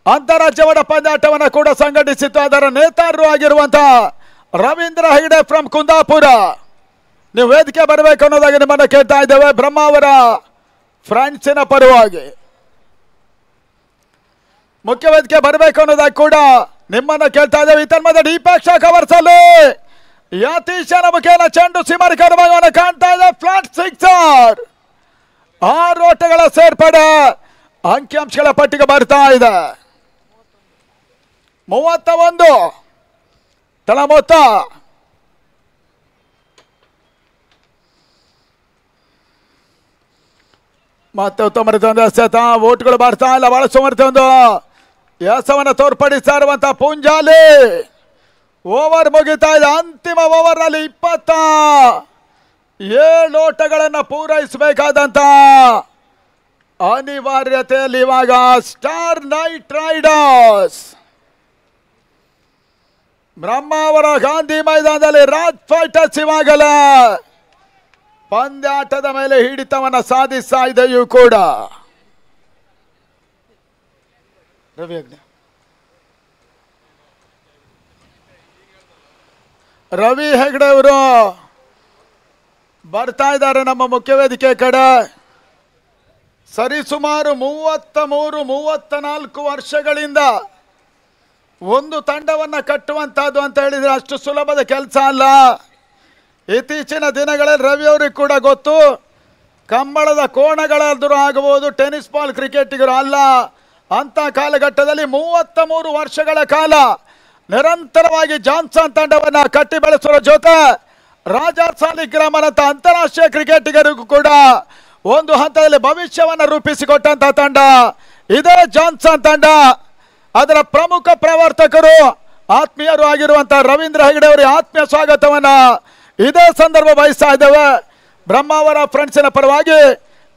ಅಂತಾರಾಜ್ಯ ಮಟ್ಟ ಪಂದ್ಯಾಟವನ್ನು ಕೂಡ ಸಂಘಟಿಸಿತ್ತು. ಅದರ ನೇತಾರರು ಆಗಿರುವಂತಹ ರವೀಂದ್ರ ಹೆಗಡೆ ಫ್ರಮ್ ಕುಂದಾಪುರ, ನೀವು ವೇದಿಕೆ ಬರಬೇಕು ಅನ್ನೋದಾಗಿ ನಿಮ್ಮನ್ನು ಕೇಳ್ತಾ ಇದ್ದೇವೆ. ಬ್ರಹ್ಮಾವರ ಫ್ರಾನ್ಸಿನ ಪರವಾಗಿ ಮುಖ್ಯ ವೇದಿಕೆ ಬರಬೇಕು ಅನ್ನೋದಾಗಿ ಕೂಡ ನಿಮ್ಮನ್ನ ಕೇಳ್ತಾ ಇದ್ದೇವೆ. ತನ್ಮದ ದೀಪಕ್ಷ ಕವರ್ಸಲ್ಲಿ ಯತೀಶನ ಮುಖೇನ ಚೆಂಡು ಸಿಮರ್ಕರ ಭಾಗವನ್ನು ಕಾಣ್ತಾ ಇದೆ. Flat sixer. 6 ಓಟಗಳ ಸೇರ್ಪಡೆ ಅಂಕಿಅಂಶಗಳ ಪಟ್ಟಿಗೆ ಬರ್ತಾ ಇದೆ. 31 ತಳ ಮೊತ್ತ. ಮತ್ತೆ ಉತ್ತಮ ಎಸೆತ. ಓಟ್ಗಳು ಬರ್ತಾ ಇಲ್ಲ. ಬಹಳ ಸುಮರ್ತೊಂದು ಎಸವನ್ನು ತೋರ್ಪಡಿಸ್ತಾ ಇರುವಂತಹ ಪುಂಜಾಲಿ. ಓವರ್ ಮುಗಿತಾ ಇದೆ. ಅಂತಿಮ ಓವರ್ ನಲ್ಲಿ 27 ಓಟಗಳನ್ನು ಪೂರೈಸಬೇಕಾದಂತ ಅನಿವಾರ್ಯತೆಯಲ್ಲಿ ಇವಾಗ Star night Riders Brahmavar Gandhi ಮೈದಾನದಲ್ಲಿ ರಾಜ್ ಫೈಟರ್ಸ್ ಇವಾಗಲೇ ಪಂದ್ಯಾಟದ ಮೇಲೆ ಹಿಡಿತವನ್ನು ಸಾಧಿಸ್ತಾ ಇದೆಯೂ ಕೂಡ. ರವಿ ಹೆಗ್ಡೆ ಅವರು ಬರ್ತಾ ಇದ್ದಾರೆ ನಮ್ಮ ಮುಖ್ಯ ವೇದಿಕೆ ಕಡೆ. ಸರಿಸುಮಾರು 33-34 ವರ್ಷಗಳಿಂದ ಒಂದು ತಂಡವನ್ನು ಕಟ್ಟುವಂತಹದ್ದು ಅಂತ ಹೇಳಿದ್ರೆ ಅಷ್ಟು ಸುಲಭದ ಕೆಲಸ ಅಲ್ಲ. ಇತ್ತೀಚಿನ ದಿನಗಳಲ್ಲಿ ರವಿ ಅವರಿಗೆ ಕೂಡ ಗೊತ್ತು, ಕಂಬಳದ ಕೋಣಗಳಾದರೂ ಆಗಬಹುದು, ಟೆನ್ನಿಸ್ ಬಾಲ್ ಕ್ರಿಕೆಟಿಗರು ಅಲ್ಲ. ಅಂತ ಕಾಲಘಟ್ಟದಲ್ಲಿ 33 ವರ್ಷಗಳ ಕಾಲ ನಿರಂತರವಾಗಿ ಜಾನ್ಸನ್ ತಂಡವನ್ನು ಕಟ್ಟಿ ಬೆಳೆಸುವ ಜೊತೆ ರಾಜಾ ಸಾಲಿಗ್ರಾಮನಂತ ಅಂತಾರಾಷ್ಟ್ರೀಯ ಕ್ರಿಕೆಟಿಗರಿಗೂ ಕೂಡ ಒಂದು ಹಂತದಲ್ಲಿ ಭವಿಷ್ಯವನ್ನು ರೂಪಿಸಿಕೊಟ್ಟಂತಹ ತಂಡ ಇದೇ ಜಾನ್ಸನ್ ತಂಡ. ಅದರ ಪ್ರಮುಖ ಪ್ರವರ್ತಕರು ಆತ್ಮೀಯರು ಆಗಿರುವಂತಹ ರವೀಂದ್ರ ಹೆಗಡೆ ಅವರಿಗೆ ಆತ್ಮೀಯ ಸ್ವಾಗತವನ್ನ ಇದೇ ಸಂದರ್ಭ ಬಯಸ್ತಾ ಇದ್ದೇವೆ. ಬ್ರಹ್ಮಾವರ ಫ್ರೆಂಡ್ಸಿನ ಪರವಾಗಿ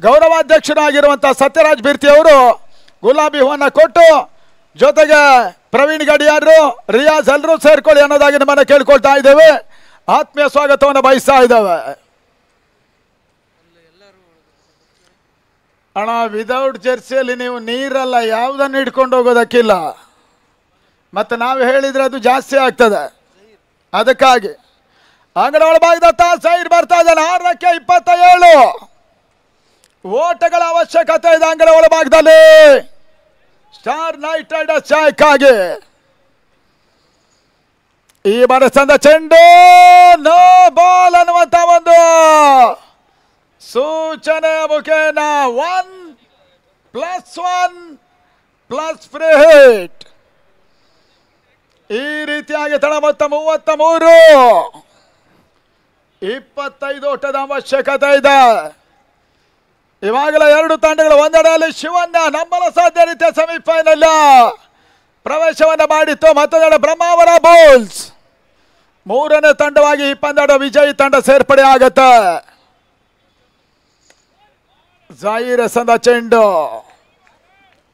ಗೌರವಾಧ್ಯಕ್ಷರಾಗಿರುವಂತಹ ಸತ್ಯರಾಜ್ ಬಿರ್ತಿ ಅವರು ಗುಲಾಬಿ ಹೂವನ್ನು ಕೊಟ್ಟು, ಜೊತೆಗೆ ಪ್ರವೀಣ್ ಗಡಿಯಾರು, ರಿಯಾಜ್ ಎಲ್ಲರೂ ಸೇರ್ಕೊಳ್ಳಿ ಅನ್ನೋದಾಗಿ ನಮ್ಮನ್ನು ಕೇಳ್ಕೊಳ್ತಾ ಇದ್ದೇವೆ. ಆತ್ಮೀಯ ಸ್ವಾಗತವನ್ನು ಬಯಸ್ತಾ ಇದ್ದೇವೆ. ಅಣ್ಣ, ವಿದೌಟ್ ಜೆರ್ಸಿಯಲ್ಲಿ ನೀವು ನೀರಲ್ಲ ಯಾವುದನ್ನು ಹಿಡ್ಕೊಂಡು ಹೋಗೋದಕ್ಕಿಲ್ಲ. ಮತ್ತೆ ನಾವು ಹೇಳಿದ್ರೆ ಅದು ಜಾಸ್ತಿ ಆಗ್ತದೆ. ಅದಕ್ಕಾಗಿ ಅಂಗಡ ಒಳಭಾಗದತ್ತ ಸೈಡ್ ಬರ್ತಾ ಇದ್ದಾನೆ. 6ಕ್ಕೆ 27 ಓಟಗಳ ಅವಶ್ಯಕತೆ ಇದೆ ಅಂಗಡ ಒಳಭಾಗದಲ್ಲಿ ಸ್ಟಾರ್ ನೈಟ್ ರೈಡರ್ಸ್ ಚಾಯಕ್ಕಾಗಿ. ಈ ಬರಸಂದ ಚೆಂಡು ನೋ ಬಾಲ್ ಅನ್ನುವಂತ ಒಂದು ಸೂಚನೆ ಮುಖೇನ 1+1 ಫ್ರೀ ಹಿಟ್. ಈ ರೀತಿಯಾಗಿ ತಳ ಮೊತ್ತ 33, 25 ಓಟದ ಅವಶ್ಯಕತೆ ಇದೆ. ಇವಾಗಲೇ 2 ತಂಡಗಳು ಒಂದೆಡೆಯಲ್ಲಿ ಶಿವಣ್ಣ ನಂಬಲ ಸಾಧ್ಯ ರೀತಿಯ ಸೆಮಿಫೈನಲ್ ಪ್ರವೇಶವನ್ನು ಮಾಡಿತ್ತು. ಮತ್ತೊಂದೆಡೆ ಬ್ರಹ್ಮಾವರ ಬೌಲ್ಸ್ 3ನೇ ತಂಡವಾಗಿ ಈ ಪಂದ್ಯದ ವಿಜಯಿ ತಂಡ ಸೇರ್ಪಡೆ ಆಗತ್ತೆ. ಜಾಯಿರ್ ಎಸೆದ ಚೆಂಡು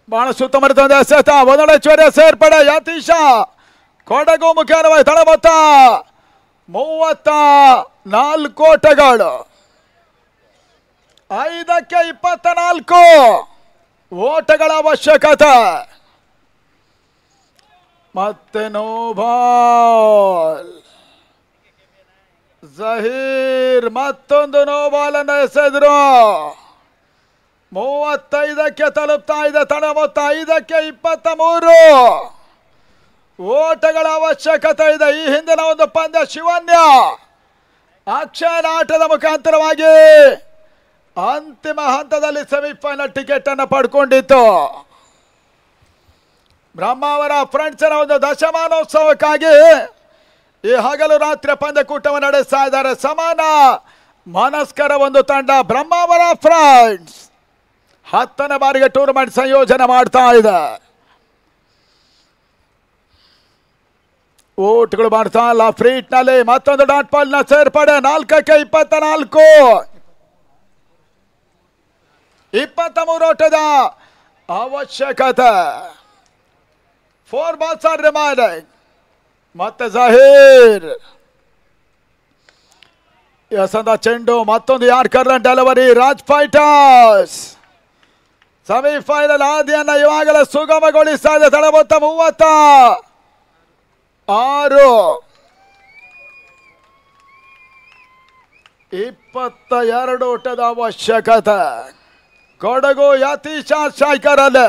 ಬಹಳ ಸುತ್ತಮುತ್ತ ಎಸೆತ. ಒಂದೆಡೆ ಚೋರ್ಯ ಸೇರ್ಪಡೆ ಯತೀಶ ಕೊಡಗು ಮುಖೇನವಾಗಿ ತಳ ಮೊತ್ತ 34 ಓಟಗಳು. 5ಕ್ಕೆ 24 ಓಟಗಳ ಅವಶ್ಯಕತೆ. ಮತ್ತೆ ನೋ ಬಾಲ್. ಜಹೀರ್ ಮತ್ತೊಂದು ನೋ ಬಾಲ್ ಅನ್ನು ಎಸೆದ್ರು. 35ಕ್ಕೆ ತಲುಪ್ತಾ ಇದೆ ತಳ ಮೊತ್ತ. 5ಕ್ಕೆ 23 ಓಟಗಳ ಅವಶ್ಯಕತೆ ಇದೆ. ಈ ಹಿಂದಿನ ಒಂದು ಪಂದ್ಯ ಶಿವನ್ಯ ಅಕ್ಷಯನ ಆಟದ ಮುಖಾಂತರವಾಗಿ ಅಂತಿಮ ಹಂತದಲ್ಲಿ ಸೆಮಿಫೈನಲ್ ಟಿಕೆಟ್ ಅನ್ನು ಪಡ್ಕೊಂಡಿತ್ತು. ಬ್ರಹ್ಮಾವರ ಫ್ರೆಂಡ್ಸ್ನ ಒಂದು ದಶಮಾನೋತ್ಸವಕ್ಕಾಗಿ ಈ ಹಗಲು ರಾತ್ರಿ ಪಂದ್ಯಕೂಟವನ್ನು ನಡೆಸ್ತಾ ಇದ್ದಾರೆ. ಸಮಾನ ಮನಸ್ಕರ ಒಂದು ತಂಡ ಬ್ರಹ್ಮಾವರ ಫ್ರೆಂಡ್ಸ್ 10ನೇ ಬಾರಿಗೆ ಟೂರ್ನಮೆಂಟ್ ಸಂಯೋಜನೆ ಮಾಡ್ತಾ ಇದೆ. ಓಟ್ಗಳು ಮಾಡ್ತಾ ಇಲ್ಲ. ಫ್ರೀಟ್ ನಲ್ಲಿ ಮತ್ತೊಂದು ಡಾಟ್ ಬಾಲ್ ನ ಸೇರ್ಪಡೆ. 4ಕ್ಕೆ 24, 23 ಓಟದ ಅವಶ್ಯಕತೆ. 4 balls are remaining. ಮತ್ತೆ ಜಹೀರ್ ಎಸೆದ ಚೆಂಡು ಮತ್ತೊಂದು yorker delivery. Raj fighters semifinal ಆದಿಯನ್ನ ಇವಾಗಲೇ ಸುಗಮಗೊಳಿಸ್ತಾ ಇದೆ. ತಳ ಮೊತ್ತ 36, 22 ಓಟದ ಅವಶ್ಯಕತೆ. ಕೊಡಗು ಯತೀಶ ಸ್ಟ್ರೈಕರ್ ಅಲ್ಲಿ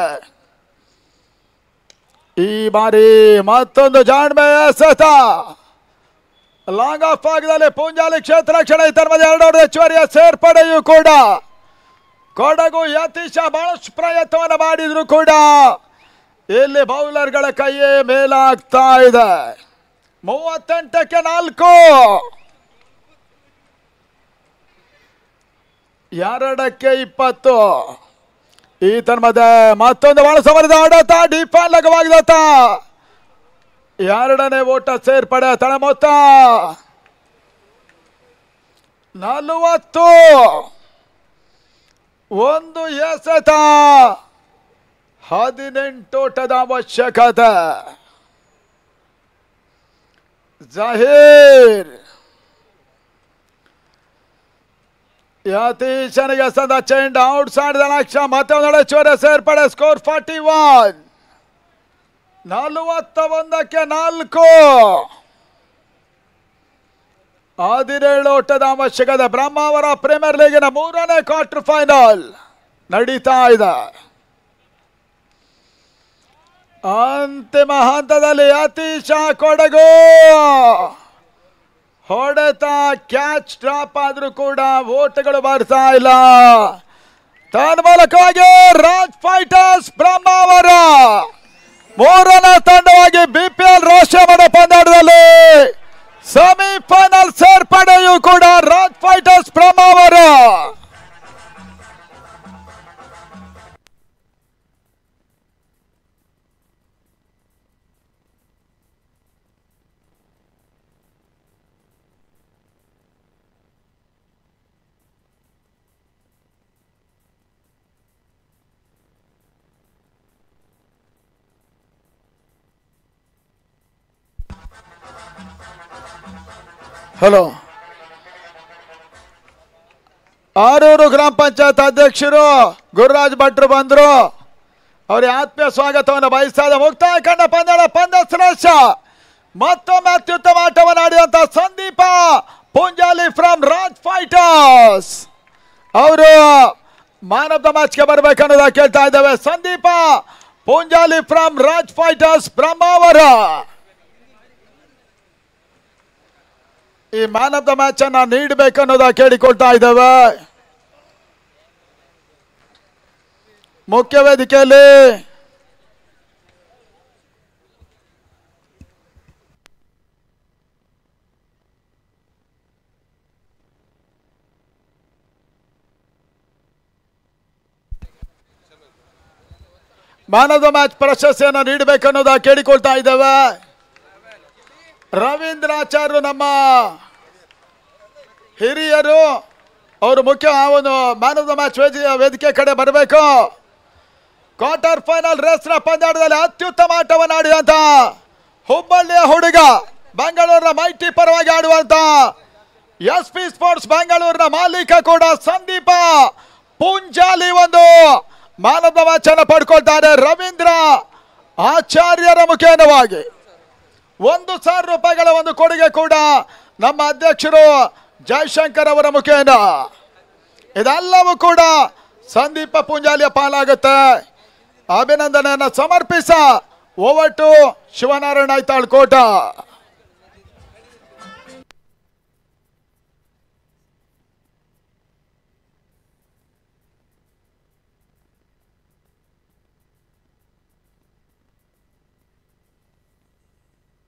ಈ ಬಾರಿ ಮತ್ತೊಂದು ಜಾಣ್ಮೆ ಎಸೆತ. ಲಾಂಗ್ ಆಫ್ ಭಾಗದಲ್ಲಿ ಪುಂಜಾಲಿ ಕ್ಷೇತ್ರ ರಕ್ಷಣೆ ಇತರ ಮಧ್ಯೆ 2 ಹೆಚ್ಚುವರಿಯ ಸೇರ್ಪಡೆಯೂ ಕೂಡ. ಕೊಡಗು ಯತೀಶ ಬಹಳಷ್ಟು ಪ್ರಯತ್ನವನ್ನು ಮಾಡಿದ್ರು ಕೂಡ ಇಲ್ಲಿ ಬೌಲರ್ಗಳ ಕೈಯೇ ಮೇಲಾಗ್ತಾ ಇದೆ. 38ಕ್ಕೆ 4. 2ಕ್ಕೆ 20. ಈ ತನ್ಮಧ್ಯೆ ಮತ್ತೊಂದು ಬಹಳ ಸಮರದ ಆಡತ ಡಿಫಾನ್ ಲಗವಾಗಿದತ್ತ. 2ನೇ ಓಟ ಸೇರ್ಪಡೆ ತಳ ಮೊತ್ತ 40. ಒಂದು ಎಸೆತ 18 ಓಟದ ಅವಶ್ಯಕತೆ. ಜಹೀರ್ ಯತೀಶನಿಗೆ ಸದ ಚೆಂಡ್ ಔಟ್ ಸೈಡ್ ದ ಲಕ್ಷ್ಯ. ಮತ್ತೊಂದು ಚೋರ ಸೇರ್ಪಡೆ. ಸ್ಕೋರ್ 41. 41ಕ್ಕೆ 4. 17 ಓಟದ ಅವಶ್ಯಕತೆ. ಬ್ರಹ್ಮಾವರ ಪ್ರೀಮಿಯರ್ ಲೀಗಿನ 3ನೇ ಕ್ವಾರ್ಟರ್ ಫೈನಲ್ ನಡೀತಾ ಇದೆ. ಅಂತಿಮ ಹಂತದಲ್ಲಿ ಯತೀಶ ಕೊಡಗು ಹೊಡೆತ ಕ್ಯಾಚ್ ಡ್ರಾಪ್ ಆದ್ರೂ ಕೂಡ ಓಟಗಳು ಬರ್ತಾ ಇಲ್ಲ. ತನ್ಮೂಲಕವಾಗಿ ರಾಜ್ ಫೈಟರ್ಸ್ ಬ್ರಹ್ಮಾವರ 3ನೇ ತಂಡವಾಗಿ BPL ರಾಷ್ಟ್ರೀಯ ಮಟ್ಟ ಪಂದ್ಯಾಟದಲ್ಲಿ ಸೆಮಿಫೈನಲ್ ಸೇರ್ಪಡೆಯೂ ಕೂಡ ರಾಜ್ ಫೈಟರ್ಸ್ ಬ್ರಹ್ಮಾವರ. ಹಲೋ, ಆರೂರು ಗ್ರಾಮ ಪಂಚಾಯತ್ ಅಧ್ಯಕ್ಷರು ಗುರುರಾಜ್ ಭಟ್ರು ಬಂದ್ರು. ಅವರಿಗೆ ಆತ್ಮೀಯ ಸ್ವಾಗತವನ್ನು ಬಯಸ್ತಾ ಇದೆ. ಮುಕ್ತಾಯ ಕಂಡ ಪಂದ್ಯ ಶ್ರೇಷ್ಠ. ಮತ್ತೊಮ್ಮೆ ಅತ್ಯುತ್ತಮ ಆಟವನ್ನು ಆಡಿದಂತ ಸಂದೀಪ ಪುಂಜಾಲಿ ಫ್ರಮ್ ರಾಜ್ ಫೈಟರ್ಸ್ ಅವರು ಮ್ಯಾನ್ ಆಫ್ ದ ಮ್ಯಾಚ್ಗೆ ಬರ್ಬೇಕನ್ನೋದ ಕೇಳ್ತಾ ಇದ್ದೇವೆ. ಸಂದೀಪ ಪುಂಜಾಲಿ ಫ್ರಮ್ ರಾಜ್ ಫೈಟರ್ಸ್ ಬ್ರಹ್ಮಾವರ ಈ ಮ್ಯಾನ್ ಆಫ್ ದ ಮ್ಯಾಚ್ ಅನ್ನ ನೀಡಬೇಕನ್ನೋದ ಕೇಳಿಕೊಳ್ತಾ ಇದ್ದೇವೆ. ಮುಖ್ಯ ವೇದಿಕೆಯಲ್ಲಿ ಮ್ಯಾನ್ ಆಫ್ ದ ಮ್ಯಾಚ್ ಪ್ರಶಸ್ತಿಯನ್ನು ನೀಡಬೇಕನ್ನೋದ ಕೇಳಿಕೊಳ್ತಾ ಇದ್ದೇವೆ. ರವೀಂದ್ರಾಚಾರ್ಯರು ನಮ್ಮ ಹಿರಿಯರು, ಅವರು ಮುಖ್ಯ ಒಂದು ಮ್ಯಾನ್ ಆಫ್ ದ ಮ್ಯಾಚ್ ವೇದಿಕೆ ಕಡೆ ಬರಬೇಕು. ಕ್ವಾರ್ಟರ್ ಫೈನಲ್ ರೇಸ್ನ ಪಂದ್ಯಾಟದಲ್ಲಿ ಅತ್ಯುತ್ತಮ ಆಟವನ್ನು ಆಡಿದಂತ ಹುಬ್ಬಳ್ಳಿಯ ಹುಡುಗ, ಬೆಂಗಳೂರಿನ ಮೈಟಿ ಪರವಾಗಿ ಆಡುವಂತ SP ಸ್ಪೋರ್ಟ್ಸ್ ಬೆಂಗಳೂರಿನ ಮಾಲೀಕ ಕೂಡ ಸಂದೀಪ ಪುಂಜಾಲಿ ಒಂದು ಮ್ಯಾನ್ ಆಫ್ ದ ಮ್ಯಾಚ್ ಅನ್ನು ಪಡ್ಕೊಳ್ತಾರೆ. ರವೀಂದ್ರ ಆಚಾರ್ಯರ ಮುಖೇನವಾಗಿ 1,000 ರೂಪಾಯಿಗಳ ಒಂದು ಕೊಡುಗೆ ಕೂಡ ನಮ್ಮ ಅಧ್ಯಕ್ಷರು ಜಯಶಂಕರ್ ಅವರ ಮುಖೇನ. ಇದೆಲ್ಲವೂ ಕೂಡ ಸಂದೀಪ ಪುಂಜಾಲಿಯ ಪಾಲಾಗುತ್ತೆ. ಅಭಿನಂದನೆಯನ್ನು ಸಮರ್ಪಿಸ over to Shivanarayana Aithal Kota.